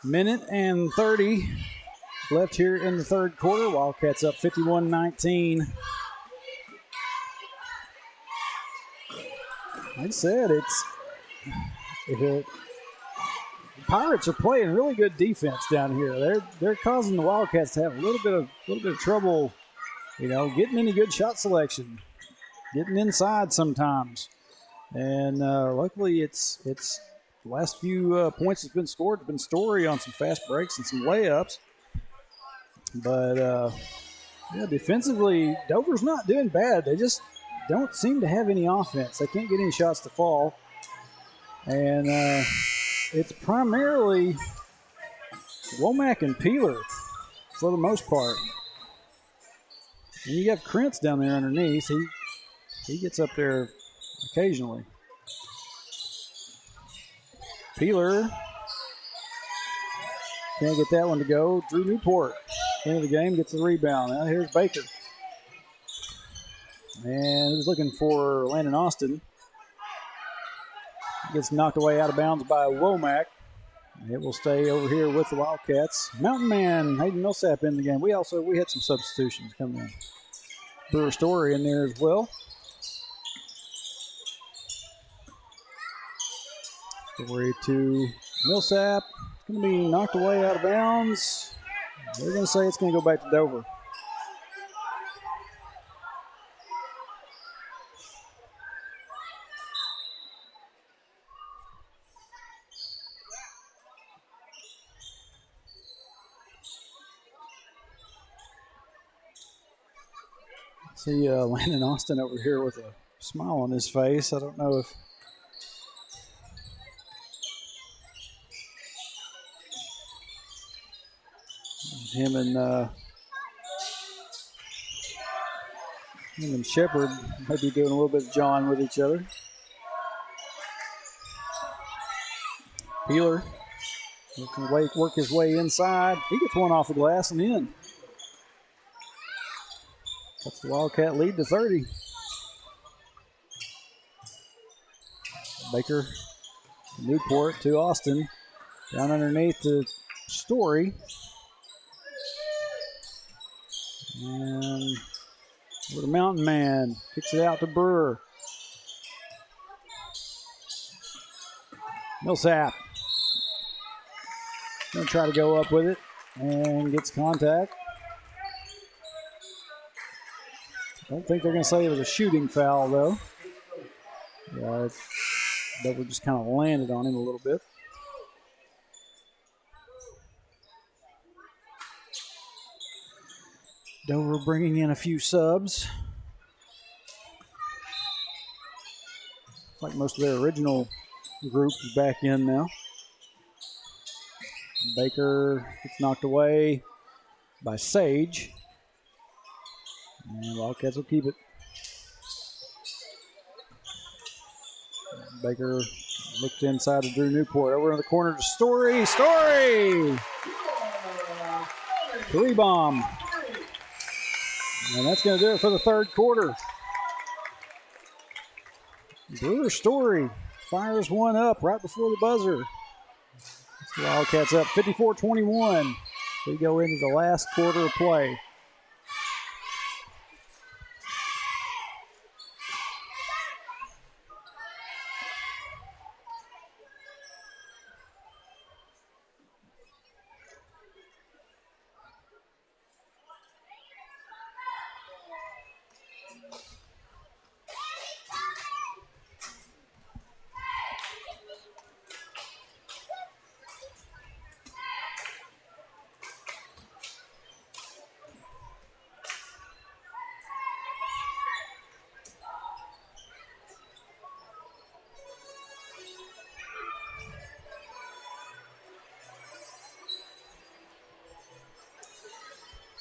Minute and 30 left here in the third quarter. Wildcats up 51-19. Like I said, Pirates are playing really good defense down here. They're causing the Wildcats to have a little bit of trouble, getting any good shot selection, getting inside sometimes. And luckily, it's the last few points that's been scored. It's been Story on some fast breaks and some layups. But defensively, Dover's not doing bad. They just don't seem to have any offense. They can't get any shots to fall, and it's primarily Womack and Peeler for the most part. And you got Krentz down there underneath. He gets up there occasionally. Peeler can't get that one to go. Drew Newport, end of the game, gets the rebound. Now here's Baker. And he was looking for Landon Austin. Gets knocked away out of bounds by Womack. It will stay over here with the Wildcats. Mountain Man, Hayden Millsap in the game. We had some substitutions coming in. Brewer Story in there as well. Story to Millsap. It's going to be knocked away out of bounds. They're going to say it's going to go back to Dover. See Landon Austin over here with a smile on his face. I don't know if him and Shepard might be doing a little bit of jawing with each other. Peeler can work his way inside. He gets one off the glass and in. That's the Wildcat lead to 30. Baker, Newport to Austin. Down underneath the Story. And over to Mountain Man. Kicks it out to Brewer. Millsap. Going to try to go up with it. And gets contact. Don't think they're going to say it was a shooting foul, though. Yeah, Dover just kind of landed on him a little bit. Dover bringing in a few subs. Looks like most of their original group is back in now. Baker gets knocked away by Sage. And Wildcats will keep it. Baker looked inside to Drew Newport. Over in the corner to Story. Story! Three bomb. And that's going to do it for the third quarter. Brewer Story fires one up right before the buzzer. The Wildcats up 54-21. We go into the last quarter of play.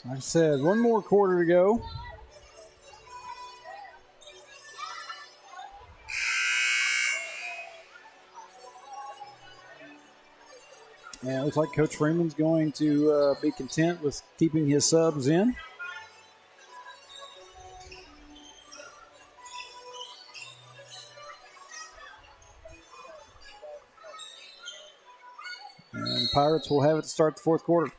Like I said, one more quarter to go. And it looks like Coach Freeman's going to be content with keeping his subs in. And the Pirates will have it to start the fourth quarter.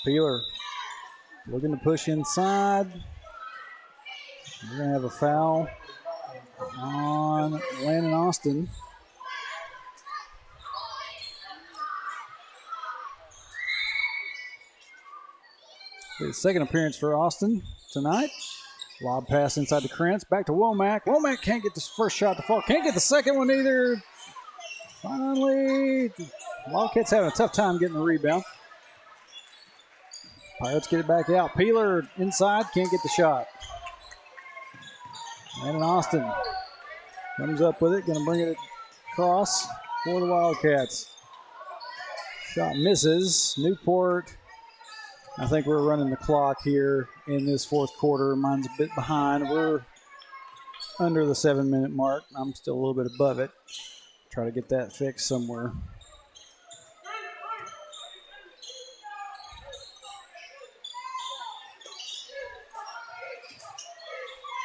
Peeler looking to push inside. We're going to have a foul on Landon Austin. His second appearance for Austin tonight. Lob pass inside the Krentz. Back to Womack. Womack can't get the first shot to fall. Can't get the second one either. Finally, the Wildcats having a tough time getting the rebound. Pirates get it back out. Peeler inside, can't get the shot. And Austin comes up with it, going to bring it across for the Wildcats. Shot misses. Newport, I think we're running the clock here in this fourth quarter. Mine's a bit behind. We're under the 7-minute mark. I'm still a little bit above it. Try to get that fixed somewhere.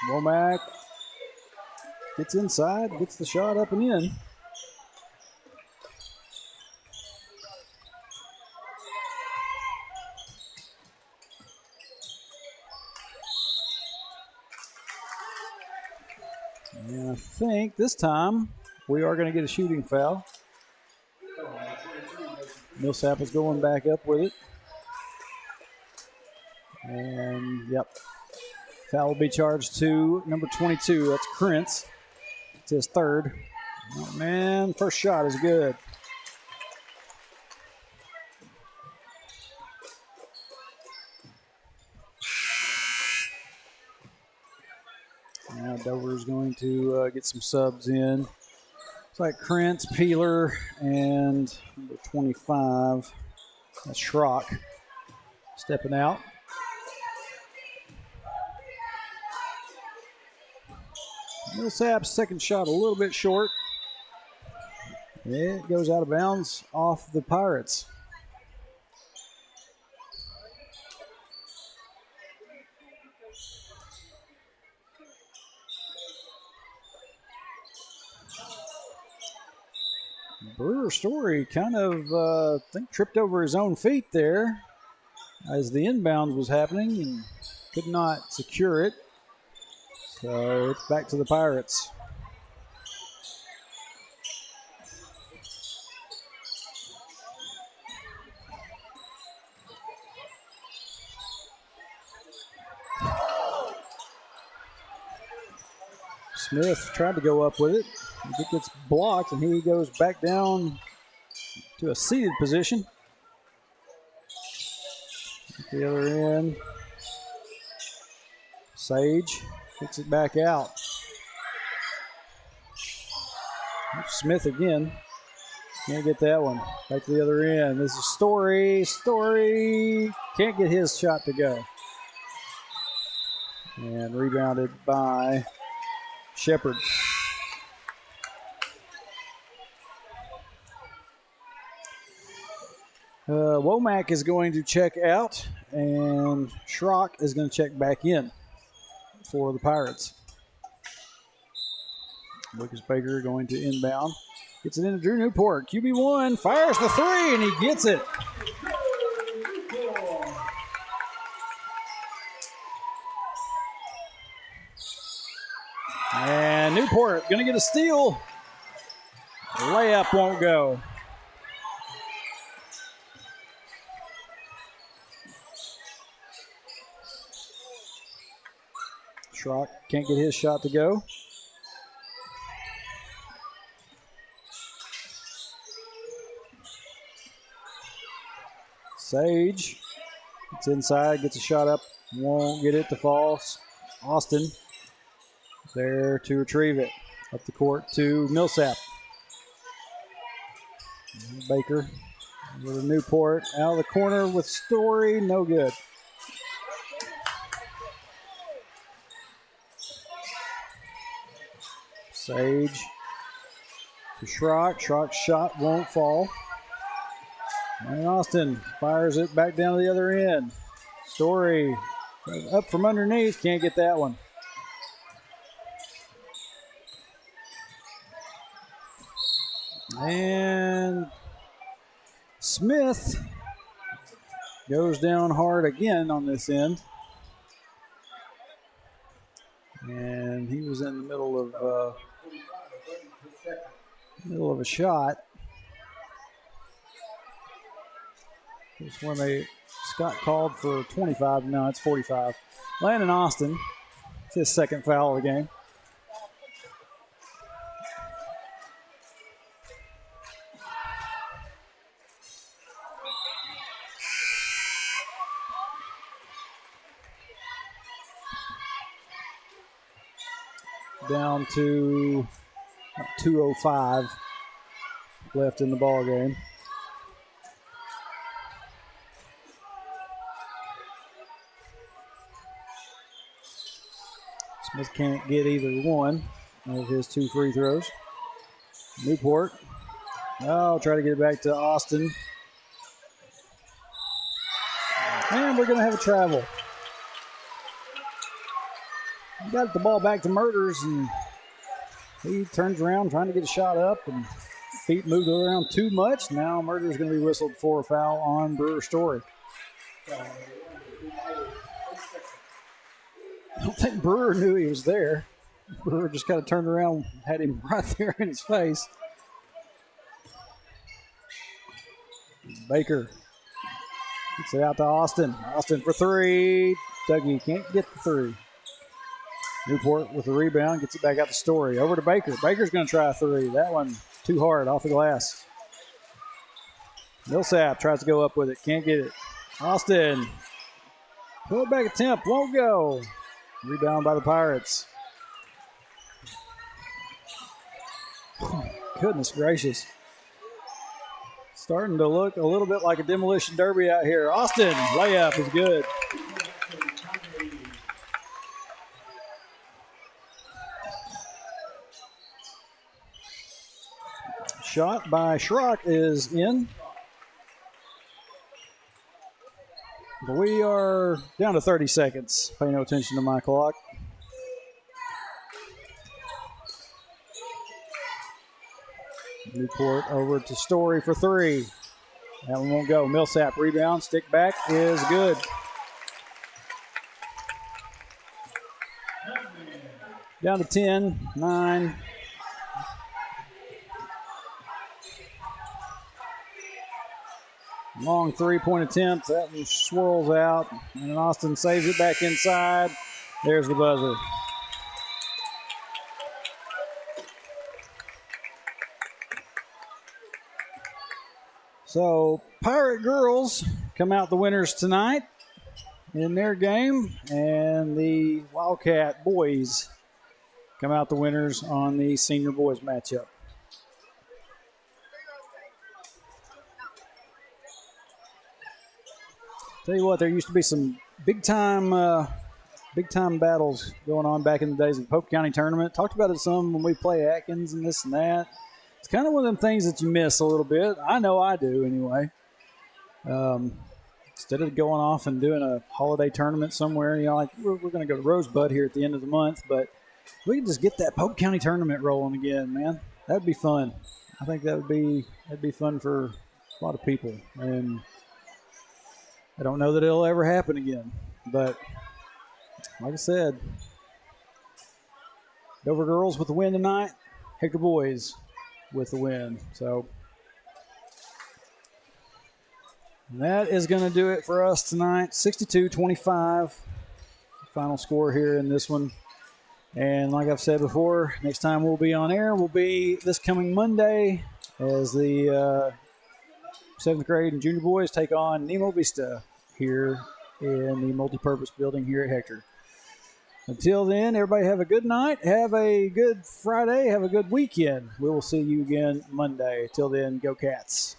Womack gets inside, gets the shot up and in. And I think this time we are going to get a shooting foul. Millsap is going back up with it. And, yep. Foul will be charged to number 22. That's Krentz. It's his third. Oh, man, first shot is good. Now Dover's going to get some subs in. It's like Krentz, Peeler, and number 25. That's Schrock stepping out. Millsap's second shot a little bit short. It goes out of bounds off the Pirates. Brewer Story kind of, I think, tripped over his own feet there as the inbound was happening and could not secure it. So it's back to the Pirates. Smith tried to go up with it. It gets blocked, and he goes back down to a seated position. At the other end, Sage kicks it back out. Smith again. Can't get that one. Back to the other end. This is Story. Story can't get his shot to go. And rebounded by Shepard. Womack is going to check out, and Schrock is going to check back in for the Pirates. Lucas Baker going to inbound. Gets it into Drew Newport. QB1 fires the three, and he gets it. And Newport going to get a steal. Layup won't go. Schrock can't get his shot to go. Sage, it's inside, gets a shot up, won't get it to fall. Austin there to retrieve it. Up the court to Millsap. Baker with a Newport out of the corner with Story, no good. Sage to Schrock. Schrock's shot won't fall. And Austin fires it back down to the other end. Story up from underneath. Can't get that one. And Smith goes down hard again on this end. And he was in the middle of a shot. It's when Scott called for 25. No, it's 45. Landon Austin. It's his second foul of the game. Down to 2:05 left in the ball game. Smith can't get either one of his two free throws. Newport. Oh, try to get it back to Austin. And we're going to have a travel. He got the ball back to Murders, and he turns around trying to get a shot up, and feet moved around too much. Now Murders going to be whistled for a foul on Brewer Story. I don't think Brewer knew he was there. Brewer just kind of turned around, had him right there in his face. Baker gets it out to Austin. Austin for three. Dougie can't get the three. Newport with the rebound, gets it back out to Story. Over to Baker. Baker's going to try a three. That one too hard off the glass. Millsap tries to go up with it. Can't get it. Austin. Pull back attempt. Won't go. Rebound by the Pirates. Goodness gracious. Starting to look a little bit like a demolition derby out here. Austin, layup is good. Shot by Schrock is in. But we are down to 30 seconds. Pay no attention to my clock. Newport over to Story for three. That one won't go. Millsap rebound. Stick back is good. Down to 10, 9. Long three-point attempt. That one swirls out. And Austin saves it back inside. There's the buzzer. So, Pirate girls come out the winners tonight in their game. And the Wildcat boys come out the winners on the senior boys matchup. Tell you what, there used to be some big-time big-time battles going on back in the days of the Pope County tournament. Talked about it some when we play Atkins and this and that. It's kind of one of them things that you miss a little bit. I know I do anyway. Instead of going off and doing a holiday tournament somewhere, like we're going to go to Rosebud here at the end of the month, but we can just get that Pope County tournament rolling again, man. That'd be fun. I think that'd be fun for a lot of people, and I don't know that it'll ever happen again. But like I said, Dover girls with the win tonight. Hector boys with the win. So that is going to do it for us tonight. 62-25, final score here in this one. And like I've said before, next time we'll be on air will be this coming Monday as the 7th grade and junior boys take on Nemo Vista here in the multipurpose building here at Hector. Until then, everybody have a good night. Have a good Friday. Have a good weekend. We will see you again Monday. Till then, go Cats.